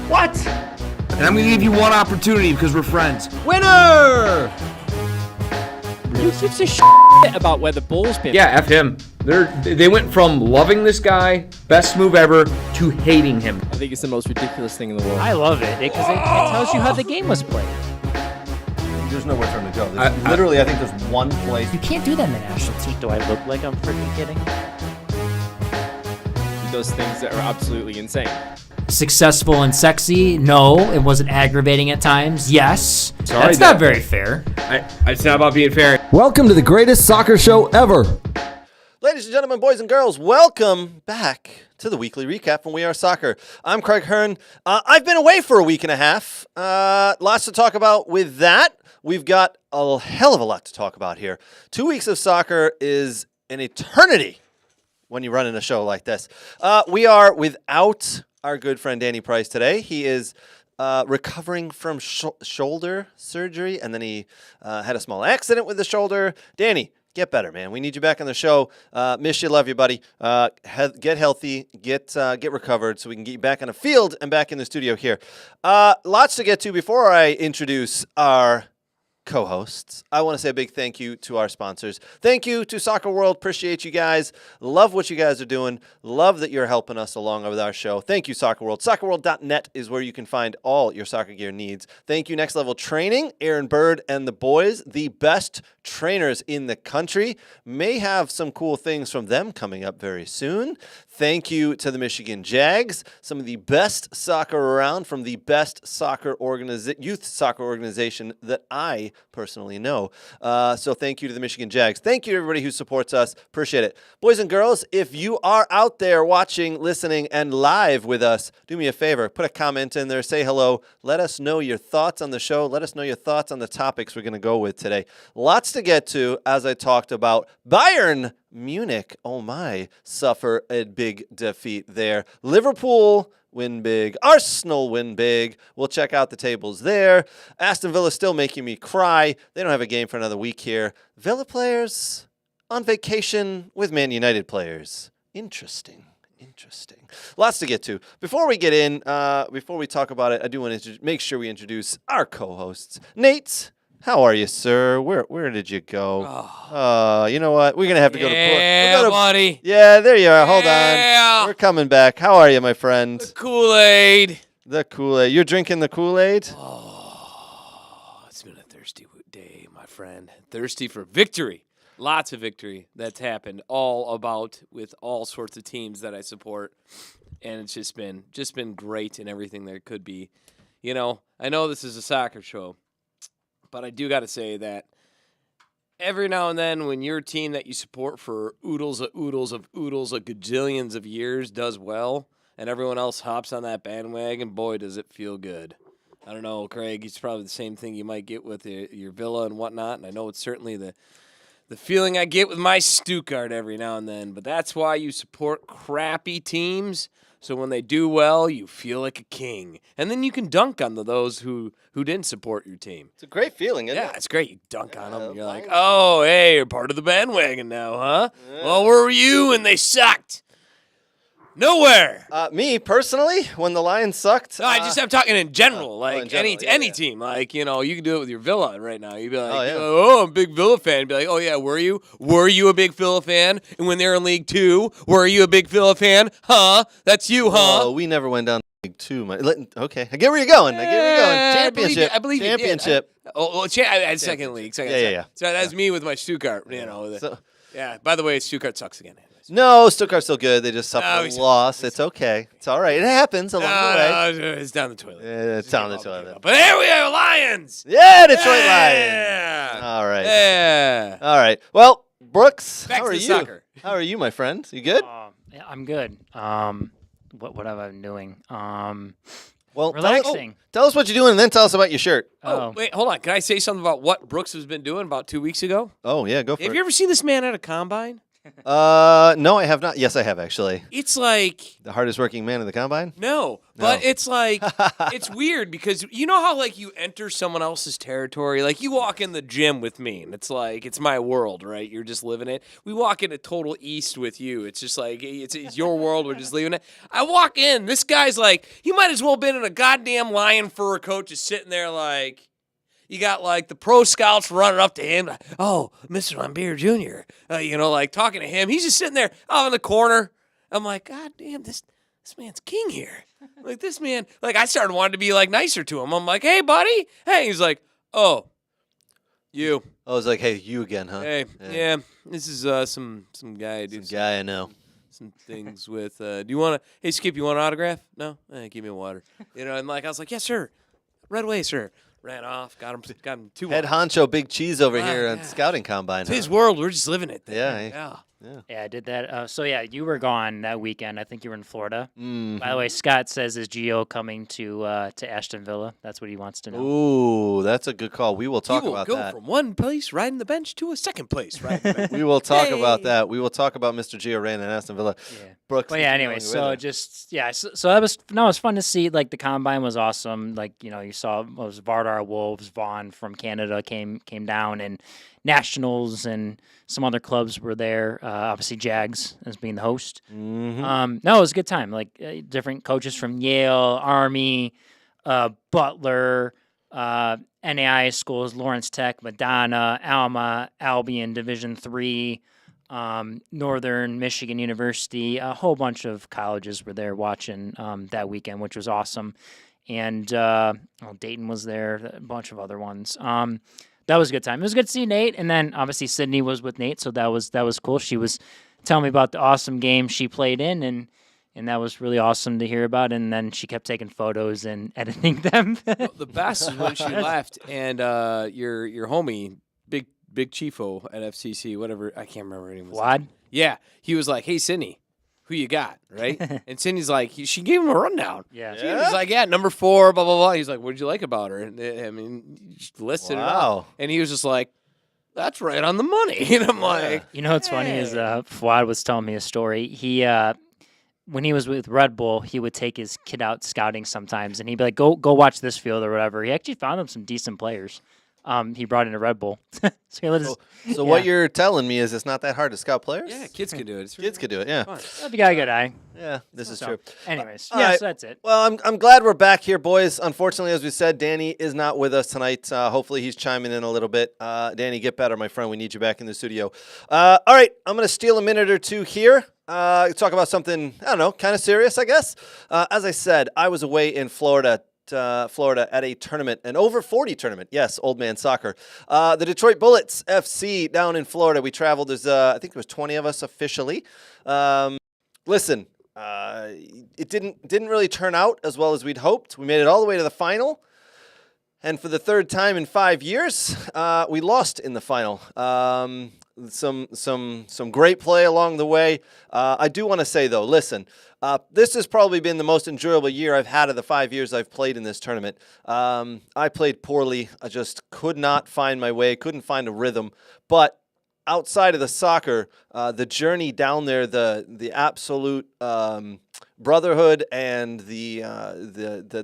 What? And I'm going to give you one opportunity because we're friends. Winner! Who gives a shit about where the Bulls been? Yeah, F him. They went from loving this guy, best move ever, to hating him. I think it's the most ridiculous thing in the world. I love it because it tells you how the game was played. There's nowhere for him to go. I think there's one place. You can't do that in the national team. Do I look like I'm freaking kidding? Those things that are absolutely insane. Successful and sexy? No. It wasn't aggravating at times? Yes. Sorry, That's not very fair. It's not about being fair. Welcome to the greatest soccer show ever. Ladies and gentlemen, boys and girls, welcome back to the weekly recap from We Are Soccer. I'm Craig Hearn. I've been away for a week and a half. Lots to talk about with that. We've got a hell of a lot to talk about here. 2 weeks of soccer is an eternity when you run in a show like this. We are without our good friend Danny Price today. He is recovering from shoulder surgery, and then he had a small accident with the shoulder. Danny, get better, man. We need you back on the show. Miss you, love you, buddy. Get healthy, get recovered, so we can get you back on the field and back in the studio here. Lots to get to before I introduce our co-hosts. I want to say a big thank you to our sponsors. Thank you to Soccer World. Appreciate you guys. Love what you guys are doing. Love that you're helping us along with our show. Thank you, Soccer World. SoccerWorld.net is where you can find all your soccer gear needs. Thank you, Next Level Training, Aaron Bird and the boys, the best trainers in the country. May have some cool things from them coming up very soon. Thank you to the Michigan Jags, some of the best soccer around from the best youth soccer organization that I personally know. So thank you to the Michigan Jags. Thank you to everybody who supports us. Appreciate it. Boys and girls, if you are out there watching, listening, and live with us, do me a favor. Put a comment in there. Say hello. Let us know your thoughts on the show. Let us know your thoughts on the topics we're going to go with today. Lots to get to, as I talked about. Bayern Munich, oh my, suffer a big defeat there. Liverpool win big. Arsenal win big. We'll check out the tables there. Aston Villa still making me cry. They don't have a game for another week here. Villa players on vacation with Man United players. Interesting. Lots to get to. Before we get in, before we talk about it, I do want to make sure we introduce our co-hosts. Nate, how are you, sir? Where did you go? You know what? We're going to have to go to... Yeah, buddy. Yeah, there you are. Hold on. We're coming back. How are you, my friend? The Kool-Aid. The Kool-Aid. You're drinking the Kool-Aid? Oh, it's been a thirsty day, my friend. Thirsty for victory. Lots of victory that's happened all about with all sorts of teams that I support. And it's just been great in everything there could be. You know, I know this is a soccer show, but I do got to say that every now and then when your team that you support for oodles of gajillions of years does well and everyone else hops on that bandwagon, boy, does it feel good. I don't know, Craig, it's probably the same thing you might get with your Villa and whatnot, and I know it's certainly the feeling I get with my Stuttgart every now and then, but that's why you support crappy teams. So when they do well, you feel like a king. And then you can dunk on those who didn't support your team. It's a great feeling, isn't it? Yeah, it's great. You dunk on them, and you're like, oh, hey, you're part of the bandwagon now, huh? Yeah. Well, where were you when they sucked? Nowhere. Me, personally, when the Lions sucked. No, I'm talking in general. In general, any team. Like, you know, you can do it with your Villa right now. You'd be like, oh, I'm a big Villa fan. You'd be like, oh, yeah, were you? Were you a big Villa fan? And when they were in League Two, were you a big Villa fan? Huh? That's you, huh? Oh, we never went down to League Two. Okay, I get where you're going. Championship. I believe Championship. I had second league. Yeah. So that's me with my Stuttgart, you know. Yeah, by the way, Stuttgart sucks again. No, Stuttgart's still good. They just suffered a loss. It's okay. It's all right. It happens along the way. No, it's down the toilet. Yeah, it's down the toilet. But there we have Lions. Yeah, Detroit Lions. All right. Yeah. All right. Well, Brooks, back how are you? Soccer. How are you, my friend? You good? Yeah, I'm good. What have I been doing? Well, relaxing. Tell us what you're doing, and then tell us about your shirt. Oh, wait, hold on. Can I say something about what Brooks has been doing about 2 weeks ago? Oh, yeah, go for it. Have you ever seen this man at a combine? No, I have not. Yes, I have actually. It's like The hardest working man in the combine. no, but it's like it's weird because you know how like you enter someone else's territory. Like you walk in the gym with me, and it's like it's my world, right? You're just living it. We walk into Total East with you. It's just like it's your world. We're just leaving it. I walk in. This guy's like he might as well been in a goddamn lion fur coat, just sitting there like. You got, like, the pro scouts running up to him. Like, oh, Mr. Lambeer Jr., like, talking to him. He's just sitting there out in the corner. I'm like, God damn, this man's king here. Like, this man, like, I started wanting to be, like, nicer to him. I'm like, hey, buddy. Hey, he's like, oh, you. I was like, hey, you again, huh? Hey, yeah, this is some guy I do Some guy I know. some things with. Do you want to, hey, Skip, you want an autograph? No? Give me a water. And, like, I was like, yes, sir. Right away, sir. Ran off, got him 2 Head waters. honcho, Big Cheese over My here on God. scouting combine. It's his world. We're just living it. There. Yeah. Yeah, I did that. So yeah, you were gone that weekend. I think you were in Florida. Mm. By the way, Scott says is Gio coming to Ashton Villa? That's what he wants to know. Ooh, that's a good call. We will talk He will about go that. from one place riding the bench to a second place riding the bench. We will talk about Yay. that. We will talk about Mr. Gio Reyna and Aston Villa. Yeah. Brooks. Well, yeah. Anyway, so that was fun to see. Like the combine was awesome. Like you saw it was Vardar Wolves, Vaughn from Canada came down, and Nationals and some other clubs were there. Obviously, Jags as being the host. Mm-hmm. No, it was a good time. Like different coaches from Yale, Army, Butler, NAI schools, Lawrence Tech, Madonna, Alma, Albion, Division III. Northern Michigan University, a whole bunch of colleges were there watching that weekend, which was awesome. And Dayton was there, a bunch of other ones. That was a good time. It was good to see Nate, and then obviously Sydney was with Nate, so that was cool. She was telling me about the awesome game she played in, and that was really awesome to hear about. And then she kept taking photos and editing them. Well, the best is when she left and your homie, Big Chiefo at FCC, whatever, I can't remember any. Wad? Yeah, he was like, "Hey, Sydney, who you got?" Right? And Sydney's like, she gave him a rundown. Yeah. She was like, "Yeah, number 4, blah blah blah." He's like, "What did you like about her?" And I mean, she listed it Wow. out, and he was just like, "That's right on the money." And I'm like, You know what's funny is Fuad was telling me a story. He when he was with Red Bull, he would take his kid out scouting sometimes, and he'd be like, "Go watch this field or whatever." He actually found him some decent players. He brought in a Red Bull. So he let his, So what you're telling me is it's not that hard to scout players? "Yeah, kids can do it. It's Kids could do it, yeah. fun." the guy got eye. Yeah, this is So, true. anyways, All yes, right. that's it. Well, I'm glad we're back here, boys. Unfortunately, as we said, Danny is not with us tonight. Hopefully, he's chiming in a little bit. Danny, get better, my friend. We need you back in the studio. All right, I'm going to steal a minute or two here. Talk about something, I don't know, kind of serious, I guess. As I said, I was away in Florida at a tournament, an over 40 tournament. Yes, old man soccer. The Detroit Bullets FC down in Florida. We traveled. There's, I think there was 20 of us officially. Listen, it didn't really turn out as well as we'd hoped. We made it all the way to the final. And for the third time in 5 years, we lost in the final. Some great play along the way. I do want to say, though, listen, this has probably been the most enjoyable year I've had of the 5 years I've played in this tournament. I played poorly. I just could not find my way, couldn't find a rhythm. But outside of the soccer, the journey down there, the absolute brotherhood and the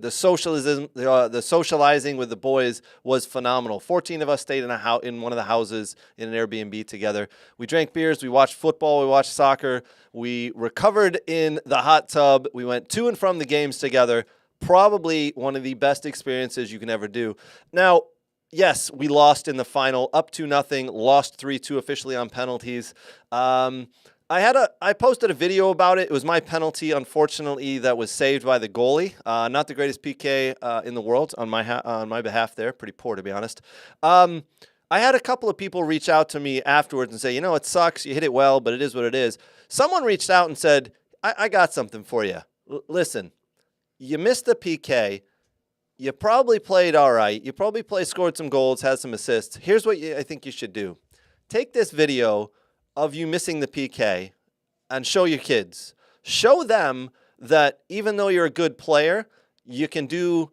socialism, the socializing with the boys was phenomenal. 14 of us stayed in one of the houses in an Airbnb together. We drank beers, we watched football, we watched soccer, we recovered in the hot tub, we went to and from the games together. Probably one of the best experiences you can ever do. Now, yes, we lost in the final, up 2-0, lost 3-2 officially on penalties. I posted a video about it. It was my penalty, unfortunately, that was saved by the goalie. Not the greatest PK in the world on my behalf there. Pretty poor, to be honest. I had a couple of people reach out to me afterwards and say, it sucks. You hit it well, but it is what it is. Someone reached out and said, I got something for you. Listen, you missed the PK. You probably played all right. You probably scored some goals, had some assists. Here's what I think you should do. Take this video of you missing the PK and show your kids. Show them that even though you're a good player, you can do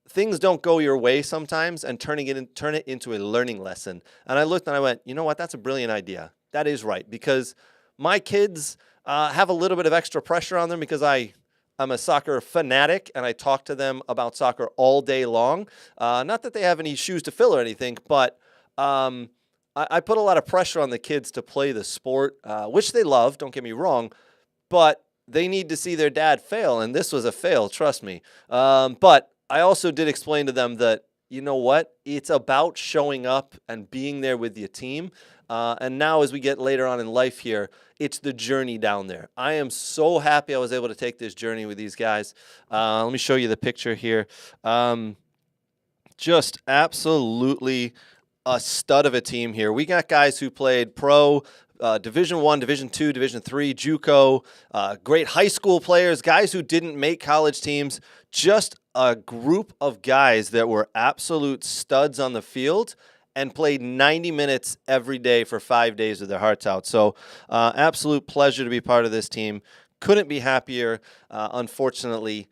things don't go your way sometimes and turn it into a learning lesson. And I looked and I went, you know what? That's a brilliant idea. That is right. Because my kids have a little bit of extra pressure on them because I'm a soccer fanatic, and I talk to them about soccer all day long. Not that they have any shoes to fill or anything, but I put a lot of pressure on the kids to play the sport, which they love, don't get me wrong, but they need to see their dad fail, and this was a fail, trust me. But I also did explain to them that, you know what, it's about showing up and being there with your team. And now as we get later on in life here, it's the journey down there. I am so happy I was able to take this journey with these guys. Let me show you the picture here. Just absolutely a stud of a team here. We got guys who played pro, Division I, Division II, Division III, JUCO, great high school players, guys who didn't make college teams, just a group of guys that were absolute studs on the field and played 90 minutes every day for 5 days with their hearts out. So absolute pleasure to be part of this team. Couldn't be happier. Unfortunately,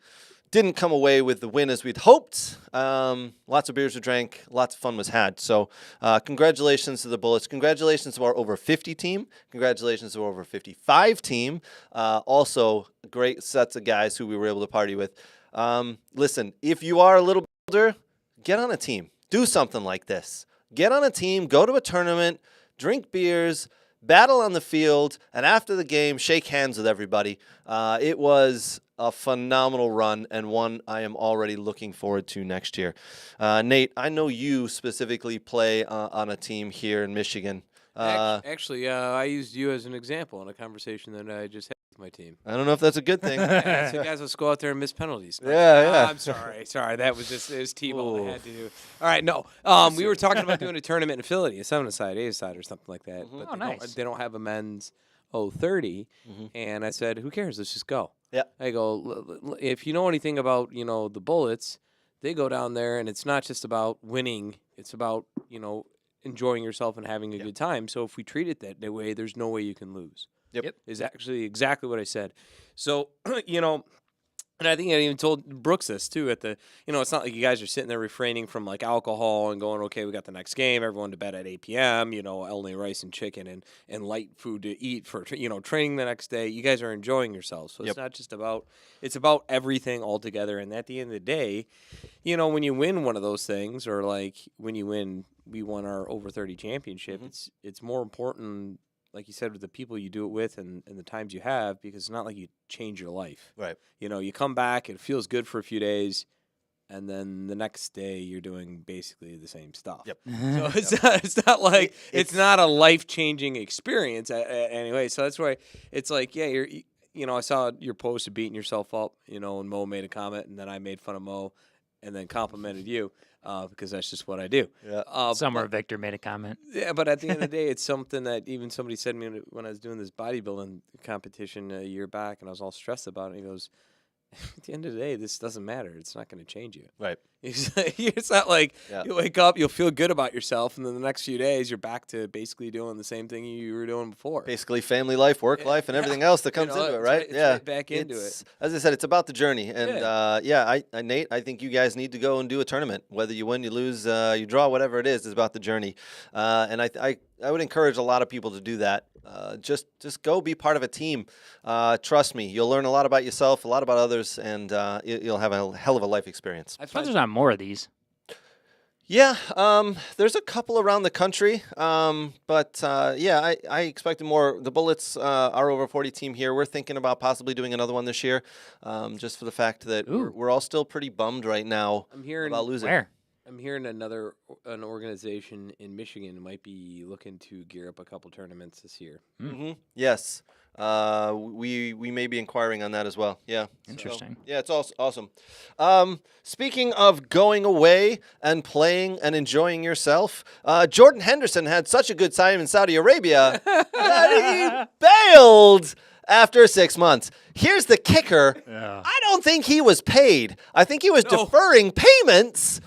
didn't come away with the win as we'd hoped. Lots of beers were drank. Lots of fun was had. So congratulations to the Bullets. Congratulations to our over 50 team. Congratulations to our over 55 team. Also, great sets of guys who we were able to party with. Listen, if you are a little older, get on a team. Do something like this. Get on a team, go to a tournament, drink beers, battle on the field, and after the game, shake hands with everybody. It was a phenomenal run and one I am already looking forward to next year. Nate, I know you specifically play on a team here in Michigan. Actually, I used you as an example in a conversation that I just had with my team. I don't know if that's a good thing. So guys, let's go out there and miss penalties. Yeah. I'm sorry. That was just it was T-ball I had to do. All right, no. We were talking about doing a tournament in Philly, a 7-a-side, 8-a-side, or something like that. Mm-hmm. But Nice. they don't have a men's 30, and I said, who cares? Let's just go. Yeah. I go, if you know anything about, the Bullets, they go down there, and it's not just about winning. It's about, enjoying yourself and having a good time. So if we treat it that way, there's no way you can lose. Yep. Is actually exactly what I said. So, and I think I even told Brooks this too at the, it's not like you guys are sitting there refraining from like alcohol and going, okay, we got the next game, everyone to bed at 8 p.m., only rice and chicken and light food to eat for, training the next day. You guys are enjoying yourselves. So it's not just about, it's about everything all together. And at the end of the day, when you win one of those things, or like when we won our over 30 championship, it's more important, like you said, with the people you do it with and the times you have, because it's not like you change your life. Right. You come back, it feels good for a few days, and then the next day you're doing basically the same stuff. Yep. So it's not like it's not a life-changing experience anyway. So that's why it's like, yeah, I saw your post of beating yourself up, and Mo made a comment, and then I made fun of Mo and then complimented you. Because that's just what I do. Yeah. Somewhere Victor made a comment. Yeah, but at the end of the day, it's something that even somebody said to me when I was doing this bodybuilding competition a year back, and I was all stressed about it. And he goes, at the end of the day, this doesn't matter. It's not going to change you. Right. It's not like you wake up, you'll feel good about yourself, and then the next few days, you're back to basically doing the same thing you were doing before. Basically family life, work life, and everything else that comes into it, right? It's right back into it. As I said, it's about the journey. And, Nate, I think you guys need to go and do a tournament. Whether you win, you lose, you draw, whatever it is, it's about the journey. And I would encourage a lot of people to do that. Just go be part of a team. Trust me, you'll learn a lot about yourself, a lot about others, and you'll have a hell of a life experience. I thought there's not more of these. Yeah, there's a couple around the country, but I expected more. The Bullets, our over 40 team here, we're thinking about possibly doing another one this year, just for the fact that we're all still pretty bummed right now about losing. Where? I'm hearing an organization in Michigan might be looking to gear up a couple tournaments this year. Mm-hmm. Yes. We may be inquiring on that as well. Yeah. Interesting. So, yeah, it's awesome. Speaking of going away and playing and enjoying yourself, Jordan Henderson had such a good time in Saudi Arabia that he bailed after 6 months. Here's the kicker. Yeah. I don't think he was paid. I think he was deferring payments.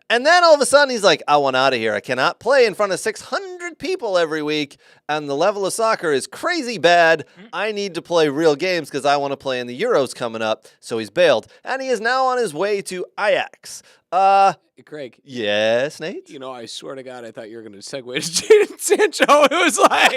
And then all of a sudden he's like, I want out of here. I cannot play in front of 600 100 people every week, and the level of soccer is crazy bad. I need to play real games because I want to play in the Euros coming up. So he's bailed, and he is now on his way to Ajax. Craig. Yes, Nate? You know, I swear to God, I thought you were going to segue to Jadon Sancho. It was like,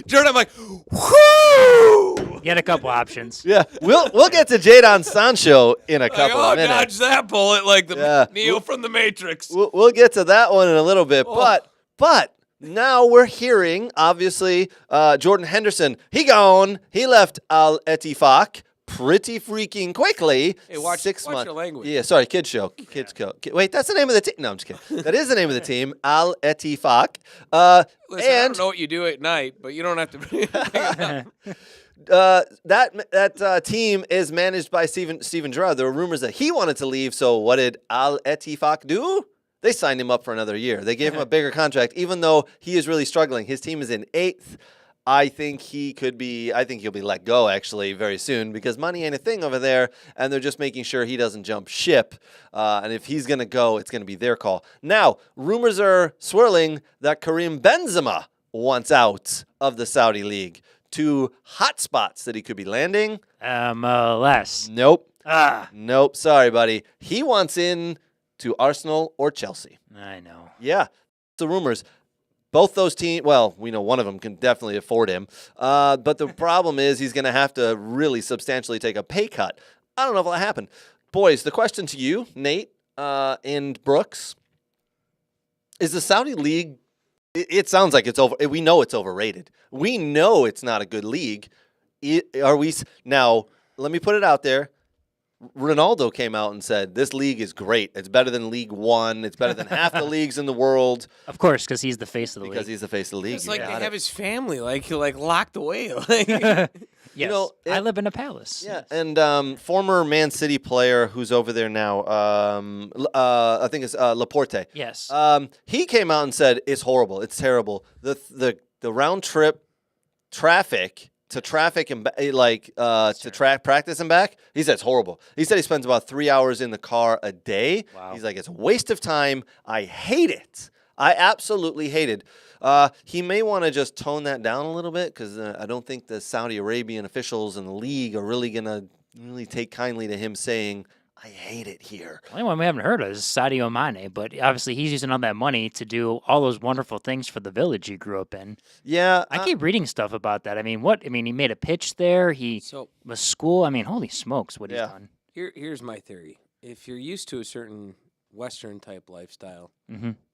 Jordan, I'm like, whoo! You had a couple options. Yeah, we'll get to Jadon Sancho in a couple of minutes. Dodge that bullet like the Neo from the Matrix. We'll get to that one in a little bit, but now we're hearing, obviously, Jordan Henderson. He left Al Ettifaq pretty freaking quickly. Hey, watch 6 months. your language. Yeah, sorry, kids show. Wait, that's the name of the team. No, I'm just kidding. That is the name of the team, Al Ettifaq. Listen, I don't know what you do at night, but you don't have to. That team is managed by Steven Gerrard. There were rumors that he wanted to leave, so what did Al Ettifaq do? They signed him up for another year. They gave him a bigger contract, even though he is really struggling. His team is in 8th. I think he'll be let go, actually, very soon, because money ain't a thing over there, and they're just making sure he doesn't jump ship. And if he's going to go, it's going to be their call. Now, rumors are swirling that Karim Benzema wants out of the Saudi League. 2 hot spots that he could be landing. MLS. Nope. Nope. Sorry, buddy. He wants in to Arsenal or Chelsea. I know. Yeah. The rumors. Both those teams, well, we know one of them can definitely afford him. But the problem is he's going to have to really substantially take a pay cut. I don't know if it'll happen. Boys, the question to you, Nate and Brooks, is the Saudi League, it sounds like it's over. We know it's overrated. We know it's not a good league. Now, let me put it out there. Ronaldo came out and said, this league is great. It's better than League One. It's better than half the leagues in the world. Of course, because he's the face of the league. Because he's the face of the league. It's like they have his family, locked away. Yes, I live in a palace. Yeah, and former Man City player who's over there now, I think it's Laporte. Yes. He came out and said, it's horrible. It's terrible. The round trip traffic to traffic and practice and back. He said it's horrible. He said he spends about 3 hours in the car a day. Wow. He's like, it's a waste of time. I hate it. I absolutely hate it. He may want to just tone that down a little bit because I don't think the Saudi Arabian officials and the league are really going to really take kindly to him saying, I hate it here. The only one we haven't heard of is Sadio Mane, but obviously he's using all that money to do all those wonderful things for the village he grew up in. Yeah. I keep reading stuff about that. I mean, he made a pitch there. He was school. I mean, holy smokes, what he's done. Here's my theory. If you're used to a certain Western-type lifestyle,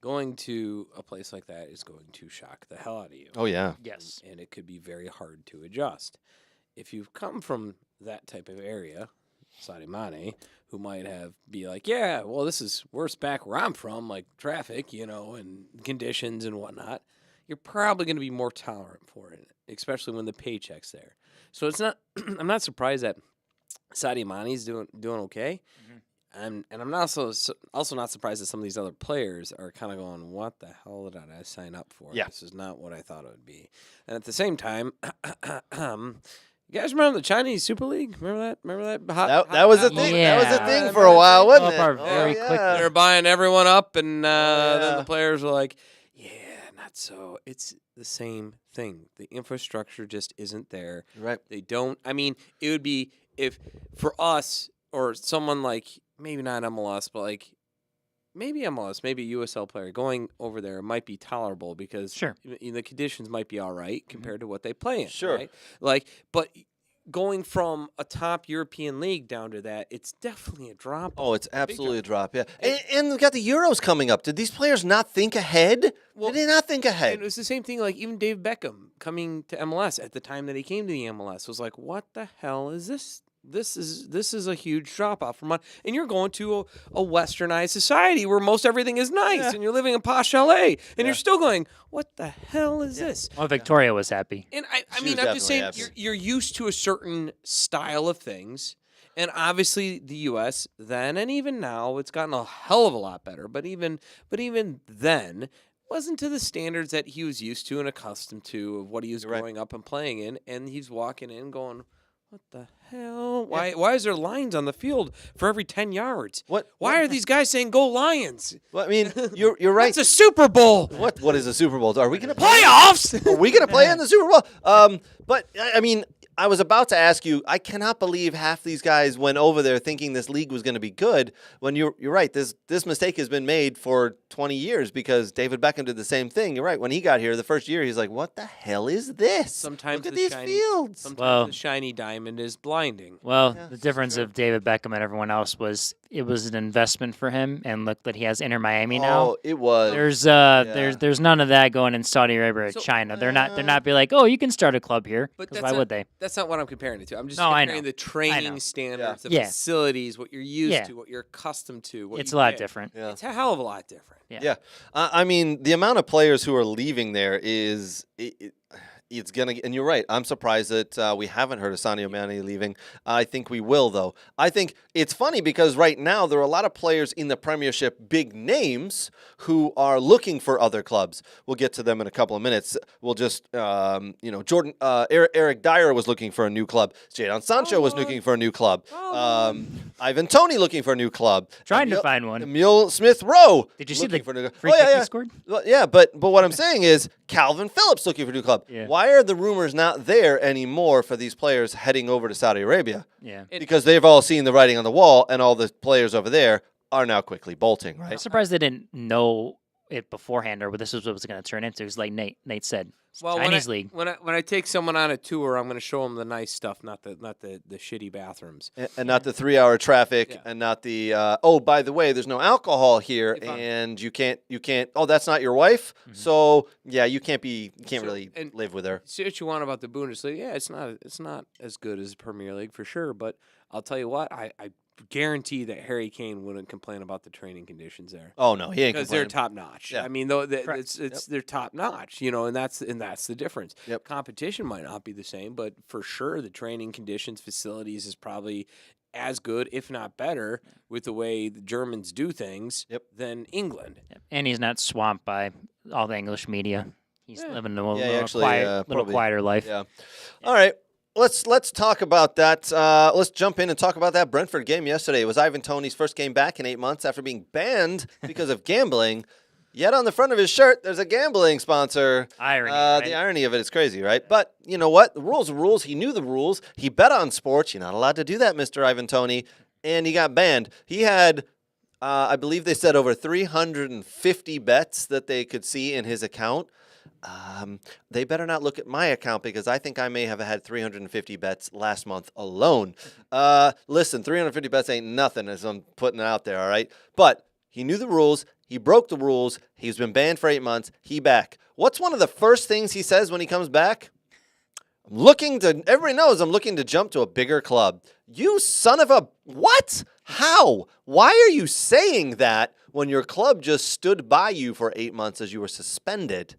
going to a place like that is going to shock the hell out of you. Oh, yeah. Yes. And it could be very hard to adjust. If you've come from that type of area, Sadio Mane, who might be like, yeah, well, this is worse back where I'm from, like traffic, and conditions and whatnot, you're probably going to be more tolerant for it, especially when the paycheck's there. So it's not. I'm not surprised that Sadio Mane's doing okay, and I'm also not surprised that some of these other players are kind of going, what the hell did I sign up for? Yeah. This is not what I thought it would be. And at the same time, you guys remember the Chinese Super League? Remember that? That was a thing. Yeah. That was a thing for a while, wasn't it? Very quickly. They were buying everyone up, and then the players were like, yeah, not so. It's the same thing. The infrastructure just isn't there. Right. They don't. I mean, it would be if for us or someone like maybe not MLS, but like maybe MLS, maybe a USL player going over there might be tolerable because the conditions might be all right compared to what they play in. Sure. Right? But going from a top European league down to that, it's definitely a drop. Oh, it's absolutely a drop, yeah. And we've got the Euros coming up. Did these players not think ahead? Did they not think ahead? And it was the same thing, like even Dave Beckham coming to MLS at the time that he came to the MLS was like, what the hell is this? This is a huge drop off from money, and you're going to a westernized society where most everything is nice, and you're living in posh LA, and you're still going, what the hell is this? Well, Victoria was happy. And I mean, I'm just saying, you're used to a certain style of things, and obviously the U.S. then and even now, it's gotten a hell of a lot better. But even then, wasn't to the standards that he was used to and accustomed to of what he was growing up and playing in, and he's walking in going, What the hell? Why is there lines on the field for every 10 yards? Why are these guys saying go Lions? Well, I mean, you're right. It's a Super Bowl. What is a Super Bowl? Are we going to Playoffs? Are we going to play in the Super Bowl? But I mean, I was about to ask you. I cannot believe half these guys went over there thinking this league was going to be good. When you're right, this mistake has been made for 20 years because David Beckham did the same thing. You're right. When he got here the first year, he's like, "What the hell is this? Sometimes Look at the these shiny, fields." Sometimes the shiny diamond is blinding. Well, the difference of David Beckham and everyone else was it was an investment for him, and look that he has Inter Miami now. Oh, it was. There's none of that going in Saudi Arabia or China. They're not be like, oh, you can start a club here. Because why would they? That's not what I'm comparing it to. I'm just I comparing know. the training standards, the Yeah. facilities, what you're used Yeah. to, what you're accustomed to. It's a lot different. Yeah. It's a hell of a lot different. Yeah. I mean, the amount of players who are leaving there is it's going to – and you're right. I'm surprised that we haven't heard of Sadio Mane leaving. I think we will, though. I think it's funny because right now there are a lot of players in the Premiership, big names, who are looking for other clubs. We'll get to them in a couple of minutes. We'll just Jordan Eric Dyer was looking for a new club. Jadon Sancho was looking for a new club. Ivan Toney looking for a new club. Trying to find one. Emile Smith-Rowe. Did you see the free free kick he scored? Well, yeah, but what I'm saying is Calvin Phillips looking for a new club. Yeah. Why are the rumors not there anymore for these players heading over to Saudi Arabia? Yeah. Because they've all seen the writing on the wall, and all the players over there are now quickly bolting, I'm right? surprised they didn't know it beforehand or what this was what it was going to turn into. It's like Nate said. Well, Chinese league. When I take someone on a tour, I'm going to show them the nice stuff, not the shitty bathrooms. And not the 3-hour traffic, Yeah. and not the by the way, there's no alcohol here, and you can't. Oh, that's not your wife, so yeah, you can't really live with her. See what you want about the Bundesliga. Yeah, it's not as good as the Premier League for sure, but I'll tell you what, I guarantee that Harry Kane wouldn't complain about the training conditions there. Oh no, he ain't Because they're complaining. top notch. Yeah. I mean, though they're top notch, and that's the difference. Yep. Competition might not be the same, but for sure the training conditions, facilities is probably as good, if not better, with the way the Germans do things than England. And he's not swamped by all the English media. He's living a little quieter life. Yeah. All right. Let's talk about that. Let's jump in and talk about that Brentford game yesterday. It was Ivan Toney's first game back in 8 months after being banned because of gambling. Yet on the front of his shirt, there's a gambling sponsor. Irony, right? The irony of it is crazy, right? But you know what? The rules are rules. He knew the rules. He bet on sports. You're not allowed to do that, Mr. Ivan Toney. And he got banned. He had, I believe they said, over 350 bets that they could see in his account. They better not look at my account because I think I may have had 350 bets last month alone. Listen, 350 bets ain't nothing as I'm putting it out there, all right? But he knew the rules. He broke the rules. He's been banned for 8 months. He back. What's one of the first things he says when he comes back? Everybody knows I'm looking to jump to a bigger club. You son of a, what? How? Why are you saying that when your club just stood by you for 8 months as you were suspended?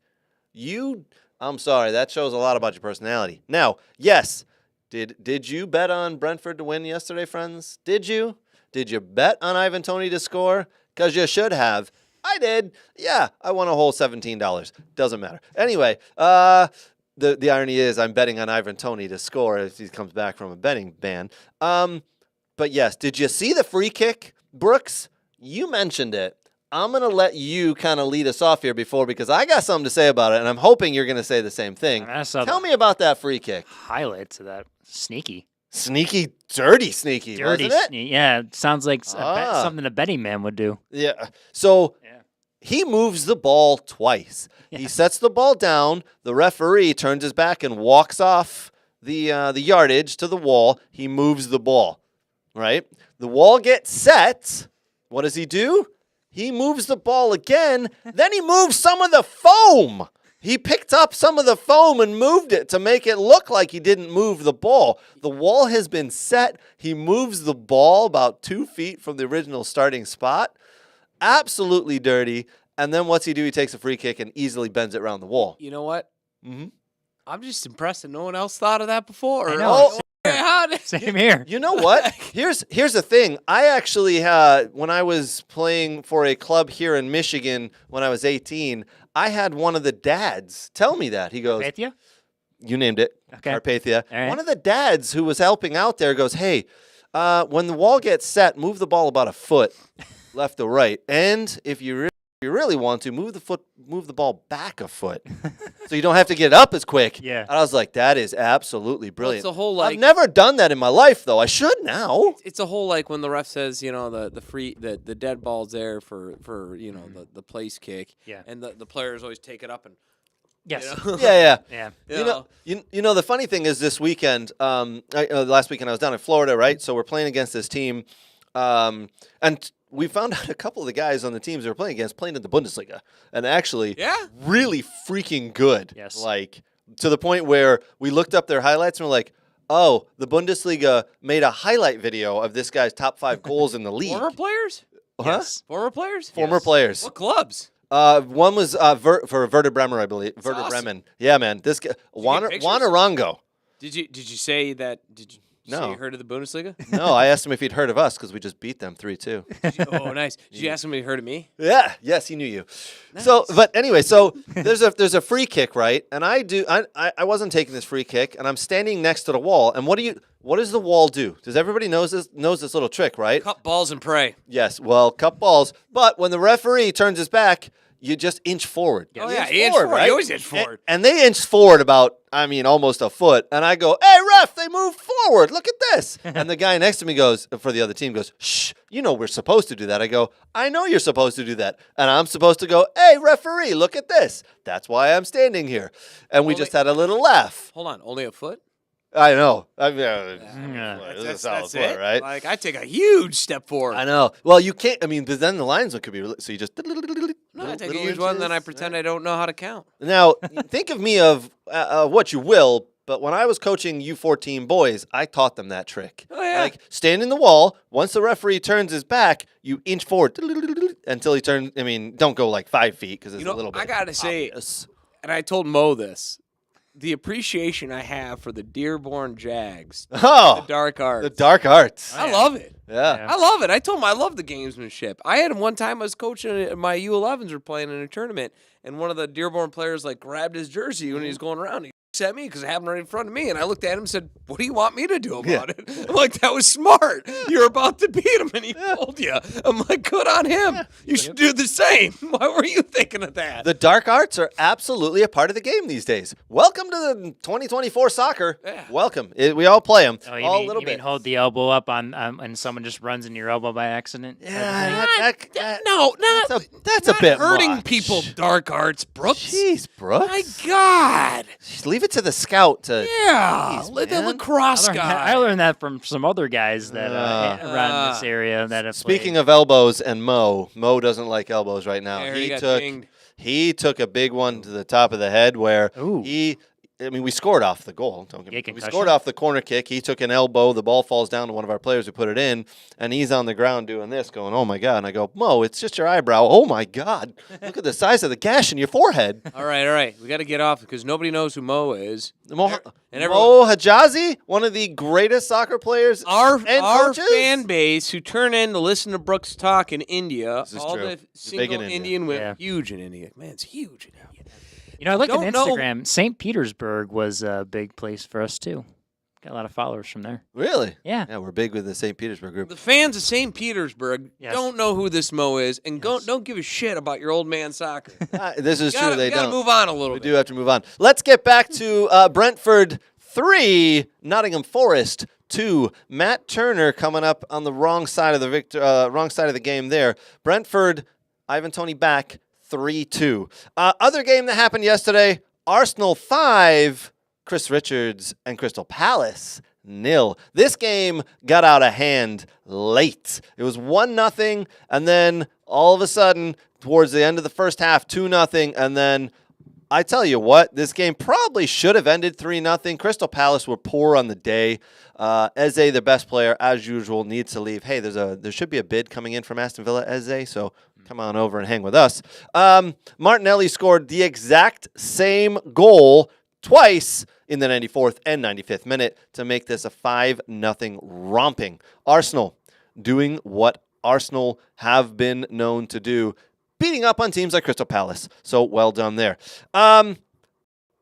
I'm sorry, that shows a lot about your personality. Now, yes, did you bet on Brentford to win yesterday, friends? Did you? Did you bet on Ivan Toney to score? Because you should have. I did. Yeah, I won a whole $17. Doesn't matter. Anyway, the irony is I'm betting on Ivan Toney to score if he comes back from a betting ban. But yes, did you see the free kick, Brooks? You mentioned it. I'm going to let you kind of lead us off here because I got something to say about it, and I'm hoping you're going to say the same thing. Tell me about that free kick. Highlights of that. Sneaky. Sneaky, dirty sneaky, Dirty wasn't it? Yeah, it sounds like something a betting man would do. Yeah. So he moves the ball twice. Yeah. He sets the ball down. The referee turns his back and walks off the yardage to the wall. He moves the ball, right? The wall gets set. What does he do? He moves the ball again. Then he moves some of the foam. He picked up some of the foam and moved it to make it look like he didn't move the ball. The wall has been set. He moves the ball about 2 feet from the original starting spot. Absolutely dirty. And then what's he do? He takes a free kick and easily bends it around the wall. You know what? Mm-hmm. I'm just impressed that no one else thought of that before. I know. Same here. You know what? Here's the thing. I actually, when I was playing for a club here in Michigan when I was 18, I had one of the dads tell me that. He goes, Bethia? you named it. Okay. Carpathia. All right. One of the dads who was helping out there goes, hey, when the wall gets set, move the ball about a foot left or right. And if you really want to, move the ball back a foot so you don't have to get up as quick. Yeah. And I was like, that is absolutely brilliant. Well, it's a whole, I've never done that in my life, though. I should now. It's a whole when the ref says, the dead ball's there for the place kick. Yeah. And the players always take it up and Yes. Yeah. Yeah. You know, the funny thing is this weekend, last weekend I was down in Florida, right? So we're playing against this team, and we found out a couple of the guys on the teams they were playing against playing in the Bundesliga, and actually, really freaking good. Yes. Like to the point where we looked up their highlights and we're like, oh, the Bundesliga made a highlight video of this guy's top 5 goals in the league. Former players? Huh? Yes. Former players? Former players. What clubs? One was for Werder Bremen, I believe. Werder awesome. Bremen. Yeah, man. This guy, pictures? Wanarango. Did you say that? Did you say No. you heard of the Bundesliga? No, I asked him if he'd heard of us because we just beat them 3-2. Oh, nice. Did you ask him if he heard of me? Yeah. Yes, he knew you. So, but anyway, so there's a free kick, right? And I wasn't taking this free kick, and I'm standing next to the wall. And what does the wall do? Does everybody knows this little trick, right? Cup balls and pray. Yes. Well, cup balls. But when the referee turns his back, you just inch forward. Oh, You yeah, you inch forward. right? You always inch forward. And they inched forward about, almost a foot. And I go, hey, ref, they moved forward. Look at this. And the guy next to me goes, for the other team, goes, shh, we're supposed to do that. I go, I know you're supposed to do that. And I'm supposed to go, hey, referee, look at this. That's why I'm standing here. And we just had a little laugh. Hold on, only a foot? I know. That's This is a solid foot, it. right? Like, I take a huge step forward. I know. Well, you can't. But then the linesman could be. So you just. No, I take a huge one, then I pretend I don't know how to count. Now, think of me of what you will, but when I was coaching U14 boys, I taught them that trick. Oh, yeah. Like, stand in the wall. Once the referee turns his back, you inch forward until he turns. Don't go like 5 feet because it's a little bit I got to say, obvious. and I told Mo this, the appreciation I have for the Dearborn Jags, Oh, the dark arts. the dark arts. I love it. Yeah. I love it. I told him I love the gamesmanship. I had one time I was coaching, my U11s were playing in a tournament, and one of the Dearborn players grabbed his jersey when he was going around. He looks at me because it happened right in front of me, and I looked at him and said, what do you want me to do about it? I'm like, that was smart. You're about to beat him, and he told you. I'm like, good on him. You should do the same. Why were you thinking of that? The dark arts are absolutely a part of the game these days. Welcome to the 2024 soccer. Yeah. Welcome. We all play them. Oh, all a little you bit. mean hold the elbow up on and someone just runs in your elbow by accident? Yeah, that's Not a bit hurting much. people, dark arts, Brooks. Jeez, Brooks. My God. Just leave it to the scout to. Yeah. Jeez, The man. lacrosse I guy. learned that from some other guys that around this area that have Speaking played. of elbows and Mo doesn't like elbows right now. Yeah, he got dinged. He took a big one to the top of the head where Ooh. we scored off the goal. Don't get me. We concussion? scored off the corner kick. He took an elbow. The ball falls down to one of our players who put it in, and he's on the ground doing this, going, "Oh my God!" And I go, "Mo, it's just your eyebrow. Oh my God! Look at the size of the gash in your forehead." All right. We got to get off because nobody knows who Mo is. Mo everyone- Hajazi, one of the greatest soccer players Our and coaches. fan base who turn in to listen to Brooks talk in India, This is all true. the He's big single in India. Indian women, Yeah. huge in India. Man, it's huge in India. You know, I look at don't know- Instagram. St. Petersburg was a big place for us too. Got a lot of followers from there. Really? Yeah. Yeah, we're big with the St. Petersburg group. The fans of St. Petersburg Yes. don't know who this Mo is and Yes. don't give a shit about your old man soccer. This is true. They We gotta don't. move on a little We bit. do have to move on. Let's get back to Brentford 3, Nottingham Forest 2. Matt Turner coming up on the wrong side of the wrong side of the game there. Brentford, Ivan Toney back 3-2. Other game that happened yesterday, Arsenal 5, Chris Richards and Crystal Palace 0. This game got out of hand late. It was 1-0, and then all of a sudden, towards the end of the first half, 2-0, and then I tell you what, this game probably should have ended 3-0. Crystal Palace were poor on the day. Eze, the best player, as usual, needs to leave. Hey, there should be a bid coming in from Aston Villa, Eze, so come on over and hang with us. Martinelli scored the exact same goal twice in the 94th and 95th minute to make this a 5-0 romping. Arsenal doing what Arsenal have been known to do, beating up on teams like Crystal Palace. So well done there.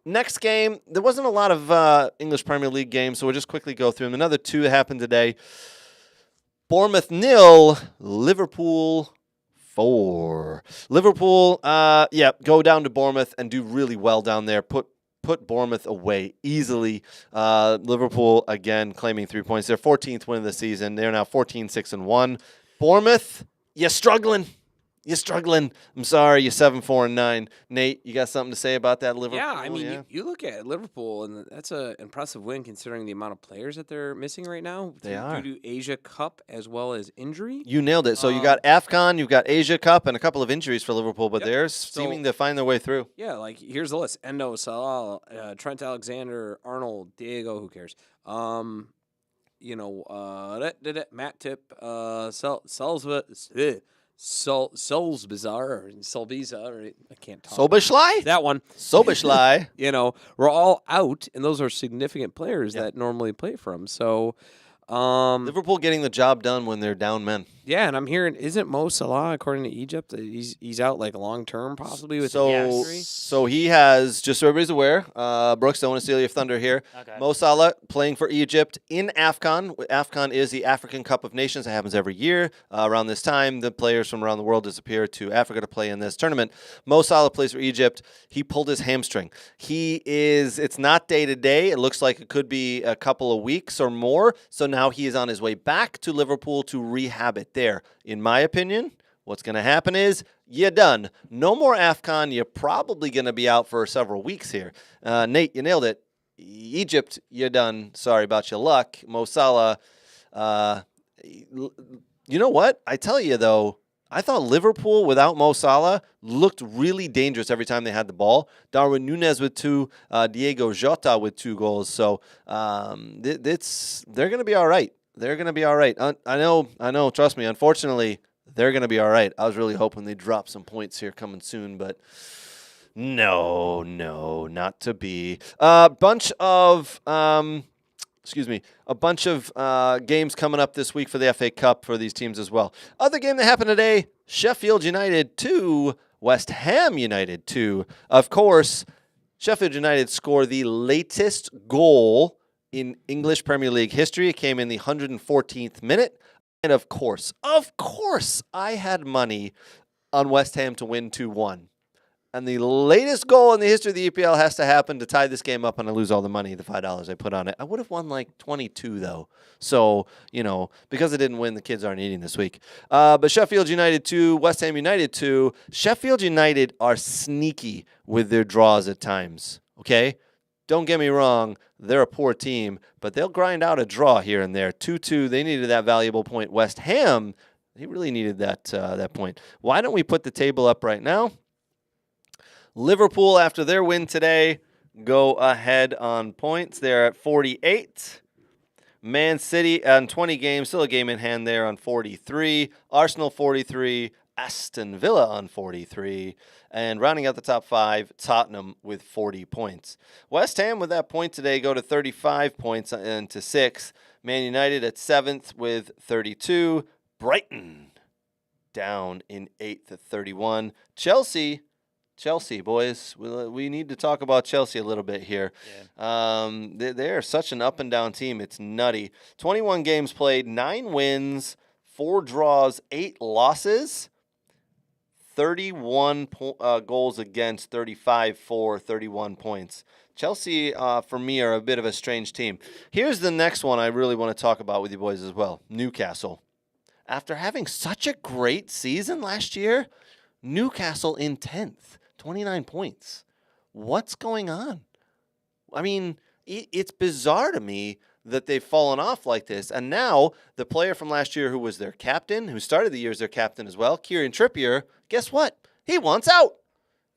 Next game, there wasn't a lot of English Premier League games, so we'll just quickly go through them. Another two that happened today. Bournemouth 0, Liverpool 4. Liverpool, go down to Bournemouth and do really well down there. Put Bournemouth away easily. Liverpool, again, claiming 3 points. Their 14th win of the season. They're now 14-6-1. Bournemouth, you're struggling. You're struggling. I'm sorry, you're 7-4-9. Nate, you got something to say about that Liverpool? Yeah, I mean, You look at Liverpool, and that's an impressive win considering the amount of players that they're missing right now. They are. Due to Asia Cup as well as injury. You nailed it. So you got AFCON, you've got Asia Cup, and a couple of injuries for Liverpool, but they're seeming to find their way through. Yeah, like here's the list: Endo, Salah, Trent Alexander-Arnold, Diego. Who cares? Matt Tip, Solbiza, I can't talk. Soboslai? That one. Soboslai. We're all out, and those are significant players that normally play for them. So, Liverpool getting the job done when they're down men. yeah, and I'm hearing, isn't Mo Salah, according to Egypt, he's out like long term possibly with So he has, just so everybody's aware, Brooks, don't want to steal your thunder here. Okay. Mo Salah playing for Egypt in AFCON. AFCON is the African Cup of Nations. It happens every year. Around this time, the players from around the world disappear to Africa to play in this tournament. Mo Salah plays for Egypt. He pulled his hamstring. It's not day to day. It looks like it could be a couple of weeks or more. So now he is on his way back to Liverpool to rehab it there. In my opinion, what's going to happen is you're done. No more AFCON. You're probably going to be out for several weeks here. Nate, you nailed it. Egypt, you're done. Sorry about your luck. Mo Salah, you know what? I tell you, though, I thought Liverpool without Mo Salah looked really dangerous every time they had the ball. Darwin Núñez with 2, Diego Jota with 2 goals. So they're going to be all right. They're going to be all right. I know. Trust me. Unfortunately, they're going to be all right. I was really hoping they'd drop some points here coming soon, but no, not to be. A bunch of games coming up this week for the FA Cup for these teams as well. Other game that happened today, Sheffield United 2, West Ham United 2. Of course, Sheffield United scored the latest goal in English Premier League history. It came in the 114th minute. And of course, I had money on West Ham to win 2-1. And the latest goal in the history of the EPL has to happen to tie this game up, and I lose all the money, the $5 I put on it. I would have won like 22, though. So, because I didn't win, the kids aren't eating this week. But Sheffield United 2, West Ham United 2. Sheffield United are sneaky with their draws at times, okay? Don't get me wrong, they're a poor team, but they'll grind out a draw here and there. 2-2, they needed that valuable point. West Ham, they really needed that point. Why don't we put the table up right now? Liverpool, after their win today, go ahead on points. They're at 48. Man City on 20 games, still a game in hand there on 43. Arsenal 43. Aston Villa on 43. And rounding out the top 5, Tottenham with 40 points. West Ham with that point today go to 35 points and to 6th. Man United at 7th with 32. Brighton down in 8th at 31. Chelsea, boys, we need to talk about Chelsea a little bit here. Yeah. They're such an up-and-down team. It's nutty. 21 games played, 9 wins, 4 draws, 8 losses, 31 goals against, 35 for, 31 points. Chelsea, for me, are a bit of a strange team. Here's the next one I really want to talk about with you boys as well. Newcastle. After having such a great season last year, Newcastle in 10th. 29 points. What's going on? I mean, it's bizarre to me that they've fallen off like this. And now the player from last year who was their captain, who started the year as their captain as well, Kieran Trippier, guess what? He wants out.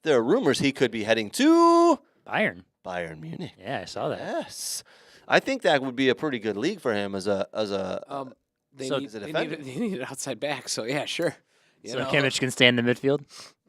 There are rumors he could be heading to Bayern Munich. Yeah, I saw that. Yes. I think that would be a pretty good league for him as a they so need an outside back, so yeah, sure. Kimmich can stay in the midfield.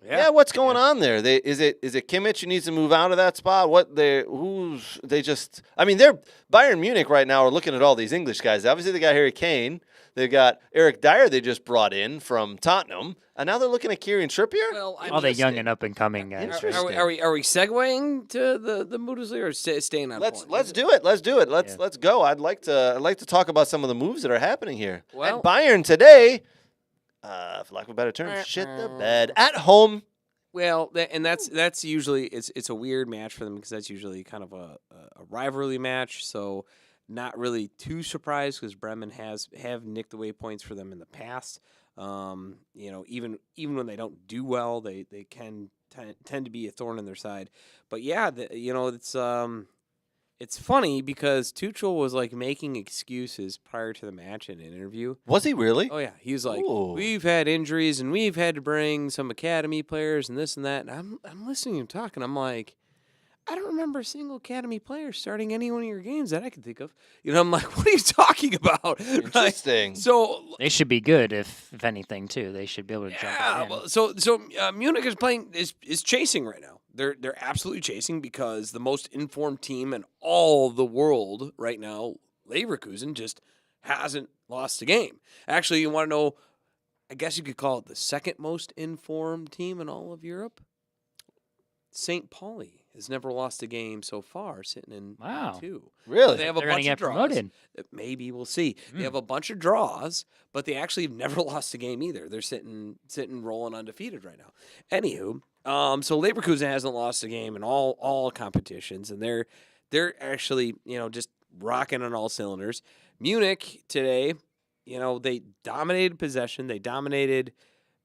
Yeah, what's going on there? Is it Kimmich who needs to move out of that spot? They're Bayern Munich right now are looking at all these English guys. Obviously they got Harry Kane. They've got Eric Dyer they just brought in from Tottenham, and now they're looking at Kieran Trippier. Well, All the young and up and coming guys. Interesting. Are we segueing to the Bundesliga or staying on point? Let's do it. Let's go. I'd like to talk about some of the moves that are happening here. Well- And Bayern today, for lack of a better term, shit the bed at home. Well, that's usually it's a weird match for them because that's usually kind of a rivalry match. So not really too surprised because Bremen have nicked away points for them in the past. Even when they don't do well, they can tend to be a thorn in their side. But yeah, it's funny because Tuchel was like making excuses prior to the match in an interview. Was he really? Oh yeah, he was like, Ooh. "We've had injuries and we've had to bring some academy players and this and that." And I'm listening to him talk, and I'm like, I don't remember a single academy player starting any one of your games that I can think of. I'm like, what are you talking about? Interesting. Right? So They should be good if anything too. They should be able to jump right in. well, so Munich is chasing right now. They're absolutely chasing because the most informed team in all the world right now, Leverkusen, just hasn't lost a game. Actually, you want to know? I guess you could call it the second most informed team in all of Europe. St. Pauli has never lost a game so far, sitting in Wow. 2. Really? They have a They're gonna bunch get of draws. promoted. Maybe we'll see. They have a bunch of draws, but they actually have never lost a game either. They're sitting rolling undefeated right now. Anywho, so Leverkusen hasn't lost a game in all competitions, and they're actually just rocking on all cylinders. Munich today, they dominated possession. They dominated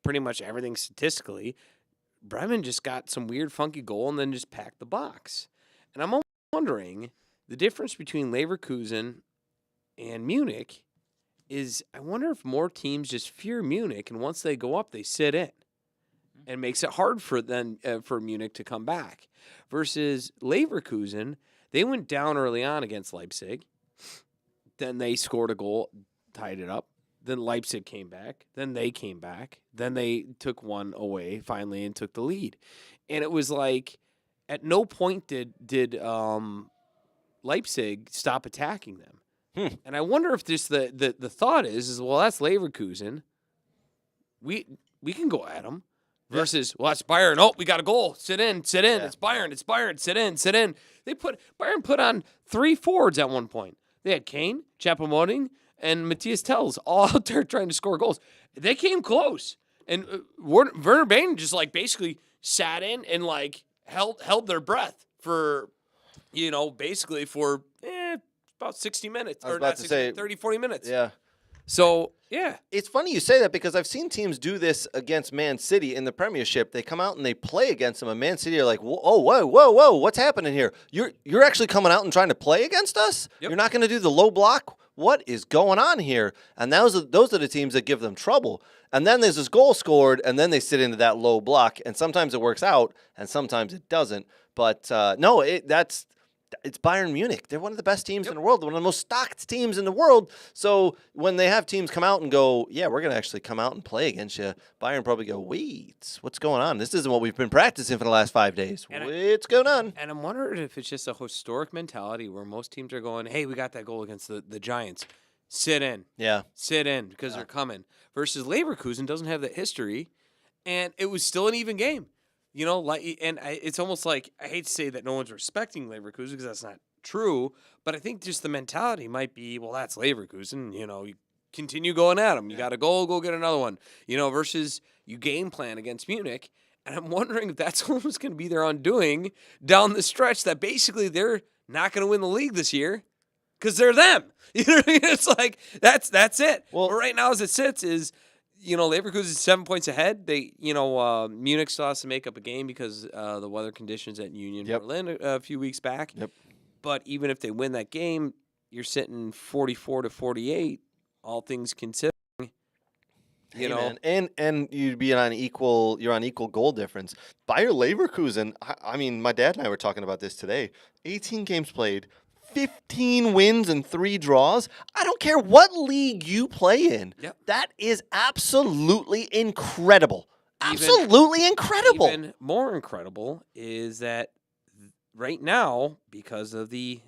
pretty much everything statistically. Bremen just got some weird, funky goal and then just packed the box. And I'm wondering, the difference between Leverkusen and Munich is I wonder if more teams just fear Munich, and once they go up, they sit in. And it makes it hard for Munich to come back. Versus Leverkusen, they went down early on against Leipzig. Then they scored a goal, tied it up. Then Leipzig came back. Then they came back. Then they took one away finally and took the lead. And it was like at no point did Leipzig stop attacking them. And I wonder if this the thought is well, that's Leverkusen. We can go at them. Versus, well, that's Bayern. Oh, we got a goal. Sit in. Yeah. It's Bayern. Sit in. Bayern put on 3 forwards at one point. They had Kane, Choupo-Moting, and Matthias Tells all out there trying to score goals. They came close. And Werner Bain just like basically sat in and like held their breath for, basically for about 60 minutes. I was Or about not to 60, say- 30, 40 minutes. Yeah. So, yeah. It's funny you say that because I've seen teams do this against Man City in the Premiership. They come out and they play against them, and Man City are like, whoa, what's happening here? You're actually coming out and trying to play against us? Yep. You're not going to do the low block? What is going on here? And those are the teams that give them trouble. And then there's this goal scored, and then they sit into that low block, and sometimes it works out, and sometimes it doesn't. But no, it's Bayern Munich. They're one of the best teams in the world, one of the most stocked teams in the world. So when they have teams come out and go, yeah, we're going to actually come out and play against you, Bayern probably go, wait, what's going on? This isn't what we've been practicing for the last 5 days. What's going on? And I'm wondering if it's just a historic mentality where most teams are going, hey, we got that goal against the Giants. Sit in. Yeah. Sit in because they're coming. Versus Leverkusen doesn't have that history, and it was still an even game. It's almost like, I hate to say that no one's respecting Leverkusen because that's not true, but I think just the mentality might be, well, that's Leverkusen. You continue going at them. You got a goal, go get another one. Versus you game plan against Munich. And I'm wondering if that's almost going to be their undoing down the stretch, that basically they're not going to win the league this year because they're them. You know what I mean? It's like, that's it. Well, but right now as it sits is, Leverkusen is 7 points ahead. They, Munich still has to make up a game because the weather conditions at Union Berlin a few weeks back. Yep. But even if they win that game, you're sitting 44-48, all things considered. Man. And you'd be on equal goal difference. Bayer Leverkusen, I mean, my dad and I were talking about this today. 18 games played, 15 wins and 3 draws. I don't care what league you play in. Yep. That is absolutely incredible. Absolutely incredible. Even more incredible is that right now, because of the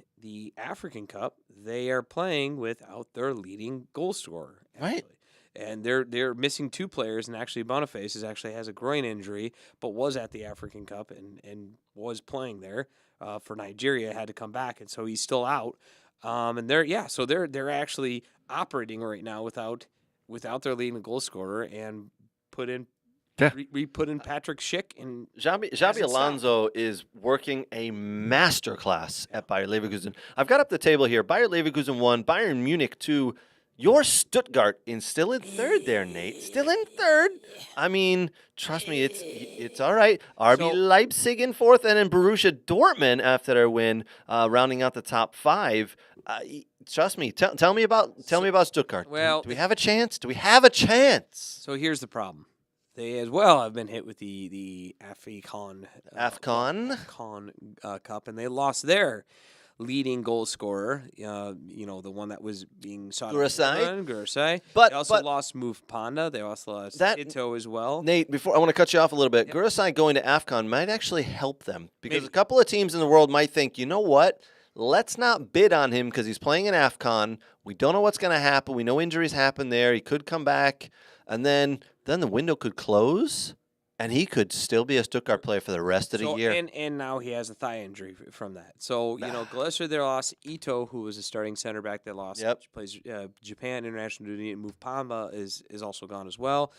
African Cup, they are playing without their leading goal scorer. Right. actually. And they're missing 2 players, and actually Boniface has a groin injury, but was at the African Cup and was playing there for Nigeria. Had to come back, and so he's still out. And they're actually operating right now without their leading goal scorer, and put in put in Patrick Schick, and Xabi Alonso is working a masterclass at Bayer Leverkusen. I've got up the table here. Bayer Leverkusen 1, Bayern Munich 2. Your Stuttgart still in third there, Nate. Still in third. I mean, trust me, it's all right. RB Leipzig in fourth, and then Borussia Dortmund after their win, rounding out the top 5. Trust me. Tell me about Stuttgart. Well, do we have a chance? Do we have a chance? So here's the problem. They as well have been hit with the AFCON Cup, and they lost their leading goal scorer. The one that was being sought Gurusai. But they also lost Move Panda. They also lost Ito as well. Nate, before I want to cut you off a little bit, Gurusai going to AFCON might actually help them because a couple of teams in the world might think, you know what? Let's not bid on him because he's playing in AFCON. We don't know what's going to happen. We know injuries happen there. He could come back, and then the window could close, and he could still be a Stuttgart player for the rest of the year. And now he has a thigh injury from that. So, Gillespie, they lost Ito, who was a starting center back. They lost. Yep. Plays Japan international duty, and Move Pamba is also gone as well.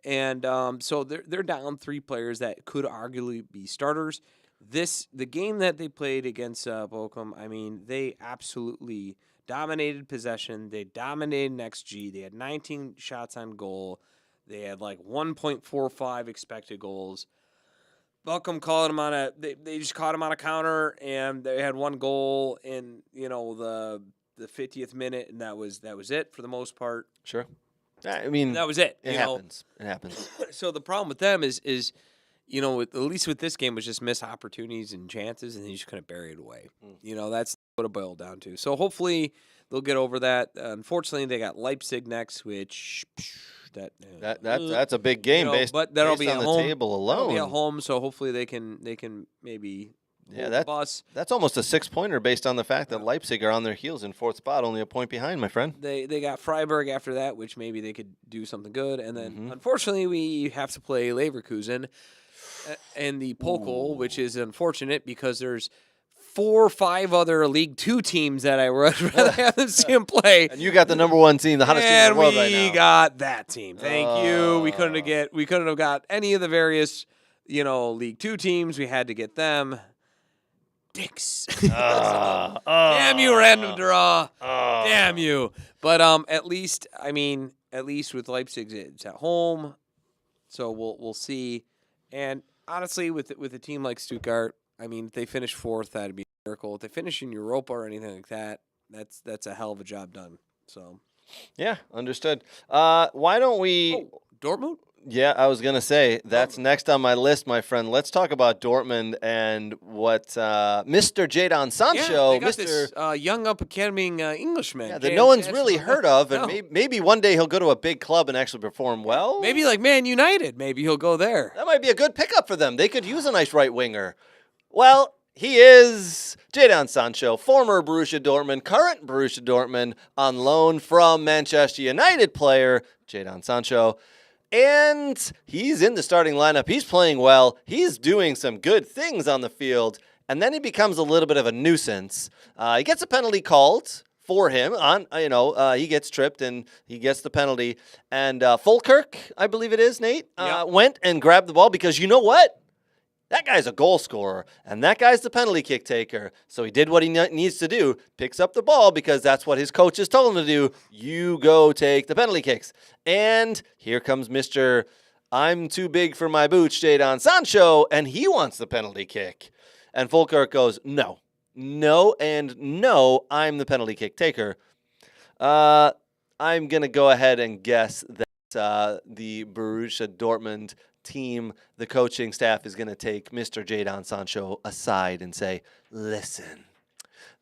And so they're down 3 players that could arguably be starters. The game that they played against Bochum, I mean, they absolutely dominated possession. They dominated XG. They had 19 shots on goal. They had like 1.45 expected goals. Bochum called him on they just caught him on a counter, and they had 1 goal in the 50th minute, and that was it for the most part. Sure. I mean, that was it. It happens. It happens. So the problem with them is at least with this game was just missed opportunities and chances, and they just couldn't bury it away. That's what it boiled down to. So hopefully they'll get over that. Unfortunately, they got Leipzig next, which that's a big game but that'll be on at the home. table alone. That'll be at home, so hopefully they can maybe hold the bus. That's almost a 6-pointer based on the fact that Leipzig are on their heels in 4th spot, only a point behind, my friend. They got Freiburg after that, which maybe they could do something good, and then unfortunately we have to play Leverkusen and the Pokal, which is unfortunate because there's 4 or 5 other League 2 teams that I would rather have them see them play. And you got the number 1 team, the hottest team in the world right now. And we got that team. Thank you. We couldn't have got any of the various, League 2 teams. We had to get them. Dicks. Damn you, random draw. Damn you. But at least with Leipzig, it's at home, so we'll see. And honestly, with a team like Stuttgart, I mean, if they finish 4th, that'd be a miracle. If they finish in Europa or anything like that, that's a hell of a job done. So, yeah, understood. Why don't we? Dortmund? Yeah, I was gonna say that's next on my list, my friend. Let's talk about Dortmund and what Mr. Jadon Sancho, they got this young up-and-coming Englishman. Yeah, that no one's really heard of, and maybe one day he'll go to a big club and actually perform well. Maybe like Man United. Maybe he'll go there. That might be a good pickup for them. They could use a nice right winger. Well, he is Jadon Sancho, former Borussia Dortmund, current Borussia Dortmund, on loan from Manchester United player Jadon Sancho. And he's in the starting lineup. He's playing well. He's doing some good things on the field. And then he becomes a little bit of a nuisance. He gets a penalty called for him. He gets tripped and he gets the penalty. And Fulkirk, I believe it is, Nate, went and grabbed the ball because you know what? That guy's a goal scorer, and that guy's the penalty kick taker. So he did what he needs to do, picks up the ball because that's what his coach has told him to do. You go take the penalty kicks. And here comes Mr. I'm too big for my boots, Jadon Sancho, and he wants the penalty kick. And Fulkirk goes, no, and no, I'm the penalty kick taker. I'm going to go ahead and guess that the Borussia Dortmund team, the coaching staff is going to take Mr. Jadon Sancho aside and say, listen,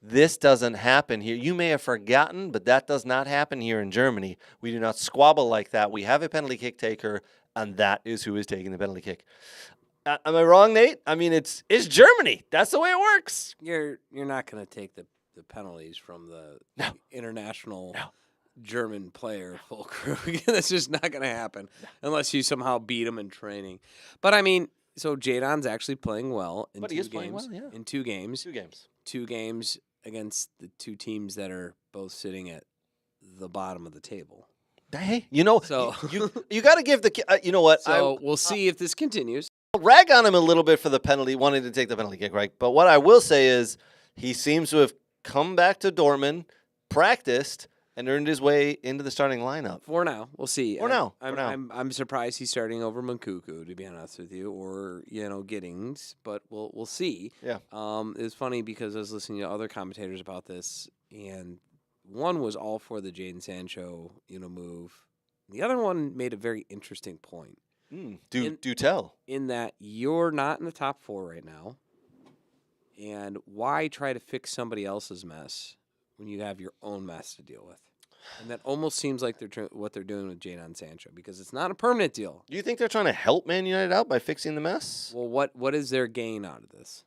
this doesn't happen here. You may have forgotten, but that does not happen here in Germany. We do not squabble like that. We have a penalty kick taker, and that is who is taking the penalty kick. Am I wrong, Nate? I mean, it's Germany. That's the way it works. You're not going to take the penalties from the international German player full crew. That's just not going to happen unless you somehow beat him in training. But I mean, so Jadon's actually playing well in But two he is games. playing well, yeah. In 2 games. 2 games. 2 games against the 2 teams that are both sitting at the bottom of the table. Hey, you know, So- you got to give the you know what? So we'll see if this continues. I'll rag on him a little bit for the penalty, wanting to take the penalty kick, right? But what I will say is he seems to have come back to Dortmund, practiced, and earned his way into the starting lineup. For now, we'll see. For now. I'm surprised he's starting over Mancucu, to be honest with you, or Giddings, but we'll see. Yeah. It's funny because I was listening to other commentators about this, and one was all for the Jadon Sancho move. The other one made a very interesting point. Do tell. In that you're not in the top 4 right now, and why try to fix somebody else's mess when you have your own mess to deal with? And that almost seems like what they're doing with Jadon Sancho, because it's not a permanent deal. Do you think they're trying to help Man United out by fixing the mess? Well, what is their gain out of this?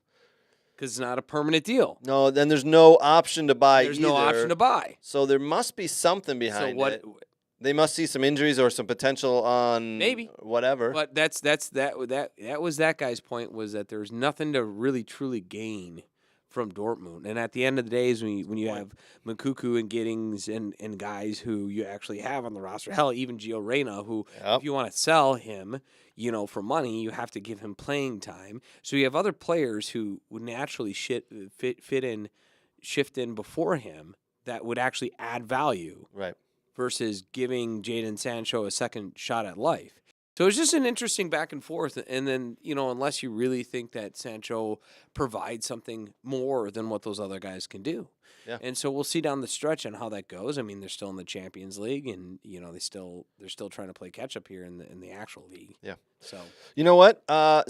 Because it's not a permanent deal. No, then there's no option to buy There's either. no option to buy. So there must be something behind it. They must see some injuries or some potential on Maybe. whatever. But that was that guy's point, was that there's nothing to really truly gain from Dortmund. And at the end of the day, is when you have Mancucu and Giddings and guys who you actually have on the roster, hell, even Gio Reyna, who if you want to sell him, for money, you have to give him playing time. So you have other players who would naturally shift in before him that would actually add value. Right. Versus giving Jadon Sancho a second shot at life. So it's just an interesting back and forth. And then, unless you really think that Sancho provides something more than what those other guys can do. Yeah. And so we'll see down the stretch on how that goes. I mean, they're still in the Champions League, and they're still trying to play catch up here in the actual league. Yeah. So you know what?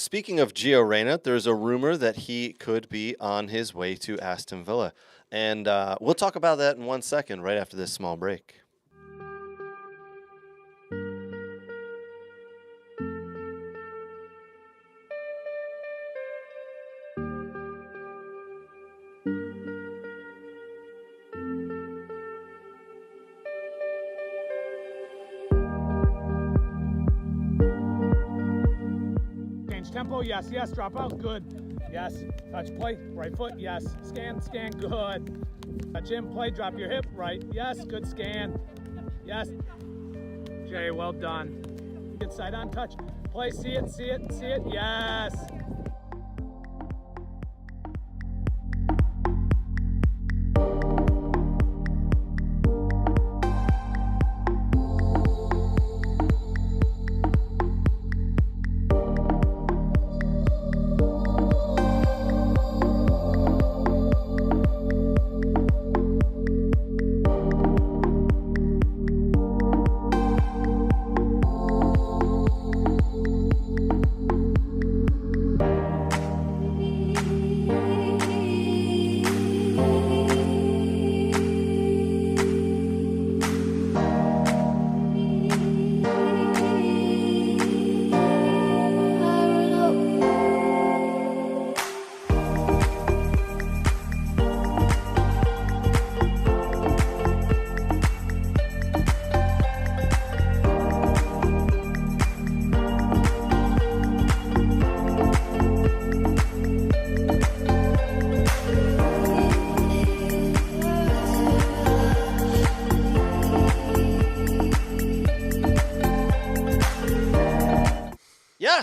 Speaking of Gio Reyna, there's a rumor that he could be on his way to Aston Villa. And we'll talk about that in 1 second, right after this small break. Tempo, yes, drop out, good. Yes, touch play, right foot, yes. Scan, good. Touch in, play, drop your hip, right, yes, good scan. Yes. Jay, well done. Get side on touch. Play, see it, yes.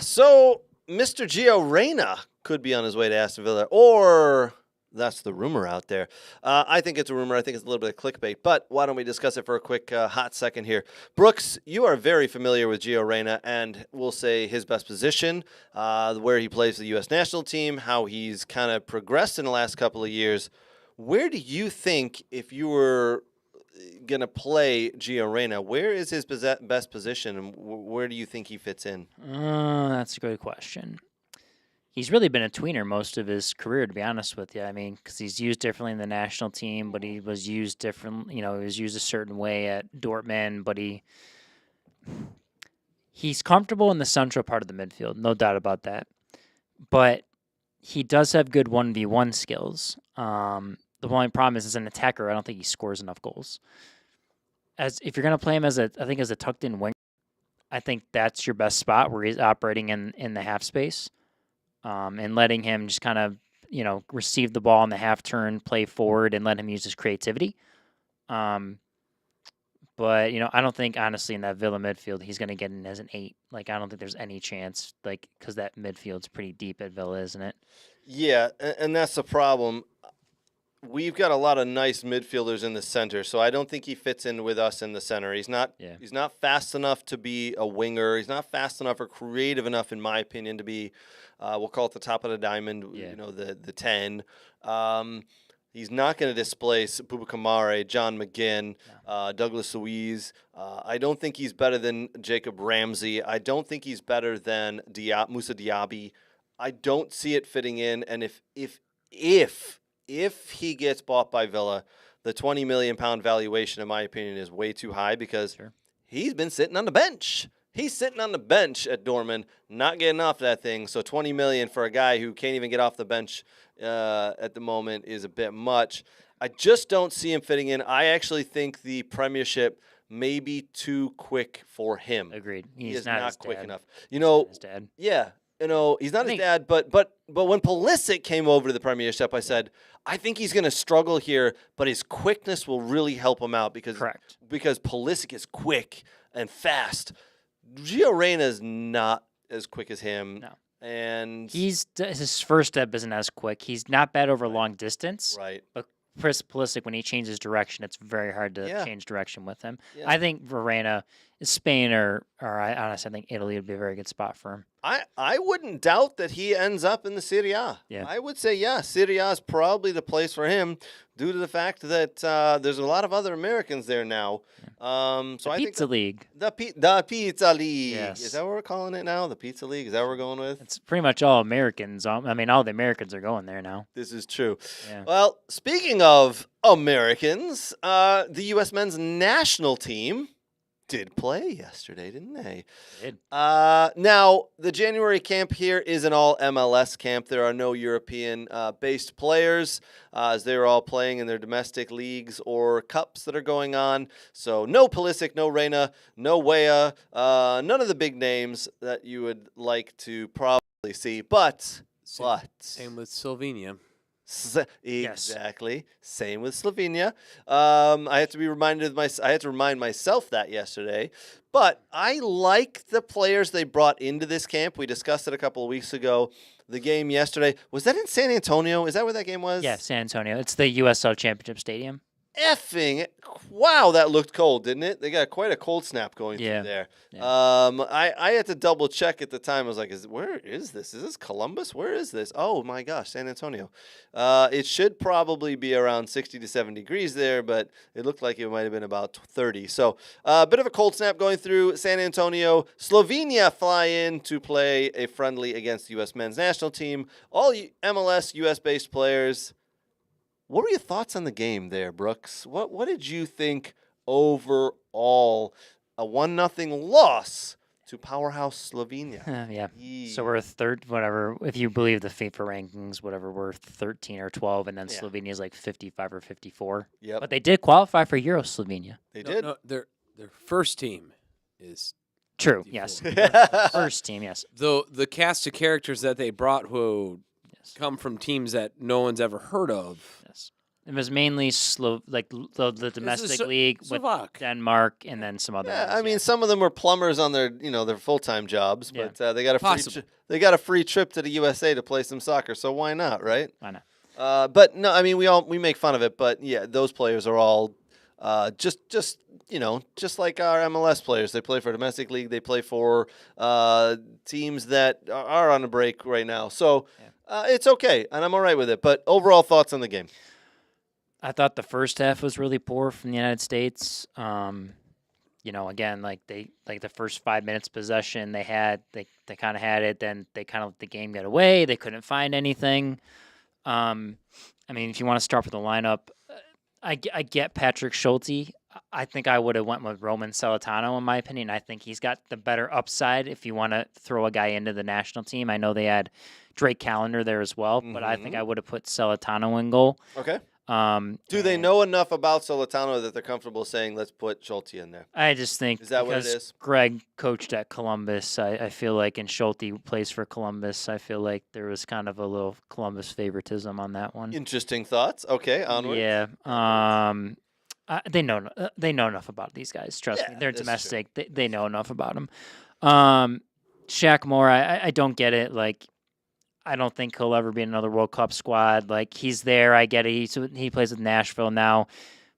So Mr. Gio Reyna could be on his way to Aston Villa, or that's the rumor out there. I think it's a rumor. I think it's a little bit of clickbait, but why don't we discuss it for a quick hot second here. Brooks, you are very familiar with Gio Reyna, and we'll say his best position, where he plays for the U.S. national team, how he's kind of progressed in the last couple of years. Where do you think, if you were going to play Gio Reyna, where is his best position, and where do you think he fits in? That's a good question. He's really been a tweener most of his career, to be honest with you. I mean, because he's used differently in the national team, but he was used different. He was used a certain way at Dortmund, but he's comfortable in the central part of the midfield, no doubt about that. But he does have good 1v1 skills. The only problem is, as an attacker, I don't think he scores enough goals. if you're gonna play him as a tucked in wing, I think that's your best spot where he's operating in the half space, and letting him just kind of receive the ball in the half turn, play forward, and let him use his creativity. But I don't think honestly in that Villa midfield he's gonna get in as an 8. Like I don't think there's any chance, like because that midfield's pretty deep at Villa, isn't it? Yeah, and that's the problem. We've got a lot of nice midfielders in the center, so I don't think he fits in with us in the center. He's not. Yeah. He's not fast enough to be a winger. He's not fast enough or creative enough, in my opinion, to be. We'll call it the top of the diamond. Yeah. The 10. He's not going to displace Bouba Kamara, John McGinn, Douglas Luiz. I don't think he's better than Jacob Ramsey. I don't think he's better than Moussa Diaby. I don't see it fitting in. And if he gets bought by Villa, the £20 million valuation, in my opinion, is way too high because he's been sitting on the bench. He's sitting on the bench at Dortmund, not getting off that thing. So $20 million for a guy who can't even get off the bench at the moment is a bit much. I just don't see him fitting in. I actually think the Premiership may be too quick for him. Agreed. He is not quick dad. enough. His dad. Yeah. He's not his dad, but when Pulisic came over to the Premiership, I said, I think he's going to struggle here, but his quickness will really help him out because Pulisic is quick and fast. Gio Reyna is not as quick as him. No. And his first step isn't as quick. He's not bad over long distance. Right. But Chris Pulisic, when he changes direction, it's very hard to change direction with him. Yeah. I think Reyna, Spain or I honestly think Italy would be a very good spot for him. I wouldn't doubt that he ends up in the Serie A. Yeah. I would say, Serie A is probably the place for him due to the fact that there's a lot of other Americans there now. So I think Pizza League. The Pizza League. Yes. Is that what we're calling it now? The Pizza League? Is that what we're going with? It's pretty much all Americans. All the Americans are going there now. This is true. Yeah. Well, speaking of Americans, the U.S. men's national team did play yesterday, didn't they? They did. Now, the January camp here is an all MLS camp. There are no European-based players as they're all playing in their domestic leagues or cups that are going on. So no Pulisic, no Reyna, no Weah, none of the big names that you would like to probably see. But Same with Slovenia. Exactly. Yes. Same with Slovenia. I had to remind myself that yesterday. But I like the players they brought into this camp. We discussed it a couple of weeks ago. The game yesterday, was that in San Antonio? Is that where that game was? Yeah, San Antonio. It's the USL Championship Stadium. Wow, that looked cold, didn't it? They got quite a cold snap going through there. Yeah. I had to double check at the time. I was like, where is this? Is this Columbus? Where is this? Oh my gosh, San Antonio. It should probably be around 60 to 70 degrees there, but it looked like it might have been about 30. So a bit of a cold snap going through San Antonio. Slovenia fly in to play a friendly against the U.S. men's national team. All MLS U.S.-based players. What were your thoughts on the game there, Brooks? What did you think overall? A 1-0 loss to powerhouse Slovenia. Yeah. So we're third, whatever. If you believe the FIFA rankings, whatever, we're 13 or 12, and then Slovenia's like 55 or 54. Yep. But they did qualify for Euro Slovenia. They did. No, their first team is true. 54. Yes. First team. Yes. Though the cast of characters that they brought who come from teams that no one's ever heard of. Yes. It was mainly the domestic league with Denmark and then some other. Yeah, ones, I mean, some of them were plumbers on their full-time jobs, but they got a free trip to the USA to play some soccer. So why not, right? Why not? But no, I mean, we make fun of it, but yeah, those players are all just like our MLS players. They play for domestic league. They play for teams that are on a break right now. So it's okay, and I'm all right with it. But overall thoughts on the game? I thought the first half was really poor from the United States. Again, the first 5 minutes possession they kind of had it. Then they kind of let the game get away. They couldn't find anything. If you want to start with the lineup, I get Patrick Schulte. I think I would have went with Roman Celentano in my opinion. I think he's got the better upside if you want to throw a guy into the national team. I know they had Drake Callender there as well, but I think I would have put Celentano in goal. Okay. Do they know enough about Solitano that they're comfortable saying, let's put Schulte in there? I just think Is that what it because is? Greg coached at Columbus, I feel like, and Schulte plays for Columbus, I feel like there was kind of a little Columbus favoritism on that one. Interesting thoughts. Okay, onward. Yeah. They know enough about these guys. Trust me, Yeah, they're that's domestic. They know enough about them. Shaq Moore, I don't get it. Like, I don't think he'll ever be in another World Cup squad. Like, he's there. I get it. He plays with Nashville now.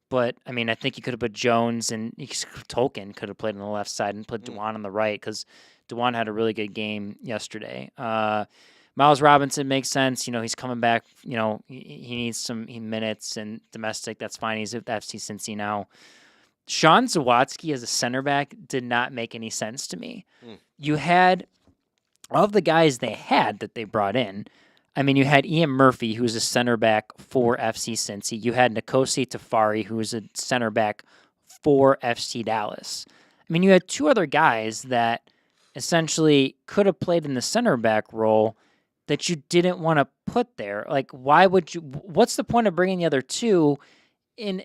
But, I mean, I think you could have put Jones and Tolkien could have played on the left side and put Dewan on the right because Dewan had a really good game yesterday. Miles Robinson makes sense. He's coming back. He needs some minutes and domestic. That's fine. He's at FC Cincy now. Sean Zawadzki as a center back did not make any sense to me. You had, of the guys that they brought in, I mean, you had Ian Murphy, who's a center back for FC Cincy. You had Nkosi Tafari, who was a center back for FC Dallas. I mean, you had two other guys that essentially could have played in the center back role that you didn't want to put there. Like, why would you? What's the point of bringing the other two? In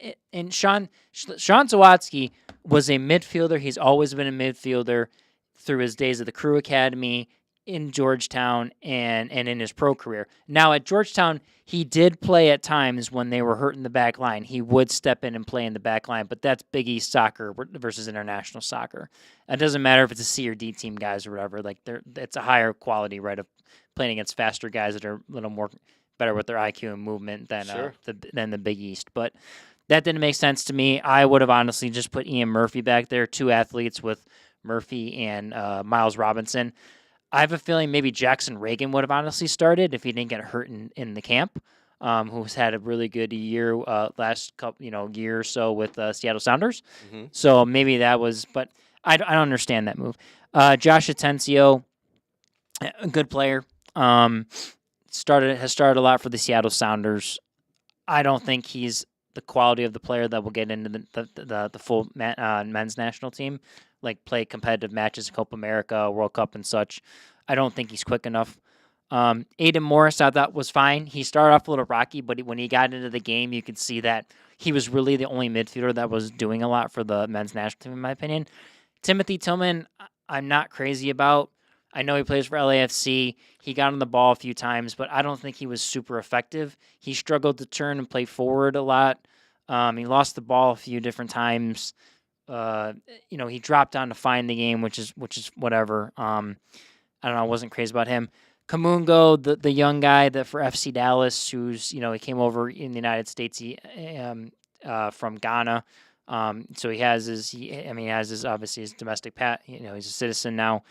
Sean Zawadzki was a midfielder. He's always been a midfielder through his days at the Crew Academy, in Georgetown, and in his pro career. Now, at Georgetown, he did play at times when they were hurting the back line. He would step in and play in the back line, but that's Big East soccer versus international soccer. It doesn't matter if it's a C or D team guys or whatever. Like, it's a higher quality, right, of playing against faster guys that are a little more better with their IQ and movement than the Big East. But that didn't make sense to me. I would have honestly just put Ian Murphy back there, two athletes with Murphy and Miles Robinson. I have a feeling maybe Jackson Reagan would have honestly started if he didn't get hurt in the camp, who's had a really good year last couple, year or so with Seattle Sounders. Mm-hmm. So maybe that was, but I don't understand that move. Josh Atencio, a good player, has started a lot for the Seattle Sounders. I don't think he's the quality of the player that will get into the full men's national team, like play competitive matches, Copa America, World Cup, and such. I don't think he's quick enough. Aiden Morris, I thought, was fine. He started off a little rocky, but when he got into the game, you could see that he was really the only midfielder that was doing a lot for the men's national team, in my opinion. Timothy Tillman, I'm not crazy about. I know he plays for LAFC. He got on the ball a few times, but I don't think he was super effective. He struggled to turn and play forward a lot. He lost the ball a few different times. He dropped down to find the game, which is whatever. I don't know. I wasn't crazy about him. Kamungo, the young guy that for FC Dallas, who's he came over in the United States. From Ghana. So he has his obviously his domestic he's a citizen now.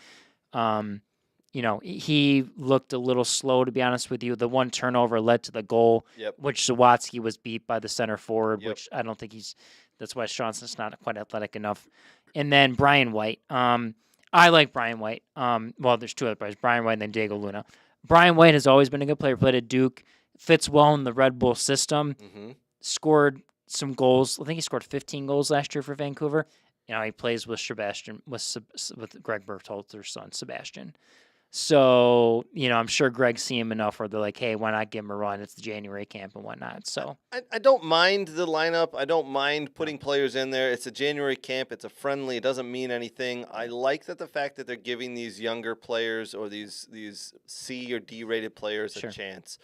He looked a little slow, to be honest with you. The one turnover led to the goal, which Zawadzki was beat by the center forward, which I don't think that's why Johnson's not quite athletic enough. And then Brian White. I like Brian White. Well, there's two other players, Brian White and then Diego Luna. Brian White has always been a good player, played at Duke, fits well in the Red Bull system, scored some goals. I think he scored 15 goals last year for Vancouver. He plays with Sebastian, with Greg Berhalter's son, Sebastian. So, I'm sure Greg see him enough where they're like, hey, why not give him a run? It's the January camp and whatnot. So I don't mind the lineup. I don't mind putting players in there. It's a January camp. It's a friendly. It doesn't mean anything. I like the fact that they're giving these younger players or these C or D rated players a chance.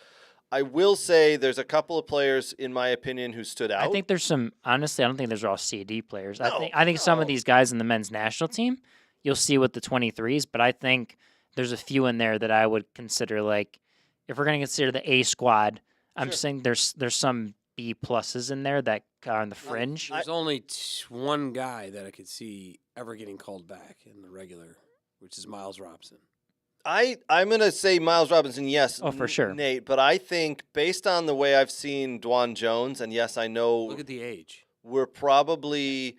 I will say there's a couple of players, in my opinion, who stood out. I think there's some, honestly, I don't think there's all C or D players. I think some of these guys in the men's national team, you'll see with the 23s, but I think there's a few in there that I would consider, like, if we're going to consider the A squad, I'm saying there's some B pluses in there that are on the fringe. There's only one guy that I could see ever getting called back in the regular, which is Miles Robinson. I'm going to say Miles Robinson, yes. Oh, for sure. Nate, but I think based on the way I've seen Dwan Jones, and yes, I know. Look at the age. We're probably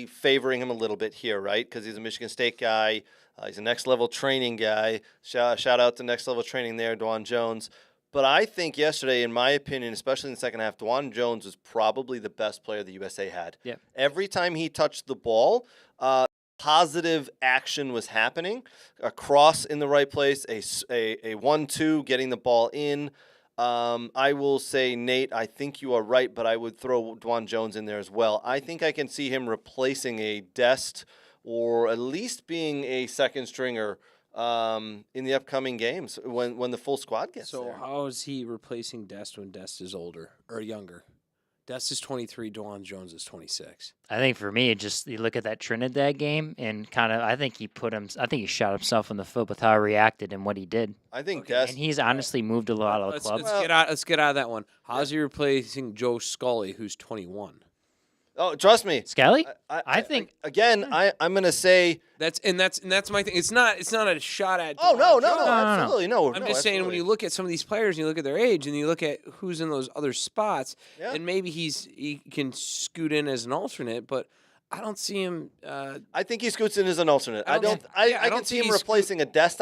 favoring him a little bit here, right? Because he's a Michigan State guy. He's a next level training guy. Shout out to next level training there, Dwan Jones. But I think yesterday, in my opinion, especially in the second half, Dwan Jones was probably the best player the USA had. Yeah. Every time he touched the ball, positive action was happening. A cross in the right place, a 1-2 getting the ball in. I will say, Nate, I think you are right, but I would throw Dwan Jones in there as well. I think I can see him replacing a Dest or at least being a second stringer in the upcoming games when the full squad gets there. So how is he replacing Dest when Dest is older or younger? Dest is 23, Dwan Jones is 26. I think for me, just you look at that Trinidad game and kind of, I think he shot himself in the foot with how he reacted and what he did. I think And he's honestly moved a lot of the clubs. Let's get out of that one. How's he replacing Joe Scully, who's 21? Oh, trust me, Scully? I think again. I'm going to say that's my thing. It's not a shot at. Oh no, Dwan Jones. absolutely no. I'm just saying when you look at some of these players and you look at their age and you look at who's in those other spots, and maybe he can scoot in as an alternate, but I don't see him. I think he scoots in as an alternate. I can see him replacing a Dest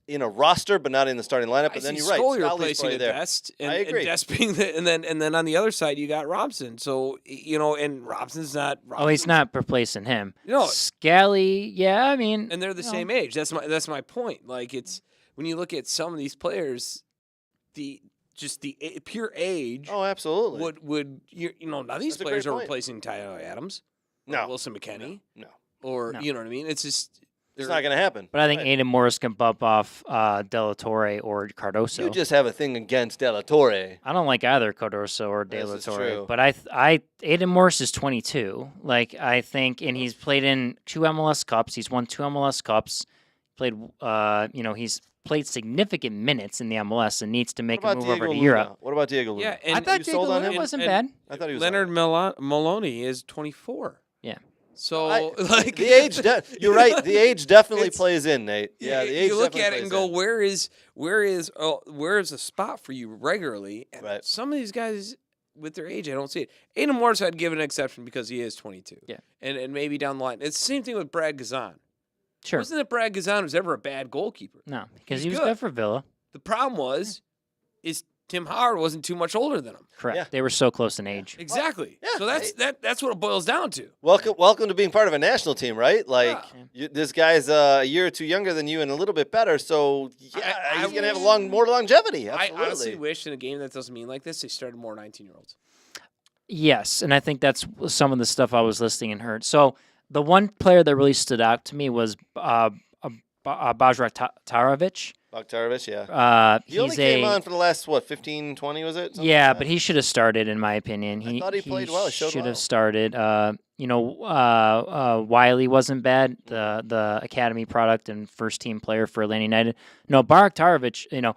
in a roster, but not in the starting lineup. But then you're right, Scully Scully's replacing probably a there. Dest, I agree. And Dest being and then on the other side you got Robson. So and Robson's not. Oh, he's not replacing him. No. Scally, yeah, I mean. And they're the same age. That's my point. Like it's when you look at some of these players, the pure age. Oh, absolutely. Would none of these That's a players great are point. replacing Tyler Adams, or No. Wilson McKinney, No. or No. you know what I mean. It's just It's not going to happen. But I think Aiden Morris can bump off De La Torre or Cardoso. You just have a thing against De La Torre. I don't like either Cardoso or De La This is Torre, true. but Aiden Morris is 22. Like I think, and he's played in 2 MLS Cups. He's won 2 MLS Cups. Played, he's played significant minutes in the MLS and needs to make a move over to Europe. What about Diego Luna? Yeah, and I thought you Diego sold on Luna him? wasn't And- bad. I thought he was Leonard Maloney is 24. Yeah. So like the age. You're right. The age definitely It's- plays in, Nate. Yeah, the age. you look at definitely it and plays go, in. where is a spot for you regularly? And Right. some of these guys with their age, I don't see it. Aiden Morris I'd give an exception because he is 22. Yeah. And maybe down the line. It's the same thing with Brad Gazan. Sure. Wasn't it Brad Gazan who's ever a bad goalkeeper? No, because He's he was good. good for Villa. The problem is Tim Howard wasn't too much older than him. Correct. Yeah. They were so close in age. Exactly. Yeah. So that's what it boils down to. Welcome to being part of a national team, right? Like this guy's a year or two younger than you and a little bit better, so I he's going to have wish- more longevity. I Absolutely. honestly wish in a game that doesn't mean like this, they started more 19-year-olds. Yes, and I think that's some of the stuff I was listening and heard. So the one player that really stood out to me was Bajrak Tarovic. Bakhtarovich, yeah. He only He's came on for the last 15, 20 was it? Something yeah, like but that? he should have started, in my opinion. I thought he played well. He showed should well. have started. Wiley wasn't bad. The academy product and first team player for Atlanta United. No, Bajrak Tarovic.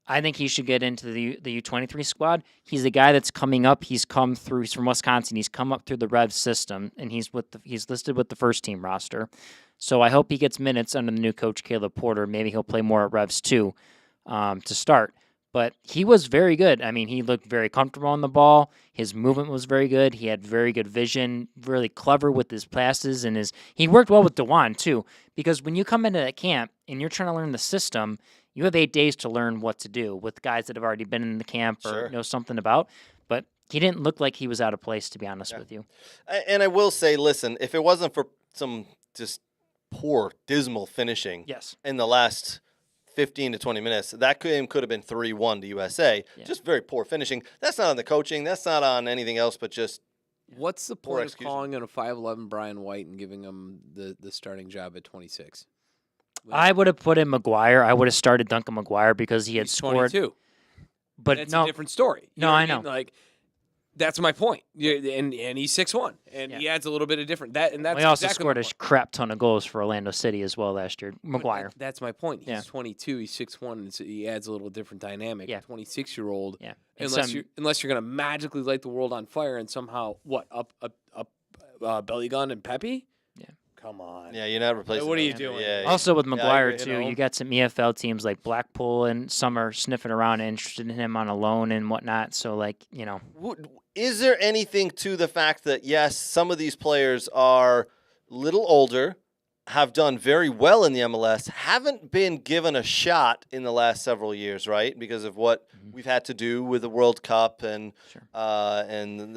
I think he should get into the U23 squad. He's the guy that's coming up. He's come through. He's from Wisconsin. He's come up through the Rev system, and he's listed with the first team roster. So I hope he gets minutes under the new coach Caleb Porter. Maybe he'll play more at Revs too to start. But he was very good. I mean, he looked very comfortable on the ball. His movement was very good. He had very good vision, really clever with his passes, and he worked well with DeJuan too. Because when you come into that camp and you're trying to learn the system, you have 8 days to learn what to do with guys that have already been in the camp or know something about. But he didn't look like he was out of place, to be honest with you. And I will say, listen, if it wasn't for some just poor, dismal finishing Yes. in the last 15 to 20 minutes, that could have been 3-1 to USA. Yeah. Just very poor finishing. That's not on the coaching. That's not on anything else, but just What's the Poor point of execution. calling in a 5'11" Brian White and giving him the starting job at 26? I would have put in McGuire. I would have started Duncan McGuire because he had He's scored. 22. But That's no, a different story. You No, what I mean? know. Like, that's my point. And he's 6'1", and he adds a little bit of different. That's we also exactly scored my a point. crap ton of goals for Orlando City as well last year. But McGuire. That's my point. He's Yeah. 22. He's 6'1", and so he adds a little different dynamic. Yeah. 26-year-old. Yeah. And Unless you're gonna magically light the world on fire and somehow up belly gun and Pepe. Yeah. Come on. yeah, you're not replacing. What are you that. doing? Yeah, Also with Yeah, I McGuire agree, too, you got some EFL teams like Blackpool and some are sniffing around and interested in him on a loan and whatnot. So Is there anything to the fact that, yes, some of these players are a little older, have done very well in the MLS, haven't been given a shot in the last several years, right? Because of what we've had to do with the World Cup and I think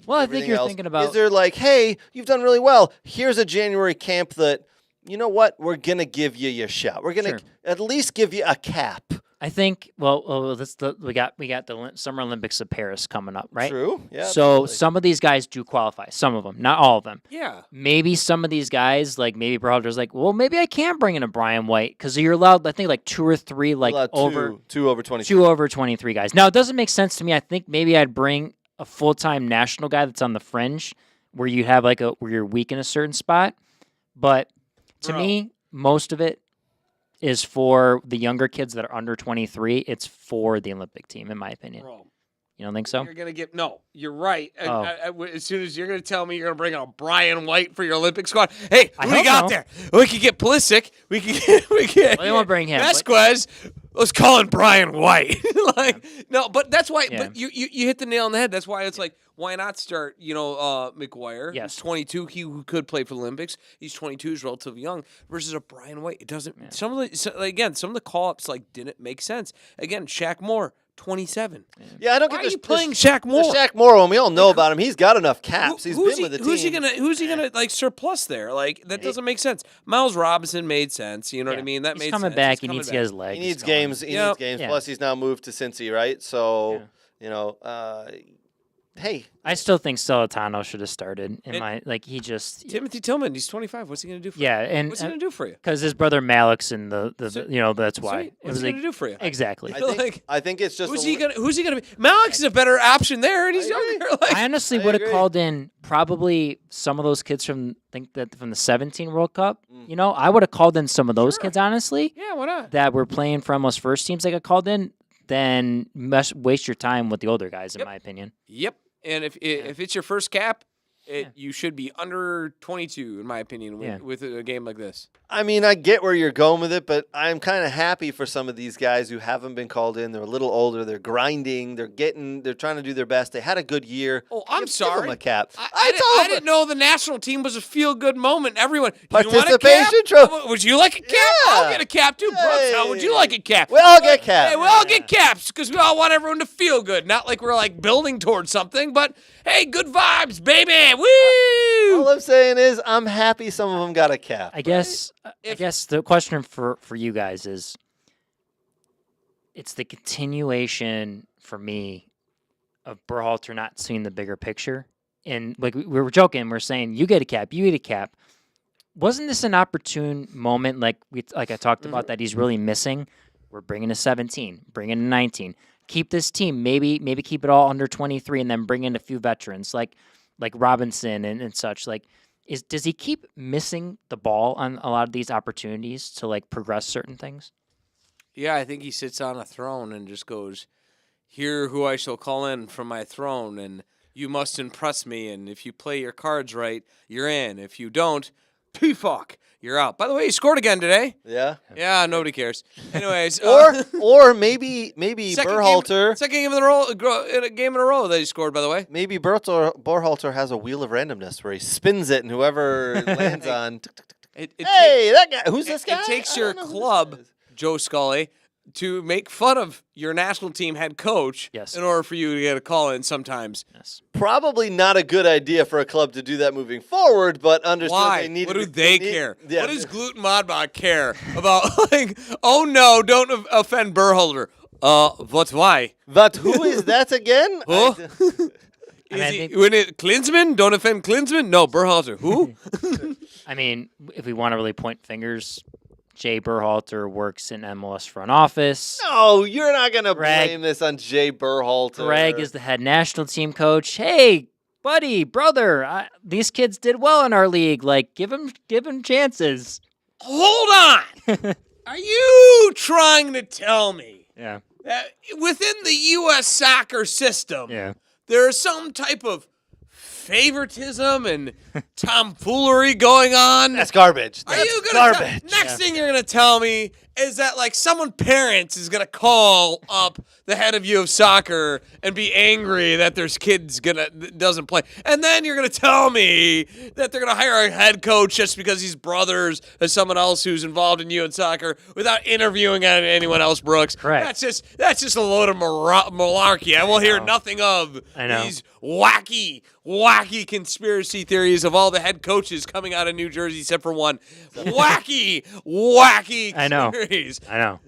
everything you're else. thinking about- Is there like, hey, you've done really well. Here's a January camp that, you know what? We're going to give you your shot. We're going to Sure. at least give you a cap. I think. Well, we got the Summer Olympics of Paris coming up, right? True. Yeah. So absolutely. some of these guys do qualify. Some of them, not all of them. Yeah. Maybe some of these guys, like maybe Berhalter's like, well, maybe I can bring in a Brian White because you're allowed, I think, like 2 or 3, like Well, over two over 20. 2 over 23 guys. Now it doesn't make sense to me. I think maybe I'd bring a full-time national guy that's on the fringe, where you have where you're weak in a certain spot. But to me, most of it is for the younger kids that are under 23. It's for the Olympic team, in my opinion. Bro, You don't think so? you're gonna get no. You're right. Oh. As soon as you're gonna tell me you're gonna bring out Brian White for your Olympic squad, hey, I who we hope got so. there? We could get Pulisic. We could Well, they won't bring him. but- Vasquez. Let's call him Brian White. No, but that's why. Yeah. But you hit the nail on the head. That's why it's like, why not start? McGuire. Yes. Who's 22. He who could play for the Olympics. He's 22. He's relatively young. Versus a Brian White. It doesn't. Yeah. Some of the call ups didn't make sense. Again, Shaq Moore. 27. Yeah, I don't Why get are this. you playing Shaq Moore? The Shaq Moore one, we all know about him. He's got enough caps. He's been with the team. Who's he gonna surplus there? That doesn't make sense. Miles Robinson made sense. You know what I mean? That he's made coming sense. back. He's He needs to coming get his back. legs. He needs going. games. He Yep. needs games. Yeah. Plus, he's now moved to Cincy, right? So, hey, I still think Celentano should have started. He just Timothy Tillman. He's 25. What's he gonna do for you? yeah, and What's he gonna do for you? because his brother Malik's in that's why Sweet. What's he gonna do for you? exactly. I think it's just Who's he gonna be? Malik's a better option there, and he's I agree. younger. I honestly I would have agree. called in probably some of those kids from the 17 World Cup. I would have called in some of those kids honestly Yeah, why not? that were playing for almost first teams. That got called in, then waste your time with the older guys, in my opinion. Yep. And if it's your first cap, you should be under 22, in my opinion, with a game like this. I mean, I get where you're going with it, but I'm kind of happy for some of these guys who haven't been called in. They're a little older. They're grinding. They're trying to do their best. They had a good year. Oh, I'm Give sorry. them a cap. I didn't know the national team was a feel-good moment. Everyone, you want a Participation cap? trophy. Would you like a cap? I'll get a cap too. Brooks, how would you Hey. like a cap? We all get caps. Hey, we all get caps because we all want everyone to feel good. Not like we're building towards something, but hey, good vibes, baby. Woo! All I'm saying is I'm happy some of them got a cap. I guess the question for you guys is, it's the continuation for me of Berhalter not seeing the bigger picture. And we were joking, we're saying you get a cap, you get a cap. Wasn't this an opportune moment, like I talked about, that he's really missing? We're bringing a 17, bringing a 19. Keep this team, maybe keep it all under 23, and then bring in a few veterans like Robinson and such. Does he keep missing the ball on a lot of these opportunities to progress certain things? Yeah, I think he sits on a throne and just goes, "Hear who I shall call in from my throne, and you must impress me. And if you play your cards right, you're in. If you don't, fuck, you're out." By the way, he scored again today. Yeah. Yeah, nobody cares. Anyways, Or maybe Berhalter. second game in a row that he scored. By the way, Maybe Berhalter has a wheel of randomness where he spins it and whoever it lands on. Hey, that guy. Who's this guy? It takes I your don't know who this club, is. Joe Scully, to make fun of your national team head coach Yes. in order for you to get a call in sometimes. Yes. Probably not a good idea for a club to do that moving forward, but understood Why? they need What to do be- they need- care? Yeah. What does Gluten Modbot care about? Oh no, don't offend Berhalter. What? Why? But who is that again? Huh? I mean, Klinsmann? Don't offend Klinsmann? No, Berhalter. Who? I mean, if we want to really point fingers, Jay Berhalter works in MLS front office. No, you're not going to Greg- blame this on Jay Berhalter. Greg is the head national team coach. Hey, buddy, brother, these kids did well in our league. Give them chances. Hold on. Are you trying to tell me Yeah. that within the U.S. soccer system, Yeah. there is some type of favoritism and tomfoolery going on? That's garbage. Are That's you gonna garbage. next thing you're gonna tell me is that someone parents is gonna call up the head of U of Soccer and be angry that there's kids doesn't play, and then you're gonna tell me that they're gonna hire a head coach just because he's brothers of someone else who's involved in U of Soccer without interviewing anyone else, Brooks. Correct. That's just a load of malarkey. I will hear nothing of I know. these wacky conspiracy theories of all the head coaches coming out of New Jersey except for one. Wacky I know. theories. I know.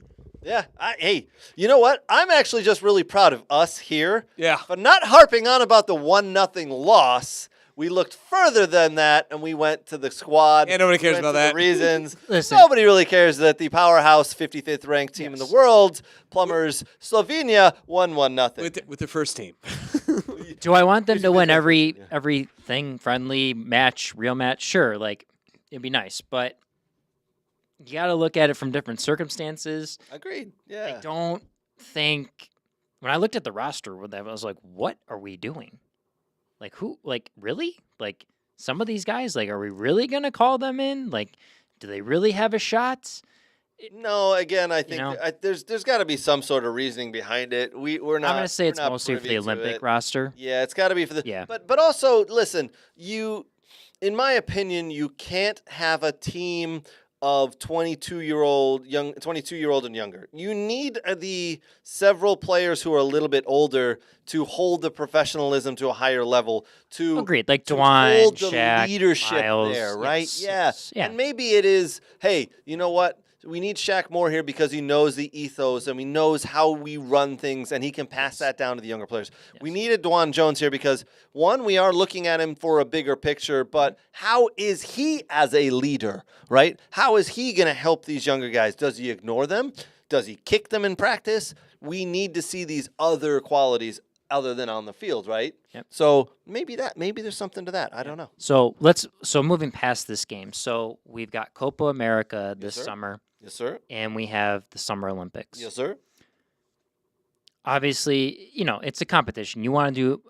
Yeah. Hey, you know what? I'm actually just really proud of us here. Yeah. But not harping on about the 1-0 loss. We looked further than that, and we went to the squad. Yeah, nobody cares went about to that. The reasons. Listen. Nobody really cares that the powerhouse 55th ranked team in the world, Plumbers Slovenia, won 1-0. With the first team. Do I want them to win everything, friendly match, real match? Sure, like it'd be nice, but you got to look at it from different circumstances. Agreed. Yeah. I don't think when I looked at the roster with that, I was like, what are we doing? Like who? Like really? Like some of these guys? Like, are we really gonna call them in? Like, do they really have a shot? No, again, I think there's got to be some sort of reasoning behind it. We're not. I'm gonna say it's not mostly for the privy to Olympic it. roster. Yeah, it's got to be for the. Yeah. But also, listen, in my opinion, you can't have a team of 22-year-old and younger. You need the several players who are a little bit older to hold the professionalism to a higher level. Agreed, like to Dwan, hold the Shaq, leadership Miles. there, right? Yes, Yeah. yes, yeah. And maybe it is. Hey, you know what? We need Shaq more here because he knows the ethos and he knows how we run things, and he can pass that down to the younger players. Yes. We needed Dwan Jones here because, one, we are looking at him for a bigger picture, but how is he as a leader, right? How is he going to help these younger guys? Does he ignore them? Does he kick them in practice? We need to see these other qualities other than on the field, right? Yep. So maybe there's something to that. I don't know. So moving past this game. So we've got Copa America this summer. Yes, sir. And we have the Summer Olympics. Yes, sir. Obviously, it's a competition. You want to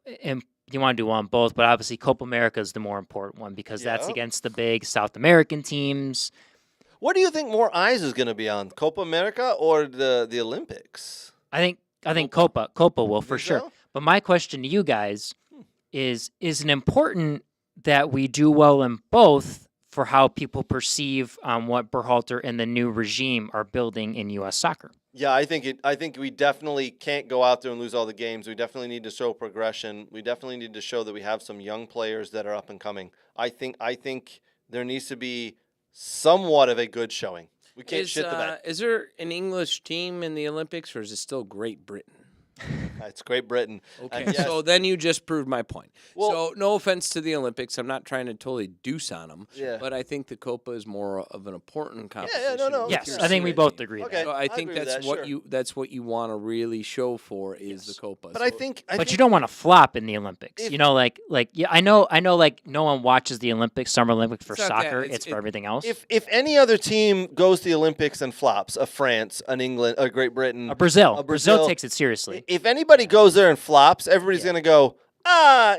do one both, but obviously Copa America is the more important one because that's against the big South American teams. What do you think more eyes is going to be on, Copa America or the Olympics? I think Copa will for Think sure. so? But my question to you guys is it important that we do well in both for how people perceive what Berhalter and the new regime are building in U.S. soccer? Yeah, I think we definitely can't go out there and lose all the games. We definitely need to show progression. We definitely need to show that we have some young players that are up and coming. I think there needs to be somewhat of a good showing. We can't shit the bed. Is there an English team in the Olympics, or is it still Great Britain? It's Great Britain. Okay, Yes. so then you just proved my point. Well- So no offense to the Olympics, I'm not trying to totally deuce on them, Yeah. but I think the Copa is more of an important competition. no. Yes, You're I think we serious. both agree. Okay. So I think agree with that's that, what sure. you want to really show for is the Copa. But So I think But you don't want to flop in the Olympics. If- I know like no one watches the Olympics, Summer Olympics for It's not that, soccer. it's- It's for everything else. if any other team goes to the Olympics and flops, a France, an England, a Great Britain, Brazil. a Brazil takes it seriously. If anybody goes there and flops, everybody's going to go,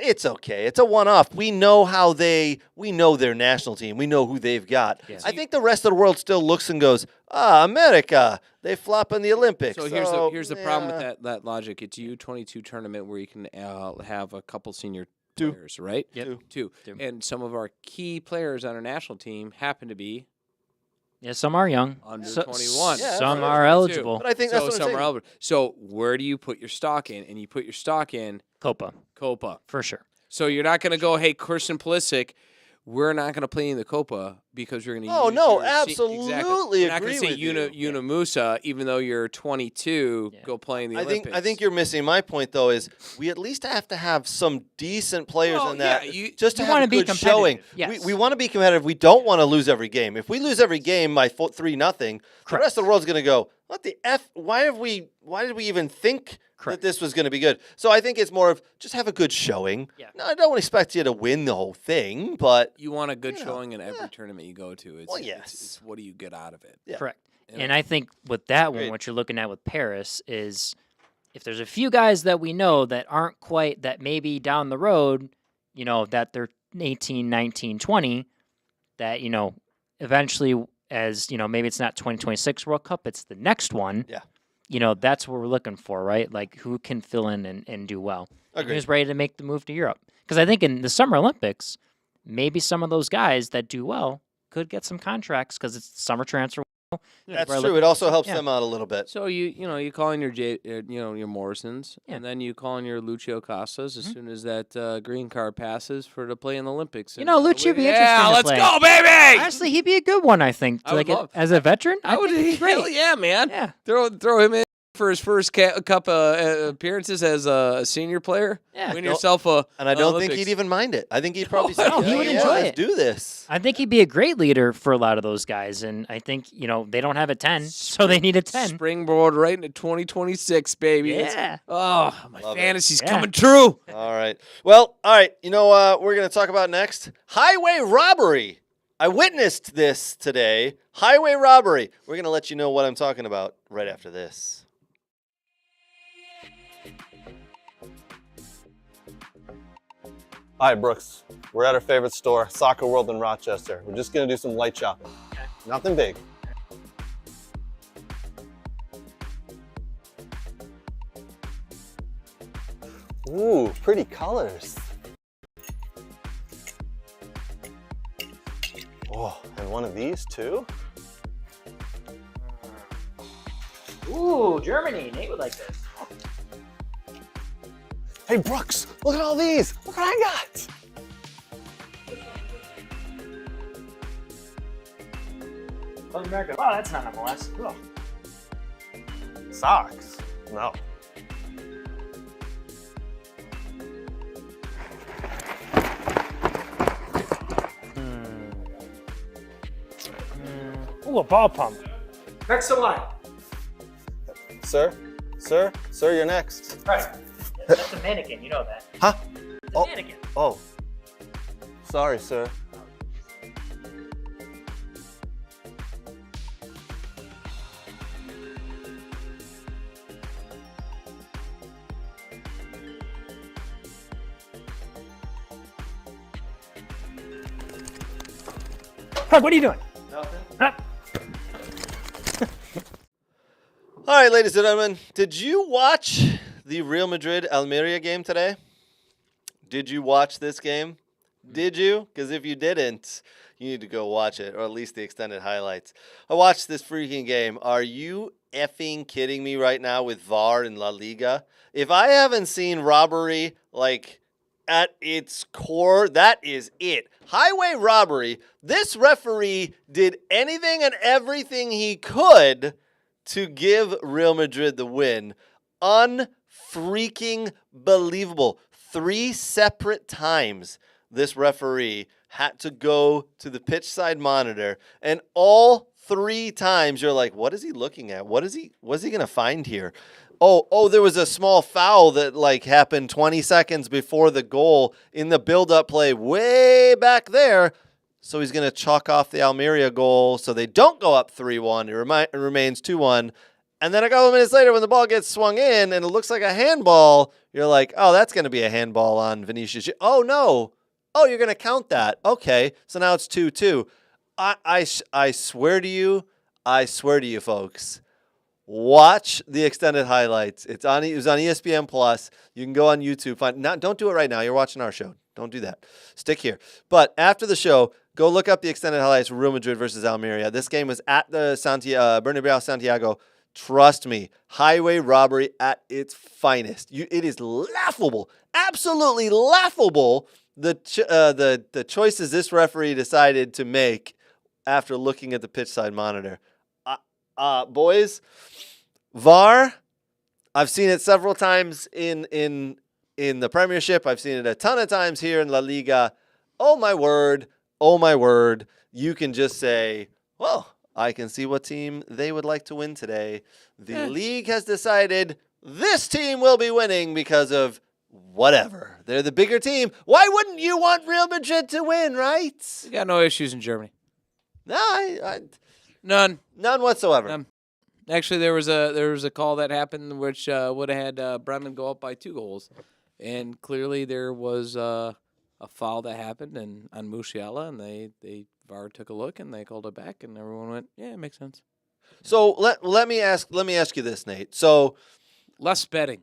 it's okay. It's a one-off. We know their national team. We know who they've got. Yes. I think the rest of the world still looks and goes, America, they flop in the Olympics. So here's the problem with that logic. It's a U22 tournament where you can have a couple senior players, right? Yep. Two. And some of our key players on our national team happen to be Yeah, some are young. under So- 21. Yeah, some that's are right. eligible. But I think that's what I'm some are saying. eligible. So where do you put your stock in? And you put your stock in Copa, Copa. for sure. So you're not going to go, hey, Christian Pulisic, we're not going to play in the Copa because we're going to Oh, use no, your absolutely You're not going to agree say with you. Una Musa, even though you're 22, Yeah. go play in the I Olympics. think you're missing my point though. Is we at least have to have some decent players Well, in that yeah, just to you have wanna a be good showing. competitive, yes. We want to be competitive. We don't want to lose every game. If we lose every game by 3-0, the rest of the world's going to go, what the F? Why did we even think that this was going to be good? So I think it's more of just have a good showing. Yeah. No, I don't expect you to win the whole thing, but you want a good showing in every tournament you go to. It's, Well, it's- yes. it's what do you get out of it? Yeah. Correct. And And I think with that one, Agreed. what you're looking at with Paris is if there's a few guys that we know that aren't quite, that maybe down the road, that they're 18, 19, 20, that, eventually as, maybe it's not 2026 World Cup, it's the next one. Yeah. That's what we're looking for, right? Like who can fill in and do well. And Agreed. who's ready to make the move to Europe. Because I think in the Summer Olympics, maybe some of those guys that do well could get some contracts because it's summer transfer That's Right, true. look- It also helps yeah. them out a little bit. So you call in your Morrisons, Yeah. and then you call in your Lucio Costas as soon as that green card passes for to play in the Olympics. And, Lucio would be yeah, interesting to let's play. go, baby! Honestly, he'd be a good one, I think. I would Like love- as a veteran, I would. think he'd be great. Hell yeah, man! Yeah. Throw him in for his first cup appearances as a senior player. Yeah. Win Don't- yourself a. And I don't think Olympics. he'd even mind it. I think he'd probably say, no, he would yeah, enjoy let's it. do this. I think he'd be a great leader for a lot of those guys, and I think they don't have a 10, so they need a 10. Springboard right into 2026, baby. Yeah. Oh, my Love it. fantasy's Yeah. coming true. All right. Well, all right. You know what we're going to talk about next? Highway robbery. I witnessed this today. Highway robbery. We're going to let you know what I'm talking about right after this. Hi, Brooks. We're at our favorite store, Soccer World in Rochester. We're just gonna do some light shopping. Nothing big. Ooh, pretty colors. Oh, and one of these too? Ooh, Germany. Nate would like this. Hey, Brooks, look at all these. Look what I got. America. Oh, that's not MLS. Ugh. Socks? No. Ooh, a ball pump. Next in line. Sir, you're next. Right. That's a mannequin. You know that. Huh? It's a Oh. mannequin. Oh. Sorry, sir. Craig, what are you doing? All right, ladies and gentlemen, did you watch the Real Madrid Almeria game today? Did you watch this game? Did you? Because if you didn't, you need to go watch it, or at least the extended highlights. I watched this freaking game. Are you effing kidding me right now with VAR in La Liga? If I haven't seen robbery like at its core, that is it. Highway robbery. This referee did anything and everything he could to give Real Madrid the win. Unfreaking believable. 3 separate times this referee had to go to the pitch side monitor, and all 3 times you're like, what is he looking at? What's he going to find here? Oh, there was a small foul that happened 20 seconds before the goal in the build-up play way back there. So he's going to chalk off the Almeria goal so they don't go up 3-1. It remains 2-1. And then a couple of minutes later when the ball gets swung in and it looks like a handball, you're like, oh, that's going to be a handball on Vinicius. Oh, no. Oh, you're going to count that. Okay, so now it's 2-2. I swear to you, folks, watch the extended highlights. It was on ESPN Plus. You can go on YouTube. Don't do it right now. You're watching our show. Don't do that. Stick here. But after the show, go look up the extended highlights of Real Madrid versus Almeria. This game was at the Bernabeu Santiago. Trust me, highway robbery at its finest. It is laughable, absolutely laughable. The choices this referee decided to make after looking at the pitch side monitor. Boys, VAR. I've seen it several times in the Premiership. I've seen it a ton of times here in La Liga. Oh my word! You can just say, well, I can see what team they would like to win today. The league has decided this team will be winning because of whatever. They're the bigger team. Why wouldn't you want Real Madrid to win, right? You got no issues in Germany. No, None. none whatsoever. Actually, there was a call that happened which would have had Bremen go up by 2 goals, and clearly there was a foul that happened on Musiala, and they VAR took a look and they called it back, and everyone went, yeah, it makes sense. So let me ask you this, Nate. So Less betting.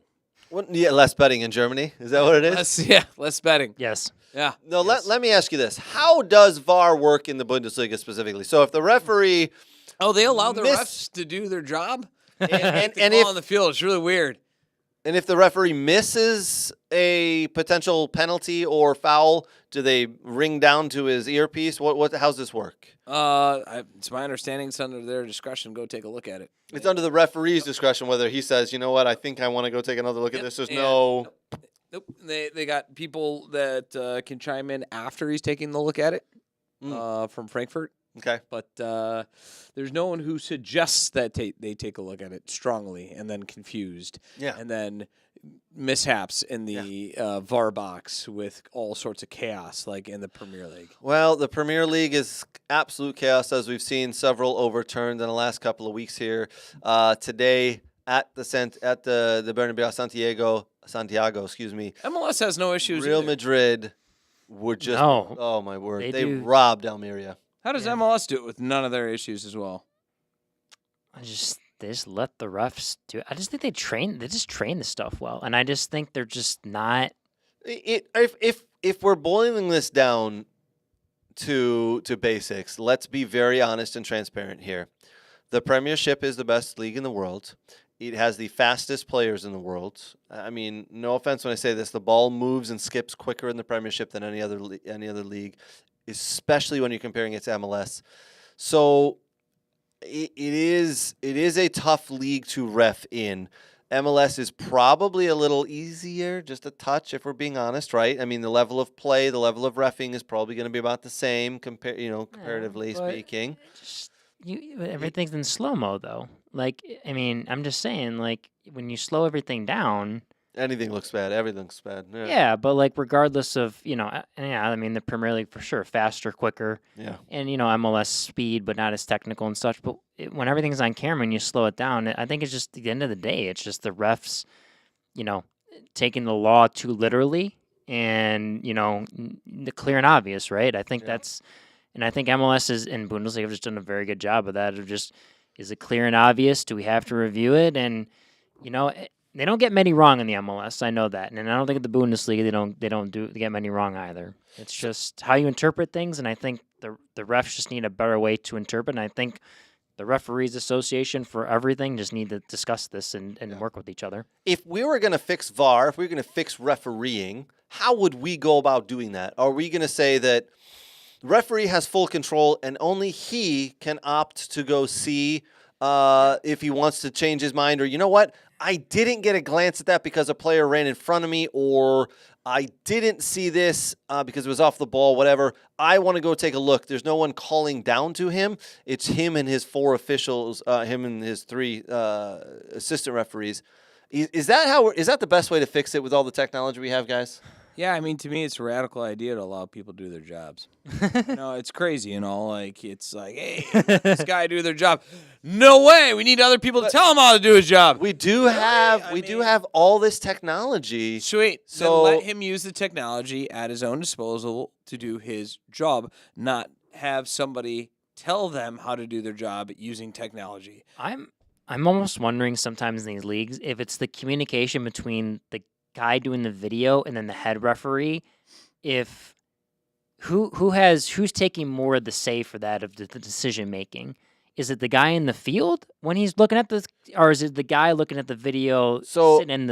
Yeah, less betting in Germany. Is that what it is? Less betting. Yes. Yeah. No, let me ask you this. How does VAR work in the Bundesliga specifically? So if the referee Oh, they allow the Miss- refs to do their job? and, And if on the field, it's really weird. and if the referee misses a potential penalty or foul, do they ring down to his earpiece? How's this work? It's my understanding it's under their discretion. Go take a look at it. It's under the referee's discretion whether he says, you know what, I think I want to go take another look at this. There's no. Nope. They got people that can chime in after he's taking the look at it from Frankfurt. Okay. But there's no one who suggests that they take a look at it strongly and then confused. Yeah. And then mishaps in the VAR box with all sorts of chaos like in the Premier League. Well, the Premier League is absolute chaos, as we've seen several overturned in the last couple of weeks here. Today at the Bernabéu Santiago, excuse me. MLS has no issues. Real either. Madrid were just oh my word. They robbed Almeria. How does MLS do it with none of their issues as well? They just let the refs do it. I just think they just train this stuff well, and I just think they're just not. If we're boiling this down to basics, let's be very honest and transparent here. The Premiership is the best league in the world. It has the fastest players in the world. I mean, no offense when I say this, the ball moves and skips quicker in the Premiership than any other league, especially when you're comparing it to MLS. So it is a tough league to ref in. MLS is probably a little easier, just a touch, if we're being honest, right? I mean, the level of play, the level of reffing is probably going to be about the same, comparatively speaking. Everything's in slow-mo, though. Like, I mean, I'm just saying, like, when you slow everything down... Anything looks bad. Everything looks bad. Yeah, but, like, regardless of, I mean, the Premier League, for sure, faster, quicker. Yeah. And, MLS speed, but not as technical and such. But when everything's on camera and you slow it down, I think it's just, at the end of the day, it's just the refs, taking the law too literally and, the clear and obvious, right? I think that's... And I think MLS and Bundesliga have just done a very good job of that. Of just, is it clear and obvious? Do we have to review it? And they don't get many wrong in the MLS. I know that, and I don't think at the Bundesliga they get many wrong either. It's just how you interpret things, and I think the refs just need a better way to interpret. And I think the Referees Association for everything just need to discuss this and work with each other. If we were going to fix VAR, if we were going to fix refereeing, how would we go about doing that? Are we going to say that the referee has full control and only he can opt to go see if he wants to change his mind? Or, you know what, I didn't get a glance at that because a player ran in front of me, or I didn't see this because it was off the ball, whatever. I want to go take a look. There's no one calling down to him. It's him and his 4 officials, him and his 3 assistant referees. Is that the best way to fix it with all the technology we have, guys? Yeah, I mean, to me, it's a radical idea to allow people to do their jobs. It's crazy, it's like, hey, this guy do their job. No way. We need other people to tell him how to do his job. We do have all this technology. Sweet. So then let him use the technology at his own disposal to do his job, not have somebody tell them how to do their job using technology. I'm almost wondering sometimes in these leagues if it's the communication between the guy doing the video and then the head referee, if who's taking more of the say for that of the decision making? Is it the guy in the field when he's looking at or is it the guy looking at the video sitting in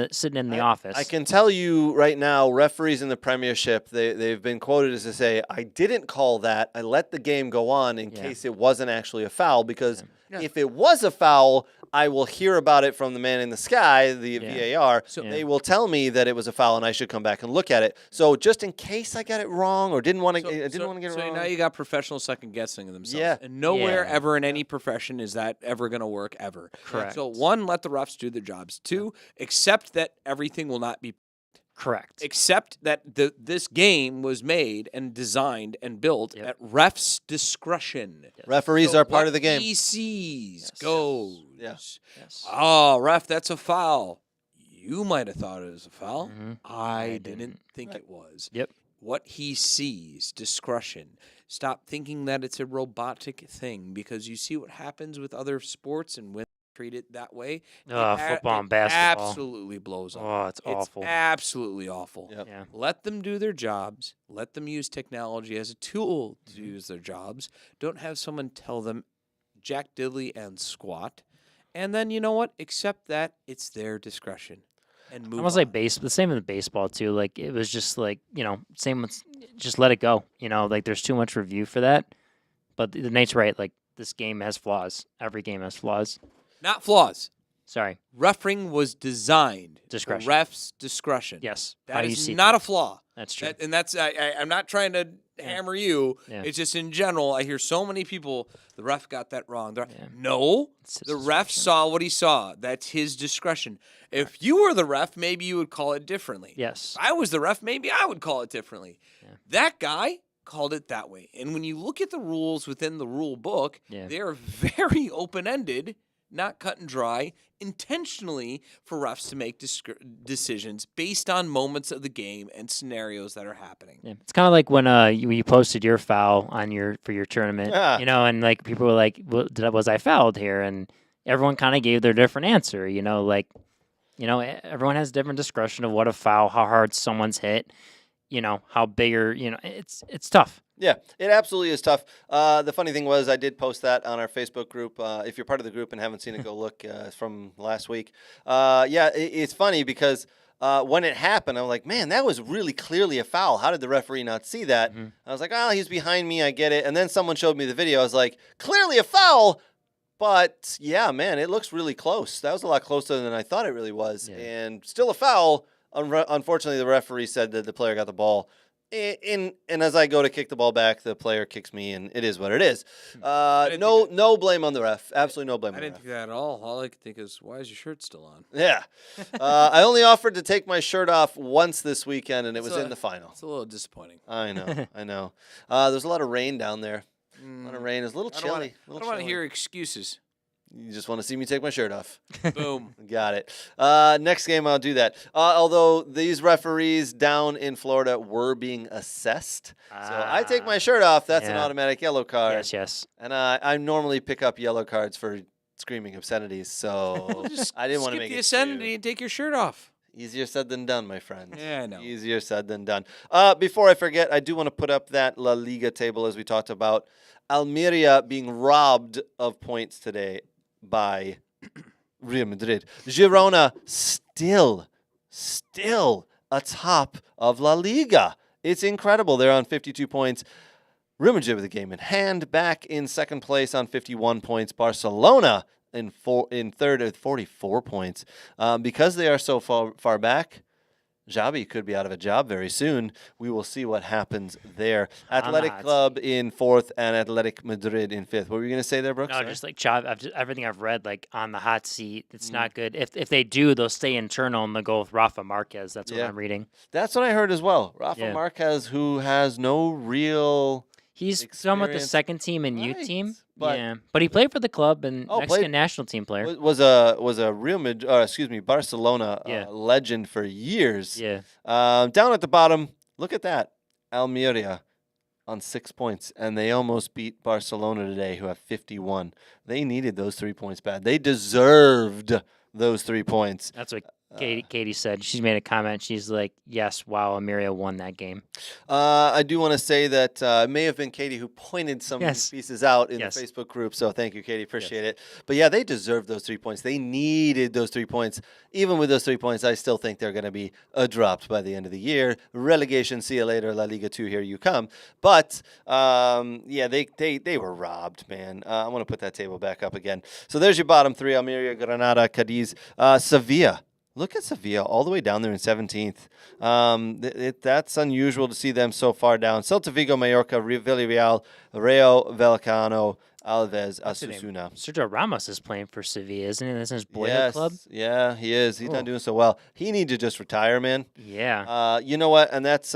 the office? I can tell you right now, referees in the Premiership, they've been quoted as to say, I didn't call that. I let the game go on in case it wasn't actually a foul, because if it was a foul, I will hear about it from the man in the sky, the VAR. So they will tell me that it was a foul and I should come back and look at it. So just in case I got it wrong or didn't want to get it wrong. So now you got professional second guessing of themselves. Yeah. And nowhere ever in any profession is that ever going to work ever. Correct. So 1, let the refs do their jobs. 2, accept that everything will not be correct. Accept that this game was made and designed and built at refs' discretion. Referees are part of the game. He sees goes. Yes. Oh, ref, that's a foul. You might have thought it was a foul. Mm-hmm. I didn't think it was. Yep. What he sees, discretion. Stop thinking that it's a robotic thing, because you see what happens with other sports and when treat it that way. Football and It basketball. absolutely blows up. Oh, it's awful. Absolutely awful. Yep. Yeah. Let them do their jobs. Let them use technology as a tool to Mm-hmm. use their jobs. Don't have someone tell them jack diddly and squat. And then, you know what? Accept that it's their discretion and move Almost on. like the same with baseball too. Like it was just like, same with just let it go. Like there's too much review for that. But Nate's right. Like this game has flaws. Every game has flaws. Not flaws. Sorry. Refereeing was designed Discretion. for refs' discretion. Yes. How That do you is see not a things. flaw. That's true. And that's I'm not trying to hammer you. Yeah. It's just in general. I hear so many people. The ref got that wrong. Yeah. No, It's his the ref discretion. saw what he saw. That's his discretion. If you were the ref, maybe you would call it differently. Yes. If I was the ref, maybe I would call it differently. Yeah. That guy called it that way. And when you look at the rules within the rule book, Yeah. they are very open-ended, not cut and dry, intentionally for refs to make decisions based on moments of the game and scenarios that are happening. Yeah. It's kind of like when you posted your foul on for your tournament, Ah. and like people were like, well, was I fouled here? And everyone kind of gave their different answer, everyone has different discretion of what a foul, how hard someone's hit, how big or, it's tough. Yeah, it absolutely is tough. The funny thing was I did post that on our Facebook group. If you're part of the group and haven't seen it, go look from last week. It's funny because when it happened, I'm like, man, that was really clearly a foul. How did the referee not see that? Mm-hmm. I was like, oh, he's behind me. I get it. And then someone showed me the video. I was like, clearly a foul. But, yeah, man, it looks really close. That was a lot closer than I thought it really was. Yeah. And still a foul. Unfortunately, the referee said that the player got the ball. And as I go to kick the ball back, the player kicks me, and it is what it is. No blame on the ref. Absolutely no blame I on the didn't ref. think that at all. All I could think is, why is your shirt still on? Yeah. I only offered to take my shirt off once this weekend, and it was in the final. It's a little disappointing. I know. I know. There's a lot of rain down there. A lot of rain. It's a little I don't wanna- chilly. I don't want to hear excuses. You just want to see me take my shirt off. Boom. Got it. Next game, I'll do that. Although these referees down in Florida were being assessed. So I take my shirt off. That's an Yeah. automatic yellow card. Yes. And I normally pick up yellow cards for screaming obscenities. So Just I didn't want to skip make the it obscenity and take your shirt off. easier said than done, my friend. Yeah, I know. Easier said than done. Before I forget, I do want to put up that La Liga table as we talked about. Almeria being robbed of points today by Real Madrid. Girona still atop of La Liga. It's incredible. They're on 52 points. Real Madrid with the game in hand, back in second place on 51 points. Barcelona in third at 44 points. Because they are so far back, Xavi could be out of a job very soon. We will see what happens there. Athletic hot Club in fourth and Athletic Madrid in fifth. What were you going to say there, Brooks? No, Sorry? just like everything I've read, like on the hot seat, it's not good. If they do, they'll stay internal and they'll go with Rafa Marquez. That's what Yeah. I'm reading. That's what I heard as well. Rafa Yeah. Marquez, who has no real... He's done with the Experience. second team and youth Right, team. but- Yeah, but he played for the club and Oh, Mexican played- national team player. was a Barcelona Yeah. legend for years. Yeah, Down at the bottom, look at that. Almeria on 6 points, and they almost beat Barcelona today, who have 51. They needed those 3 points bad. They deserved those 3 points. that's what Katie said. She's made a comment. She's like, "Yes, wow, Almeria won that game." I do want to say that it may have been Katie who pointed some of these Yes. pieces out in Yes. the Facebook group. So thank you, Katie. Appreciate it. But yeah, they deserved those 3 points. They needed those 3 points. Even with those 3 points, I still think they're going to be dropped by the end of the year. Relegation, see you later. La Liga 2, here you come. But yeah, they were robbed, man. I want to put that table back up again. So there's your bottom three: Almeria, Granada, Cadiz, Sevilla. Look at Sevilla all the way down there in 17th. That's unusual to see them so far down. Celta Vigo, Mallorca, Villarreal, Rayo Vallecano, Alves, Osasuna. Sergio Ramos is playing for Sevilla, isn't he? This is his boyhood Yes, club. yeah, he is. He's Oh. not doing so well. He needs to just retire, man. Yeah, You know what? And that's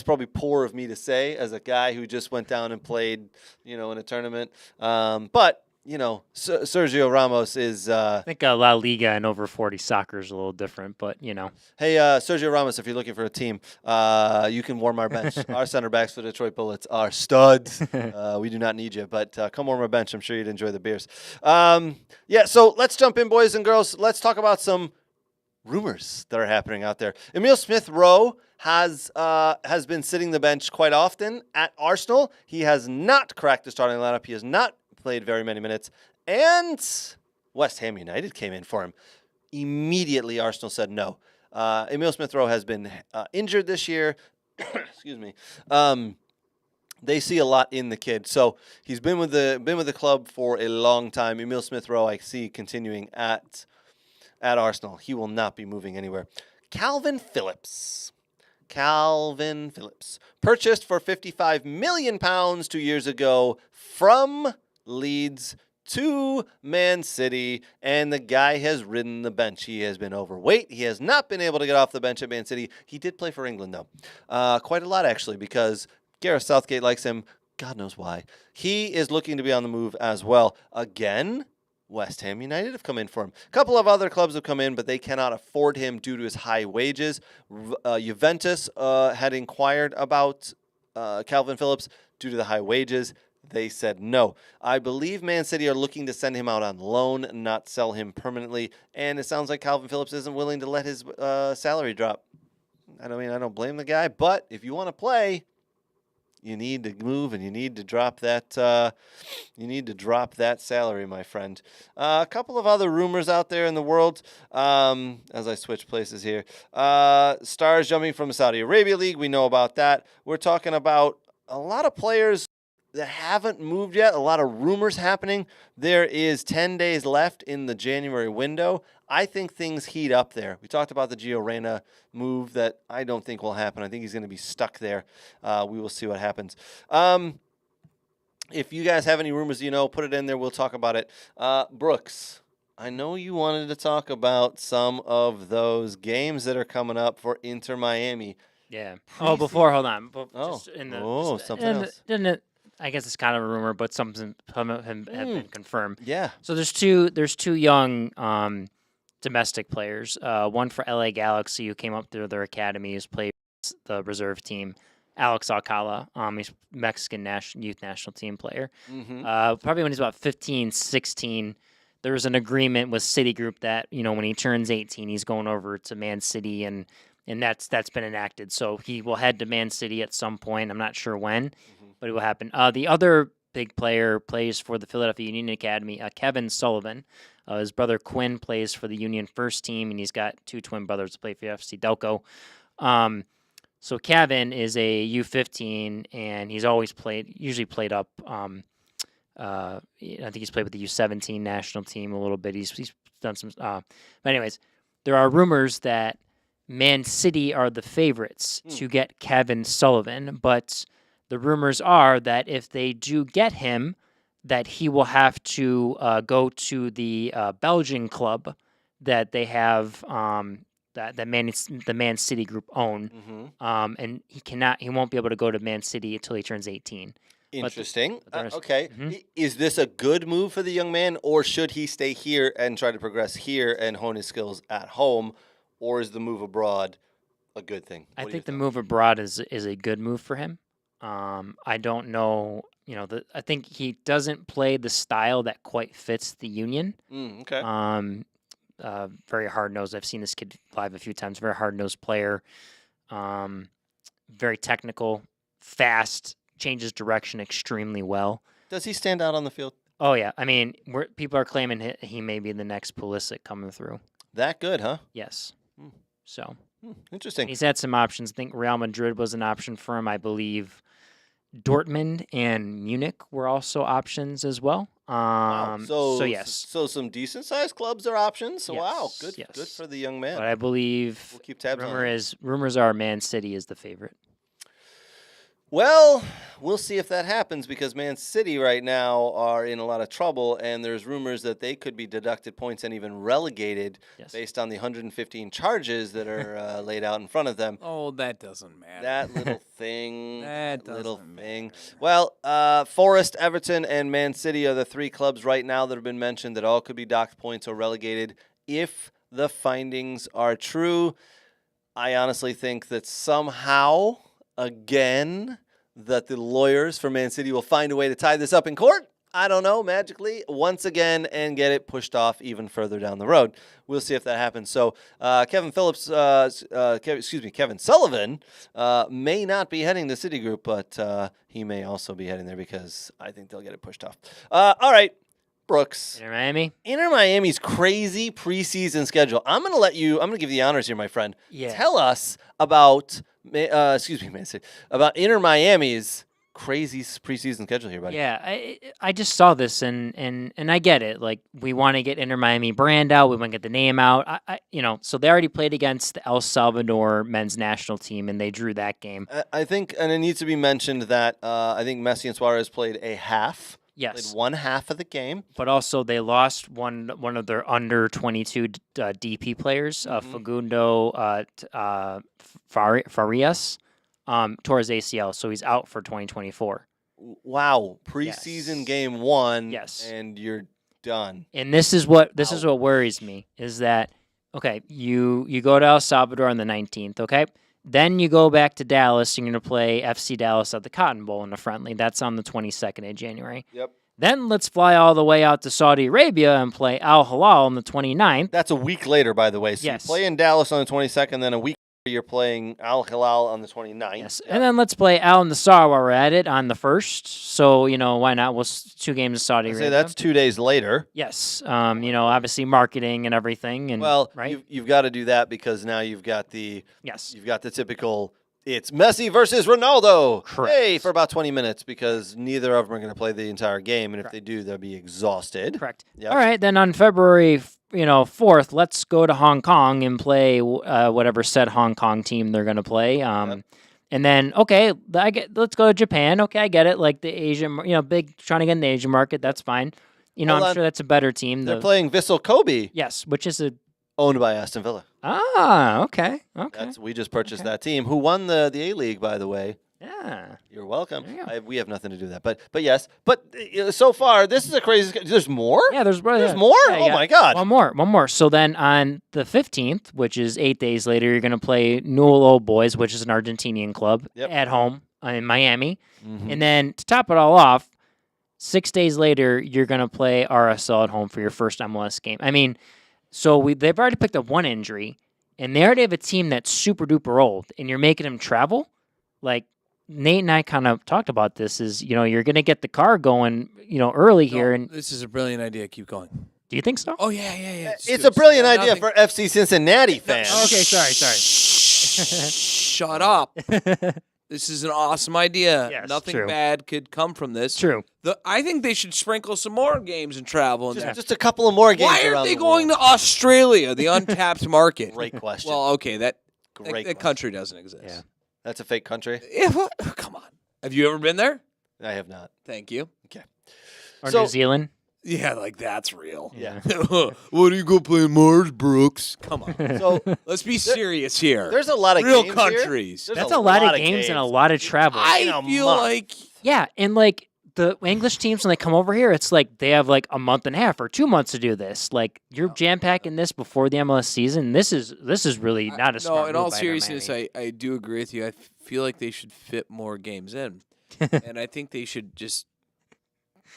probably poor of me to say as a guy who just went down and played, in a tournament. But Sergio Ramos is. I think La Liga and over 40 soccer is a little different, but Hey, Sergio Ramos, if you're looking for a team, you can warm our bench. Our center backs for the Detroit Bullets are studs. We do not need you, but come warm our bench. I'm sure you'd enjoy the beers. So let's jump in, boys and girls. Let's talk about some rumors that are happening out there. Emile Smith-Rowe has been sitting the bench quite often at Arsenal. He has not cracked the starting lineup. He has not played very many minutes. And West Ham United came in for him. Immediately, Arsenal said no. Emile Smith-Rowe has been injured this year. Excuse me. They see a lot in the kid. So he's been with the club for a long time. Emile Smith-Rowe, I see continuing at Arsenal. He will not be moving anywhere. Calvin Phillips, purchased for £55 million 2 years ago from Leeds to Man City, and the guy has ridden the bench. He has been overweight. He has not been able to get off the bench at Man City. He did play for England, though. Quite a lot, actually, because Gareth Southgate likes him. God knows why. He is looking to be on the move as well. Again, West Ham United have come in for him. A couple of other clubs have come in, but they cannot afford him due to his high wages. Juventus had inquired about Calvin Phillips due to the high wages. They said no. I believe Man City are looking to send him out on loan, not sell him permanently. And it sounds like Calvin Phillips isn't willing to let his salary drop. I don't blame the guy, but if you want to play, you need to move and you need to drop that. Salary, my friend. A couple of other rumors out there in the world. As I switch places here, stars jumping from the Saudi Arabia League. We know about that. We're talking about a lot of players that haven't moved yet. A lot of rumors happening. There is 10 days left in the January window. I think things heat up there. We talked about the Gio Reyna move that I don't think will happen. I think he's going to be stuck there. We will see what happens. If you guys have any rumors, put it in there. We'll talk about it. Brooks, I know you wanted to talk about some of those games that are coming up for Inter Miami. Yeah. Hold on. Something else. I guess it's kind of a rumor, but some have been confirmed. Yeah. So there's two young domestic players. One for LA Galaxy who came up through their academies, played the reserve team. Alex Alcala, he's Mexican youth national team player. Mm-hmm. Probably when he's about 15, 16, there was an agreement with Citigroup that when he turns 18, he's going over to Man City, and that's been enacted. So he will head to Man City at some point. I'm not sure when, but it will happen. The other big player plays for the Philadelphia Union Academy, Kevin Sullivan. His brother Quinn plays for the Union first team, and he's got two twin brothers to play for FC Delco. So Kevin is a U15, and he's usually played up. I think he's played with the U17 national team a little bit. He's done some. But anyways, there are rumors that Man City are the favorites to get Kevin Sullivan, but the rumors are that if they do get him, that he will have to go to the Belgian club that they have that the Man City group own, and he won't be able to go to Man City until he turns 18. Interesting. Okay. Is this a good move for the young man, or should he stay here and try to progress here and hone his skills at home, or is the move abroad a good thing? I think the move abroad is a good move for him. I don't know. I think he doesn't play the style that quite fits the Union. Okay. Very hard-nosed. I've seen this kid live a few times. Very hard-nosed player. Very technical, fast, changes direction extremely well. Does he stand out on the field? Oh, yeah. I mean, people are claiming he may be the next Pulisic coming through. That good, huh? Yes. So. Interesting. He's had some options. I think Real Madrid was an option for him. I believe Dortmund and Munich were also options as well. Wow. So yes. So some decent sized clubs are options. So yes. Wow, good for the young man. But I believe we'll keep tabs on him. rumors are Man City is the favorite. Well, we'll see if that happens because Man City right now are in a lot of trouble, and there's rumors that they could be deducted points and even relegated based on the 115 charges that are laid out in front of them. Oh, that doesn't matter. That little thing. That little doesn't thing. matter. Well, Forest, Everton, and Man City are the three clubs right now that have been mentioned that all could be docked points or relegated if the findings are true. I honestly think that somehow, again, that the lawyers for Man City will find a way to tie this up in court. I don't know, magically, once again, and get it pushed off even further down the road. We'll see if that happens. So Kevin Sullivan may not be heading the Citigroup, but he may also be heading there because I think they'll get it pushed off. All right, Brooks. Inter Miami. Inter Miami's crazy preseason schedule. I'm going to give you the honors here, my friend. Yeah. Tell us about, Man City, about Inter Miami's crazy preseason schedule here, buddy. Yeah, I just saw this and I get it. Like, we want to get Inter Miami brand out. We want to get the name out. So they already played against the El Salvador men's national team and they drew that game. I think, and it needs to be mentioned that I think Messi and Suarez played a half. Yes. Played one half of the game. But also they lost one of their under 22 DP players, Facundo Farias, tore his ACL, so he's out for 2024. Wow, preseason game one, Yes. and you're done. And this is what worries me is that okay, you go to El Salvador on the 19th, okay? Then you go back to Dallas. You're going to play FC Dallas at the Cotton Bowl in a friendly. That's on the 22nd of January. Yep. Then let's fly all the way out to Saudi Arabia and play Al Hilal on the 29th. That's a week later, by the way. So Yes. you play in Dallas on the 22nd, then a week later you're playing Al Hilal on the 29th. Yes. And then let's play Al Nassr while we're at it on the 1st. So, why not? We'll 2 games in Saudi Arabia. Say that's 2 days later. Yes. Obviously marketing and everything. And Well, right? you've got to do that because now you've got the Yes. typical. It's Messi versus Ronaldo. Correct. Hey, for about 20 minutes because neither of them are going to play the entire game, and if they do, they'll be exhausted. Correct. Yep. All right, then on February 4th, let's go to Hong Kong and play whatever said Hong Kong team they're going to play. And then let's go to Japan. Okay, I get it. Like the Asian, big trying to get in the Asian market. That's fine. I'm sure that's a better team. They're playing Vissel Kobe. Yes, which is owned by Aston Villa. Ah, okay. We just purchased that team, who won the A-League, by the way. Yeah. You're welcome. There you go. We have nothing to do with that, but yes. But so far, this is a crazy. There's more. Yeah, there's more. Yeah, oh my God. One more. So then on the 15th, which is 8 days later, you're going to play Newell Old Boys, which is an Argentinian club, at home in Miami. Mm-hmm. And then to top it all off, 6 days later, you're going to play RSL at home for your first MLS game. I mean, so they've already picked up one injury, and they already have a team that's super duper old, and you're making them travel. Like Nate and I kind of talked about this. Is you're going to get the car going, early here, and This is a brilliant idea. Keep going. do you think so? Oh, yeah. It's a brilliant idea for FC Cincinnati fans. Okay, sorry. Shut up. This is an awesome idea. Yes, Nothing true. bad could come from this. True. I think they should sprinkle some more games and travel in there. Just a couple of more games. Why around aren't they the going world. to Australia, the untapped market? Great question. Well, okay, that Great country doesn't exist. Yeah. That's a fake country. Yeah, come on. Have you ever been there? I have not. Thank you. Or So- New Zealand. Yeah, like that's real. Yeah. What are you going to play in Mars, Brooks? Come on. So Let's be serious here. there's a lot of real games countries. Here. That's a lot of games and a lot of travel. in I a feel month. like Yeah, and like the English teams when they come over here, it's like they have like a month and a half or 2 months to do this. Like you're jam packing this before the MLS season. This is really not a smart no. move In all by seriousness, Miami. I do agree with you. I feel like they should fit more games in, and I think they should just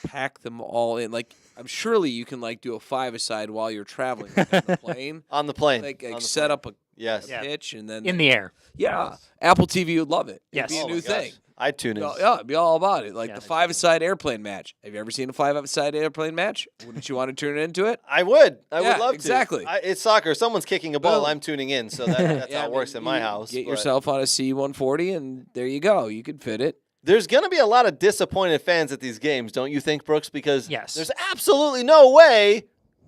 pack them all in. Like surely you can like do a 5-a-side while you're traveling like, on the plane. on the plane. Like On the set plane. up a Yes. pitch and then in the air. yeah. Apple TV would love it. Yes. It'd be a Oh my new gosh. thing. I'd tune in. Yeah, it'd be all about it. Like Yeah. the 5-a-side airplane match. Have you ever seen a 5-a-side airplane match? Wouldn't you want to tune into it? I would. I Yeah, would love exactly. to. It's soccer. Someone's kicking a ball. Boom. I'm tuning in. So that's Yeah, how I it works mean, in my you house. Get but yourself on a C-140, and there you go. You could fit it. There's going to be a lot of disappointed fans at these games, don't you think, Brooks? Because Yes. there's absolutely no way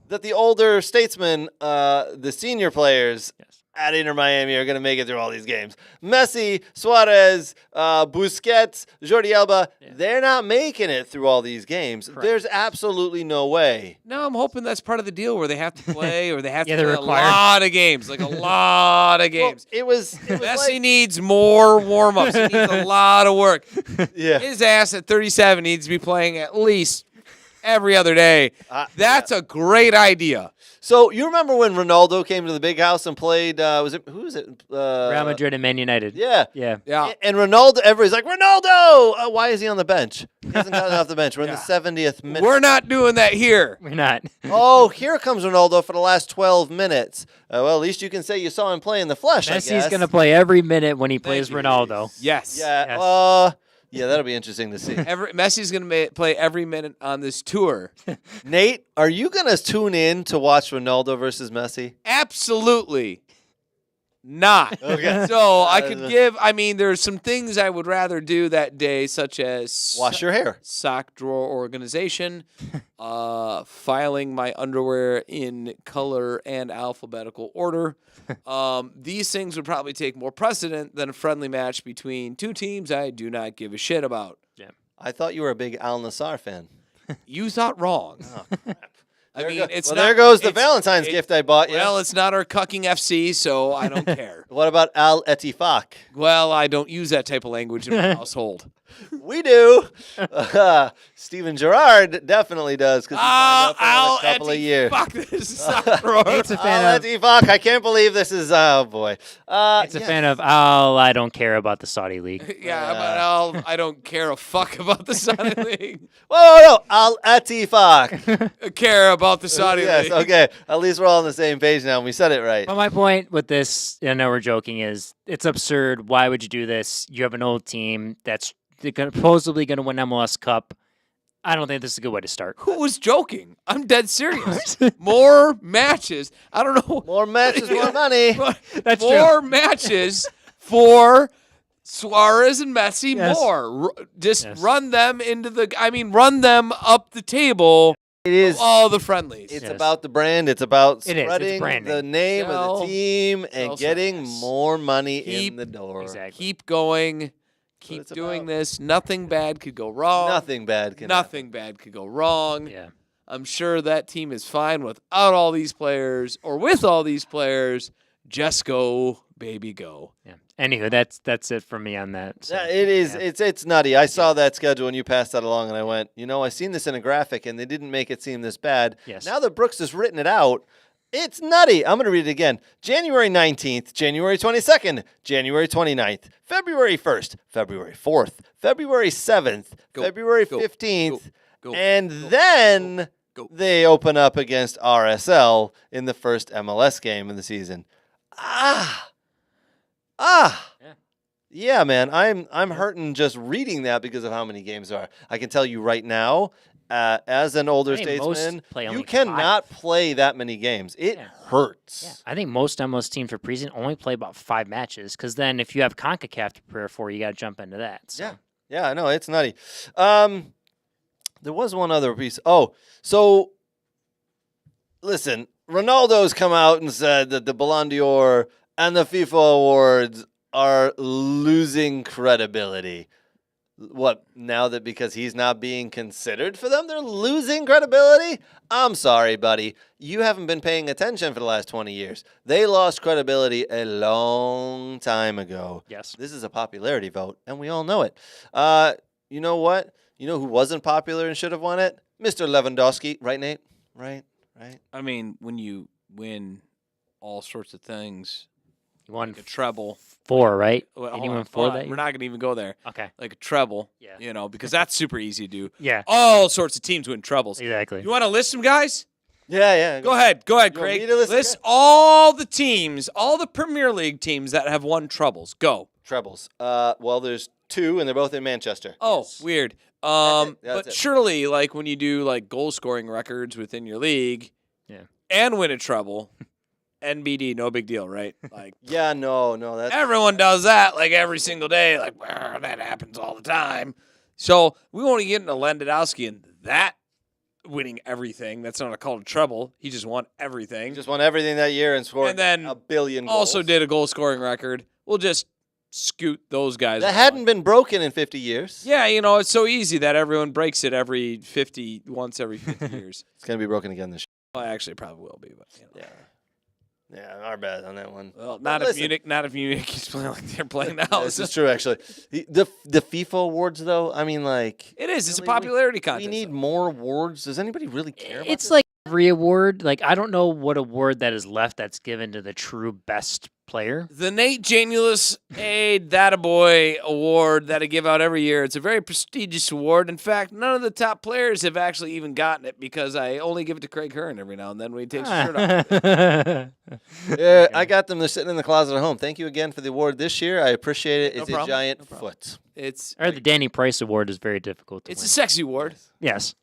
that the older statesmen, the senior players, Yes. at Inter Miami are going to make it through all these games. Messi, Suarez, Busquets, Jordi Alba, they're not making it through all these games. Correct. There's absolutely no way. No, I'm hoping that's part of the deal where they have to play or they have Yeah, to they're play required. a lot of games, like a lot of games. Well, it was Messi like, needs more warm-ups. He needs a lot of work. yeah. His ass at 37 needs to be playing at least every other day. That's a great idea. So you remember when Ronaldo came to the big house and played? Who was it? Real Madrid and Man United. Yeah. Yeah. Yeah. And Ronaldo, everybody's like, Ronaldo! Why is he on the bench? He hasn't gotten off the bench. We're in the 70th minute. We're not doing that here. We're not. Oh, here comes Ronaldo for the last 12 minutes. Well, at least you can say you saw him play in the flesh, I Messi's guess. going to play every minute when he plays you. Ronaldo. Yes. Yeah, Yes. yeah, that'll be interesting to see. Messi's going to play every minute on this tour. Nate, are you going to tune in to watch Ronaldo versus Messi? Absolutely not. Okay. So I could there's some things I would rather do that day, such as Wash your hair. sock drawer organization, filing my underwear in color and alphabetical order. These things would probably take more precedent than a friendly match between two teams I do not give a shit about. I thought you were a big Al Nassr fan. You thought wrong. Oh, crap. I mean, it's well, not, there goes the it's- Valentine's gift I bought you. Well, it's not our cucking FC, so I don't care. What about Al Etifak? Well, I don't use that type of language in my household. We do. Steven Gerrard definitely does because he signed up for another couple of years. Fuck this sock drawer. It's a fan Al of. Etifak, I can't believe this is. Oh boy. It's a fan of. Oh, I don't care about the Saudi league. Yeah, but I don't care a fuck about the Saudi League. Whoa, no, Al Etifak. I care about the Saudi Yes, League. okay. At least we're all on the same page now, and we said it right. But my point with this, I know we're joking, is it's absurd. Why would you do this? You have an old team that's supposedly going to win MLS Cup. I don't think this is a good way to start. Who was joking? I'm dead serious. More matches. I don't know. More matches, more money. That's More matches for Suarez and Messi. Yes. More. Just Yes. run them run them up the table. It is. All the friendlies. It's Yes. about the brand. It's about It is. It's spreading branding. the name of Sell- the team and sell getting service. more money Keep- in the door. Exactly. Keep going. Keep it's doing about. this. Nothing bad could go wrong. Nothing bad can Nothing bad could go wrong. Yeah. I'm sure that team is fine without all these players or with all these players. Just go, baby, go. Yeah. Anywho, that's it for me on that. So, Yeah, it is. yeah. It's nutty. I saw that schedule and you passed that along, and I went, I seen this in a graphic, and they didn't make it seem this bad. Yes. Now that Brooks has written it out, it's nutty. I'm going to read it again. January 19th, January 22nd, January 29th, February 1st, February 4th, February 7th, Go, February go, 15th, go, and go, then go. they open up against RSL in the first MLS game of the season. Yeah, man, I'm hurting just reading that because of how many games there are. I can tell you right now, as an older I think most statesman, play you only cannot 5. play that many games. It Yeah. hurts. Yeah, I think most MLS teams for preseason only play about 5 matches because then if you have CONCACAF to prepare for, you got to jump into that. So. Yeah, I know, it's nutty. There was one other piece. Oh, so listen, Ronaldo's come out and said that the Ballon d'Or and the FIFA awards are losing credibility. What, now that because he's not being considered for them, they're losing credibility? I'm sorry, buddy. You haven't been paying attention for the last 20 years. They lost credibility a long time ago. Yes. This is a popularity vote, and we all know it. You know what? You know who wasn't popular and should have won it? Mr. Lewandowski. Right, Nate? Right. I mean, when you win all sorts of things, You won like a treble. 4, right? Well, Did hold you on, win 4 hold on. that year? We're not going to even go there. Okay. Like a treble, Yeah. because that's super easy to do. Yeah. All sorts of teams win trebles. Exactly. You want to list them, guys? Yeah. Go ahead, You want Craig. me to list them? List all the teams, all the Premier League teams that have won trebles. Go. Trebles. Well, there's 2, and they're both in Manchester. Oh, weird. That's But it. surely, like when you do like goal scoring records within your league, Yeah. and win a treble, NBD, no big deal, right? Like Yeah, no, that's everyone does that, like every single day. Like that happens all the time. So we won't get into Lewandowski and that winning everything. That's not a call to treble. He just won everything. Just won everything that year and scored And then a billion goals. Also did a goal scoring record. We'll just scoot those guys. That hadn't been broken in 50 years. Yeah, it's so easy that everyone breaks it every 50 years. It's going to be broken again this year. Well, actually, it probably will be, but Yeah. Yeah, our bad on that one. Well, But listen, not if Munich keeps playing like they're playing now. This is true, actually. The FIFA awards, though, I mean, like... It is. It's a really, popularity contest. We need more awards. Does anybody really care about It's this? like every award. Like, I don't know what award that is left that's given to the true best player. The Nate Janulus That-A-Boy Award that I give out every year. It's a very prestigious award. In fact, none of the top players have actually even gotten it because I only give it to Craig Hearn every now and then when he takes his shirt off. Yeah, I got them. They're sitting in the closet at home. Thank you again for the award this year. I appreciate it. No It's problem. a giant No problem. foot. It's Or the Danny Price Award is very difficult to a win. sexy award. Yes.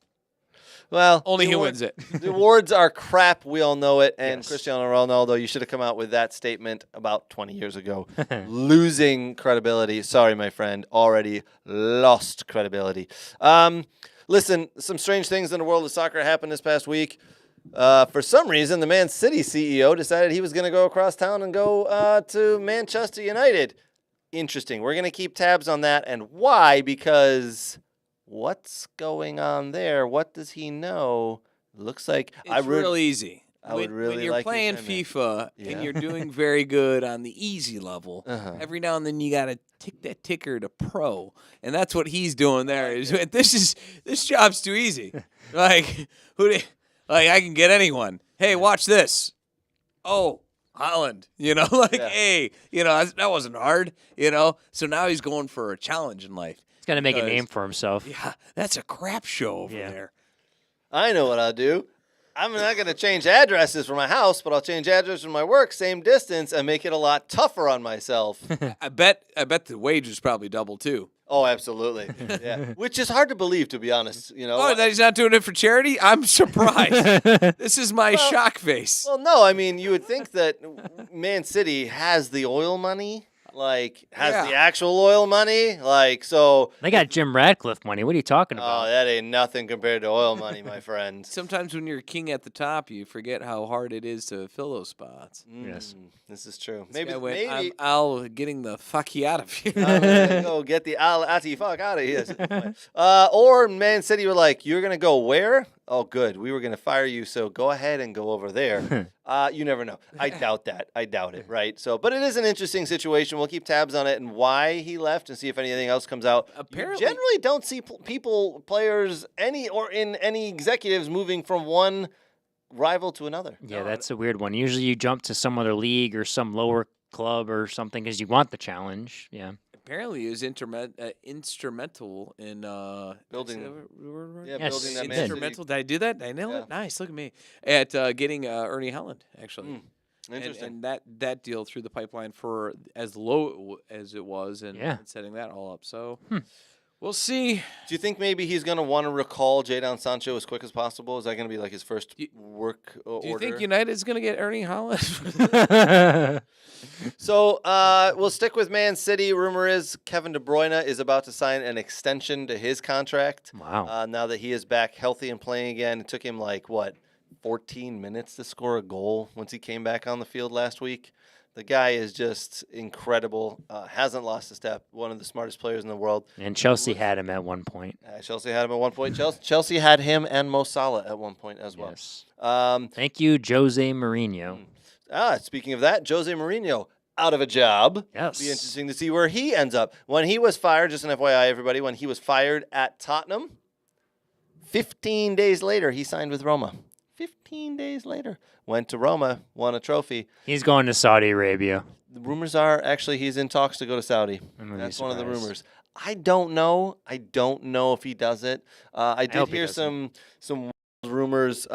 Well, Only the he award- wins it. The awards are crap. We all know it. And Yes. Cristiano Ronaldo, you should have come out with that statement about 20 years ago. Losing credibility. Sorry, my friend. Already lost credibility. Listen, some strange things in the world of soccer happened this past week. For some reason, the Man City CEO decided he was going to go across town and go to Manchester United. Interesting. We're going to keep tabs on that. And why? Because... what's going on there? What does he know? Looks like It's real easy. I would really when you're like you playing to admit. FIFA Yeah. and you're doing very good on the easy level, Uh-huh. every now and then you gotta tick that ticker to pro, and that's what he's doing there. This job's too easy. Like I can get anyone. Hey, watch this. Oh, Holland. Yeah. Hey, that wasn't hard. So now he's going for a challenge in life. He's got to make a Because- name for himself. Yeah, that's a crap show over Yeah. there. I know what I'll do. I'm not going to change addresses for my house, but I'll change addresses for my work, same distance, and make it a lot tougher on myself. I bet the wage was probably double too. Oh, absolutely. Yeah. Which is hard to believe, to be honest. Oh, that he's not doing it for charity? I'm surprised. This is my shock face. Well, no, I mean, you would think that Man City has the oil money, has the actual oil money, so. They got Jim Radcliffe money. What are you talking Oh, about? that ain't nothing compared to oil money, my friend. Sometimes when you're king at the top, you forget how hard it is to fill those spots. Yes. This is true. This guy Maybe went, I'm Al getting the fuck you out of here. I'm gonna go get the Al-Ati fuck out of here. Or Man City were like, you're gonna go where? Oh, good. We were gonna fire you, so go ahead and go over there. You never know. I doubt that. I doubt it. Right. So, but it is an interesting situation. We'll keep tabs on it and why he left and see if anything else comes out. Apparently- you generally don't see players, any executives moving from one rival to another. Yeah, that's a weird one. Usually you jump to some other league or some lower club or something because you want the challenge. Yeah. Apparently, he was instrumental in Building- is that the word right? Yeah, Yes, building that he Man did. Instrumental. Did I do that? Did I nail Yeah. it? Nice. Look at me. At getting Ernie Holland, actually. Interesting. And that deal through the pipeline for as low as it was and, Yeah. and setting that all up. So we'll see. Do you think maybe he's going to want to recall Jadon Sancho as quick as possible? Is that going to be like his first work order? Do you think United's going to get Ernie Holland? So we'll stick with Man City. Rumor is Kevin De Bruyne is about to sign an extension to his contract. Wow. Now that he is back healthy and playing again. It took him 14 minutes to score a goal once he came back on the field last week. The guy is just incredible. Hasn't lost a step. One of the smartest players in the world. And Chelsea had him at one point. Chelsea had him at one point. Chelsea had him and Mo Salah at one point as well. Yes. Um, Thank you, Jose Mourinho. Speaking of that, Jose Mourinho out of a job. Yes. Be interesting to see where he ends up. When he was fired, just an FYI, everybody, when he was fired at Tottenham, 15 days later, he signed with Roma. 15 days later. Went to Roma, won a trophy. He's going to Saudi Arabia. The rumors are actually he's in talks to go to Saudi. I'm gonna be That's one of the surprised. rumors. I don't know. I don't know if he does it. I did hope he hear doesn't. some rumors.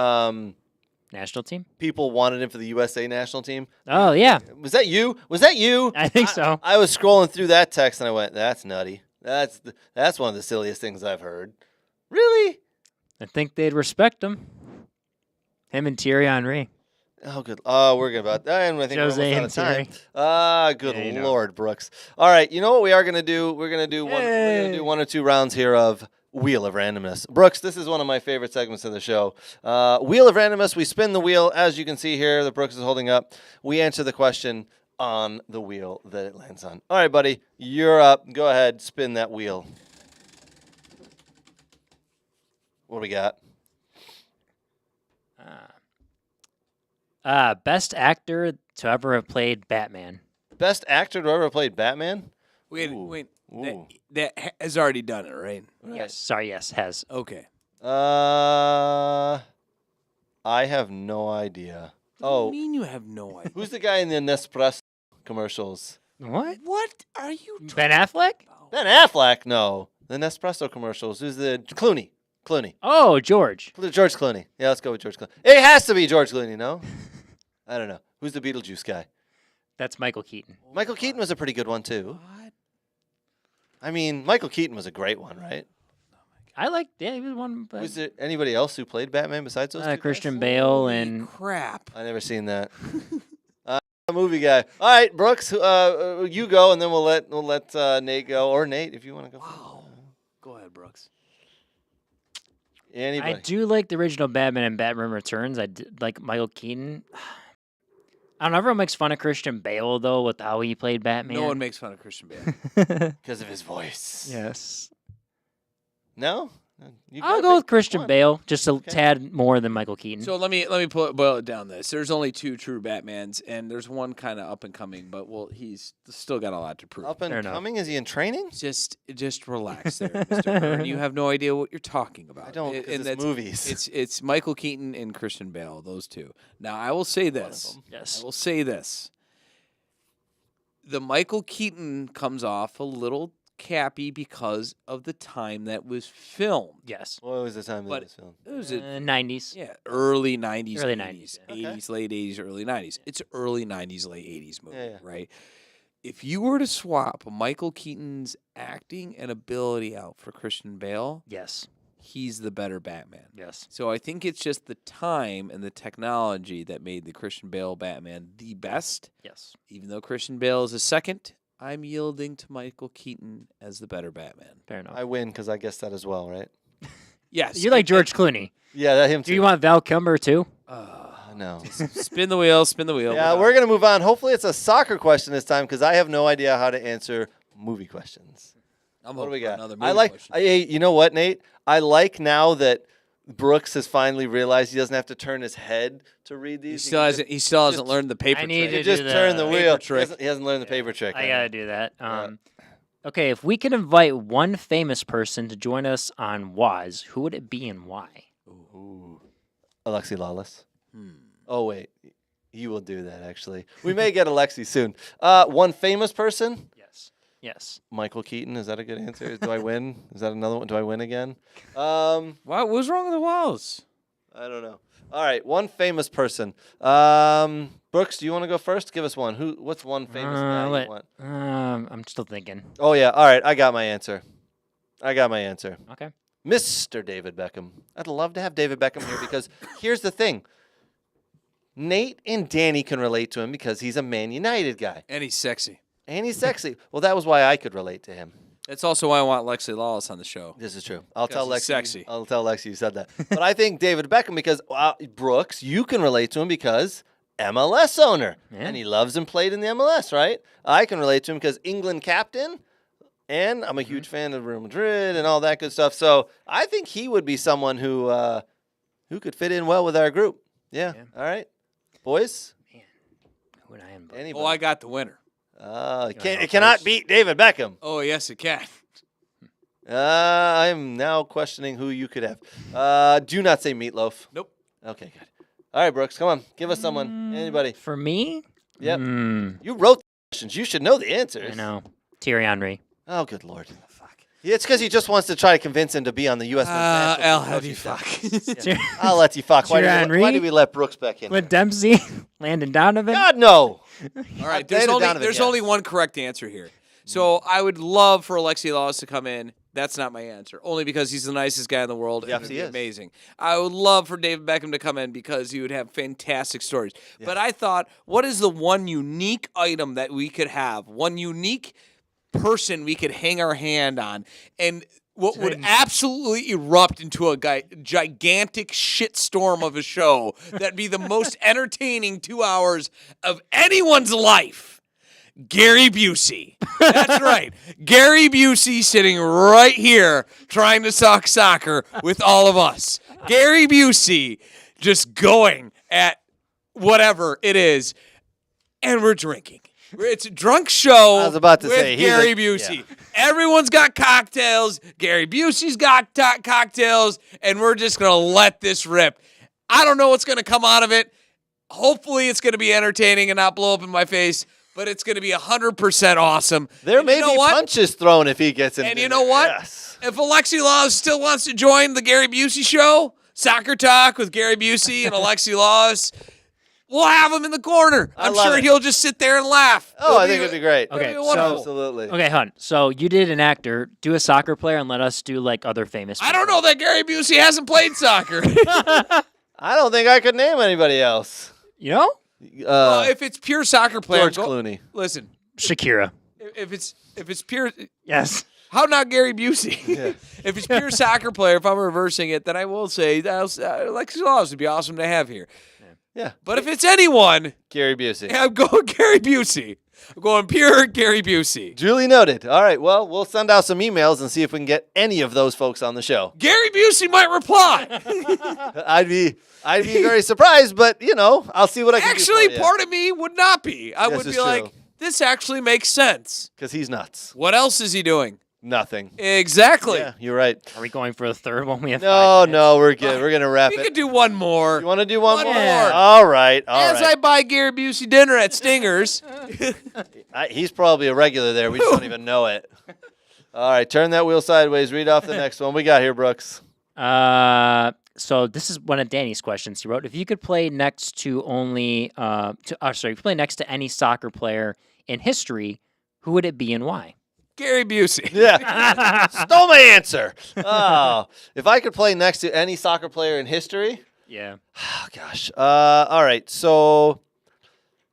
National team? People wanted him for the USA national team. Oh, yeah. Was that you? Was that you? I think so. I was scrolling through that text and I went, "That's nutty. That's one of the silliest things I've heard." Really? I think they'd respect him. Him and Thierry Henry. Oh, good. Oh, we're good about that. And I think Jose we're and almost out of time. Thierry. Good Yeah, you know. Lord, Brooks. All right, you know what we are going to do? We're going to do one or two rounds here of Wheel of Randomness. Brooks, this is one of my favorite segments of the show. Wheel of Randomness. We spin the wheel, as you can see here, that Brooks is holding up. We answer the question on the wheel that it lands on. All right, buddy, you're up. Go ahead, spin that wheel. What do we got? Best actor to ever have played Batman. Best actor to ever played Batman? Wait. Ooh. That has already done it, right? Yes. Sorry, yes, has. Okay. I have no idea. What do Oh, you mean you have no idea? who's the guy in the Nespresso commercials? What? What are you Ben Affleck? Ben Affleck? No. The Nespresso commercials. Who's the Clooney? Oh, George. George Clooney. Yeah, let's go with George Clooney. It has to be George Clooney, no? I don't know. Who's the Beetlejuice guy? That's Michael Keaton. Michael Keaton was a pretty good one, too. What? I mean, Michael Keaton was a great one, right? I like. Yeah, he was one. But Was there anybody else who played Batman besides those two Christian guys? Bale and Crap. I never seen that. A movie guy. All right, Brooks, you go, and then we'll let Nate go, or Nate if you want to go. Wow. Go ahead, Brooks. Anybody? I do like the original Batman and Batman Returns. I did like Michael Keaton. I don't know. Everyone makes fun of Christian Bale though with how he played Batman. No one makes fun of Christian Bale. Because of his voice. Yes. No? I'll go with Christian one. Bale, just a tad more than Michael Keaton. So let me boil it down. There's only two true Batmans, and there's one kind of up and coming, but he's still got a lot to prove. Up Fair and enough. coming? Is he in training? Just relax there, Mr. Byrne. You have no idea what you're talking about. I don't, And because it's that's- movies. It's Michael Keaton and Christian Bale, those two. Now I will say this. Yes. I will say this. The Michael Keaton comes off a little cappy because of the time that was filmed. Yes. What was the time But- that was filmed? It was 90s. yeah, early 90s. Early 80s, 90s, yeah. 80s, late 80s, early 90s. It's an early 90s, late 80s movie, Yeah. right? If you were to swap Michael Keaton's acting and ability out for Christian Bale, Yes. he's the better Batman. Yes. So I think it's just the time and the technology that made the Christian Bale Batman the best. Yes. Even though Christian Bale is a second, I'm yielding to Michael Keaton as the better Batman. Fair enough. I win because I guessed that as well, right? Yes. You like George Clooney. Yeah, that him too. Do you want Val Kilmer too? No. Spin the wheel, spin the wheel. Yeah, we're going to move on. Hopefully it's a soccer question this time because I have no idea how to answer movie questions. I'm What do we hoping for got? another I movie like. question. You know what, Nate? I like now that Brooks has finally realized he doesn't have to turn his head to read He these. still hasn't. He still hasn't learned the paper I need trick. to Just do turn the the paper wheel. trick. He hasn't learned the paper trick. I gotta do that. Yeah. Okay, if we could invite one famous person to join us on Waz, who would it be and why? Ooh. Alexi Lawless. Oh wait, he will do that. Actually, we may get Alexi soon. One famous person. Yes. Yes. Michael Keaton. Is that a good answer? Do I win? Is that another one? Do I win again? What was wrong with the walls? I don't know. All right, one famous person. Brooks, do you want to go first? Give us one. What's one famous guy you want? I'm still thinking. Oh yeah. All right, I got my answer. Okay. Mr. David Beckham. I'd love to have David Beckham here because here's the thing. Nate and Danny can relate to him because he's a Man United guy. And he's sexy. And he's sexy. Well, that was why I could relate to him. That's also why I want Lexi Lawless on the show. This is true. I'll tell he's Lexi. sexy. I'll tell Lexi you said that. But I think David Beckham because Brooks, you can relate to him because MLS owner. Yeah. And he loves and played in the MLS, right? I can relate to him because England captain. And I'm a huge fan of Real Madrid and all that good stuff. So I think he would be someone who could fit in well with our group. Yeah. All right. Boys? Who would I invite? Anybody? Oh, I got the winner. It cannot beat David Beckham. Oh, yes, it can. I'm now questioning who you could have. Do not say Meatloaf. Nope. Okay, good. All right, Brooks, come on. Give us someone. Anybody. For me? Yep. Mm, You wrote the questions. You should know the answers. I know. Thierry Henry. Oh, good Lord. Fuck. Yeah, it's because he just wants to try to convince him to be on the U.S. national Al, team how do you coaching fuck? staff. I'll let you fuck. Why Thierry did Henry? we let Brooks back in? Clint Dempsey. Landon Donovan. God, no. All right, Brandon Donovan, there's yes. only one correct answer here. So I would love for Alexi Lawless to come in. That's not my answer, only because he's the nicest guy in the world. Yes, and he it'd be is. amazing. I would love for David Beckham to come in because he would have fantastic stories. But I thought, what is the one unique item that we could have? One unique person we could hang our hand on, and what would absolutely erupt into a gigantic shitstorm of a show that'd be the most entertaining 2 hours of anyone's life. Gary Busey. That's right. Gary Busey sitting right here trying to talk soccer with all of us. Gary Busey just going at whatever it is, and we're drinking. It's a drunk show I was about to with say, Gary Busey. yeah. Everyone's got cocktails. Gary Busey's got cocktails, and we're just going to let this rip. I don't know what's going to come out of it. Hopefully it's going to be entertaining and not blow up in my face, but it's going to be 100% awesome. There may be punches thrown if he gets in. And you know what? Yes. If Alexi Laws still wants to join the Gary Busey show, Soccer Talk with Gary Busey and Alexi Laws, we'll have him in the corner. I'm love sure it. he'll just sit there and laugh. Oh, I think it'd be great. Okay, It'll be wonderful. Absolutely. Okay, Hunt. So you did an actor. Do a soccer player and let us do like other famous I don't know that Gary Busey hasn't played soccer. I don't think I could name anybody else. You know? If it's pure soccer player, George Clooney. Listen, Shakira. if it's pure, Yes. how not Gary Busey? If it's pure soccer player, if I'm reversing it, then I will say Alexi Laws would be awesome to have here. Yeah. But if it's anyone, Gary Busey. I'm going Gary Busey. I'm going pure Gary Busey. Duly noted. All right. Well, we'll send out some emails and see if we can get any of those folks on the show. Gary Busey might reply. I'd be very surprised, but I'll see what I can Actually, do. part of me would not be. I Yes, would it's be like, true. this actually makes sense. Because he's nuts. What else is he doing? Nothing. Exactly. Yeah, you're right. Are we going for the third one? We have No, 5 minutes. no, we're good. We're gonna wrap We it. could do one more. You want to do one more? more. All right. All As I right. buy Gary Busey dinner at Stingers. He's probably a regular there. We just don't even know it. All right. Turn that wheel sideways. Read off the next one. We got here, Brooks. So this is one of Danny's questions. He wrote, if you could play next to if you play next to any soccer player in history, who would it be and why? Gary Busey. Yeah. Stole my answer. Oh, if I could play next to any soccer player in history. Yeah. Oh, gosh. All right. So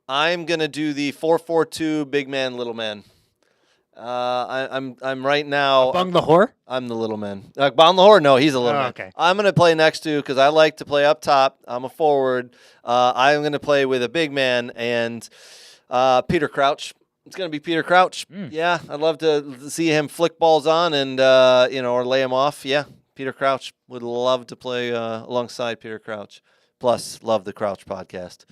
I'm gonna do the 4-4-2 big man, little man. I'm right now. Bung Lahore? I'm the little man. Bon Lahore? No, he's a little Oh, man. okay. I'm gonna play next to because I like to play up top. I'm a forward. I'm gonna play with a big man and Peter Crouch. It's gonna be Peter Crouch. Yeah, I'd love to see him flick balls on and or lay him off. Yeah, Peter Crouch would love to play alongside Peter Crouch. Plus, love the Crouch podcast.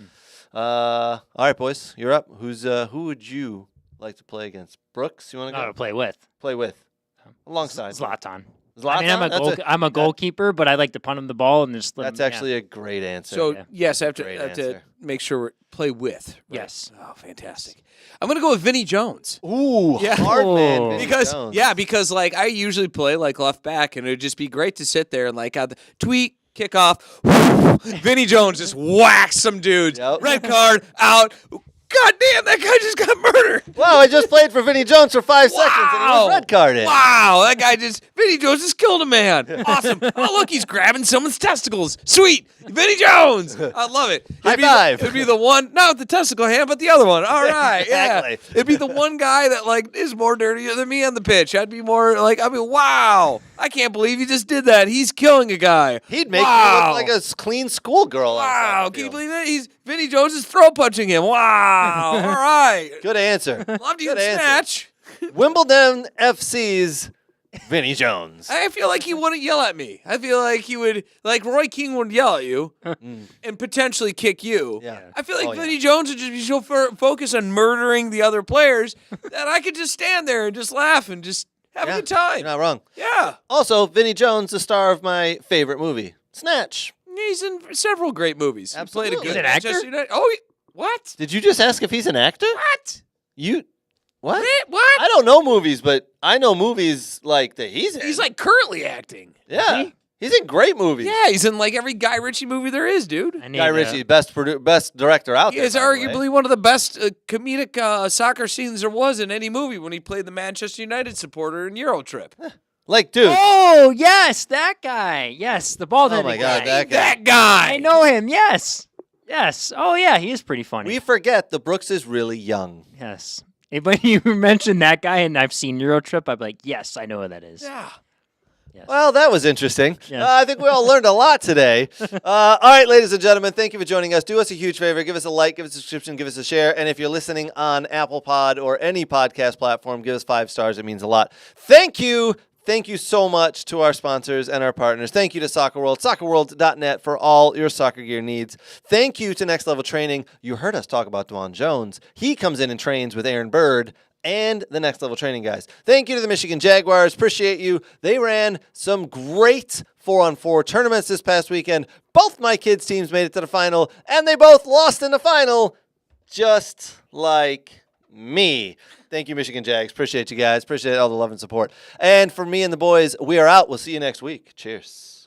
All right, boys, you're up. Who would you like to play against? Brooks, you want to No, go? to play with. Play with. Alongside. Zlatan. Zlatan? I mean, I'm a goalkeeper, but I like to punt him the ball and just let That's him, actually a great answer. So, Yeah. yes, I have Great to answer. make sure we play with. Right? Yes. Oh, fantastic. I'm going to go with Vinny Jones. Ooh, Yeah. hard man. Oh. Vinny Because Jones. because like I usually play like left back, and it would just be great to sit there and like the tweet kickoff. Vinny Jones just whacks some dudes. Yep. Red card out. God damn, that guy just got murdered. Wow, I just played for Vinny Jones for 5 seconds and he was red carded. Wow, that guy Vinny Jones just killed a man. Awesome. Oh, look, he's grabbing someone's testicles. Sweet. Vinny Jones. I love it. High five. It'd be the one, not with the testicle hand, but the other one. All right. Exactly. Yeah. It'd be the one guy that like is more dirtier than me on the pitch. I'd be more like, wow, I can't believe he just did that. He's killing a guy. He'd make Wow. you look like a clean schoolgirl. Wow. Can you believe that? Vinny Jones is throw punching him. Wow. All right. Good answer. Love to Good answer. snatch. Wimbledon FC's Vinny Jones. I feel like he wouldn't yell at me. I feel like he would, like Roy King would yell at you and potentially kick you. Yeah. I feel like Oh, yeah. Vinny Jones would just be so focused on murdering the other players that I could just stand there and just laugh and just have a good time. You're not wrong. Yeah. Also, Vinny Jones, the star of my favorite movie, Snatch. He's in several great movies. Absolutely. He played a He's good an actor? Manchester United. Oh, what? Did you just ask if he's an actor? What? What? What? I don't know movies, but I know movies like that he's in. He's like currently acting. yeah. He's in great movies. Yeah, he's in like every Guy Ritchie movie there is, dude. I need Guy Ritchie, best director out He there. is by the way. arguably one of the best comedic soccer scenes there was in any movie when he played the Manchester United supporter in Eurotrip. Like, dude. Oh, yes, that guy. Yes, the bald headed Oh, my God, guy. that guy. I know him. Yes. Yes. Oh, yeah, he is pretty funny. We forget the Brooks is really young. Yes. When you mentioned that guy and I've seen Eurotrip, I'm like, yes, I know who that is. Yeah. Yes. Well, that was interesting. Yes. I think we all learned a lot today. All right, ladies and gentlemen, thank you for joining us. Do us a huge favor. Give us a like, give us a subscription, give us a share. And if you're listening on Apple Pod or any podcast platform, give us 5 stars. It means a lot. Thank you. Thank you so much to our sponsors and our partners. Thank you to Soccer World, soccerworld.net for all your soccer gear needs. Thank you to Next Level Training. You heard us talk about Dwan Jones. He comes in and trains with Aaron Bird and the Next Level Training guys. Thank you to the Michigan Jaguars. Appreciate you. They ran some great 4-on-4 tournaments this past weekend. Both my kids' teams made it to the final, and they both lost in the final, just like me. Thank you, Michigan Jags. Appreciate you guys. Appreciate all the love and support. And for me and the boys, we are out. We'll see you next week. Cheers.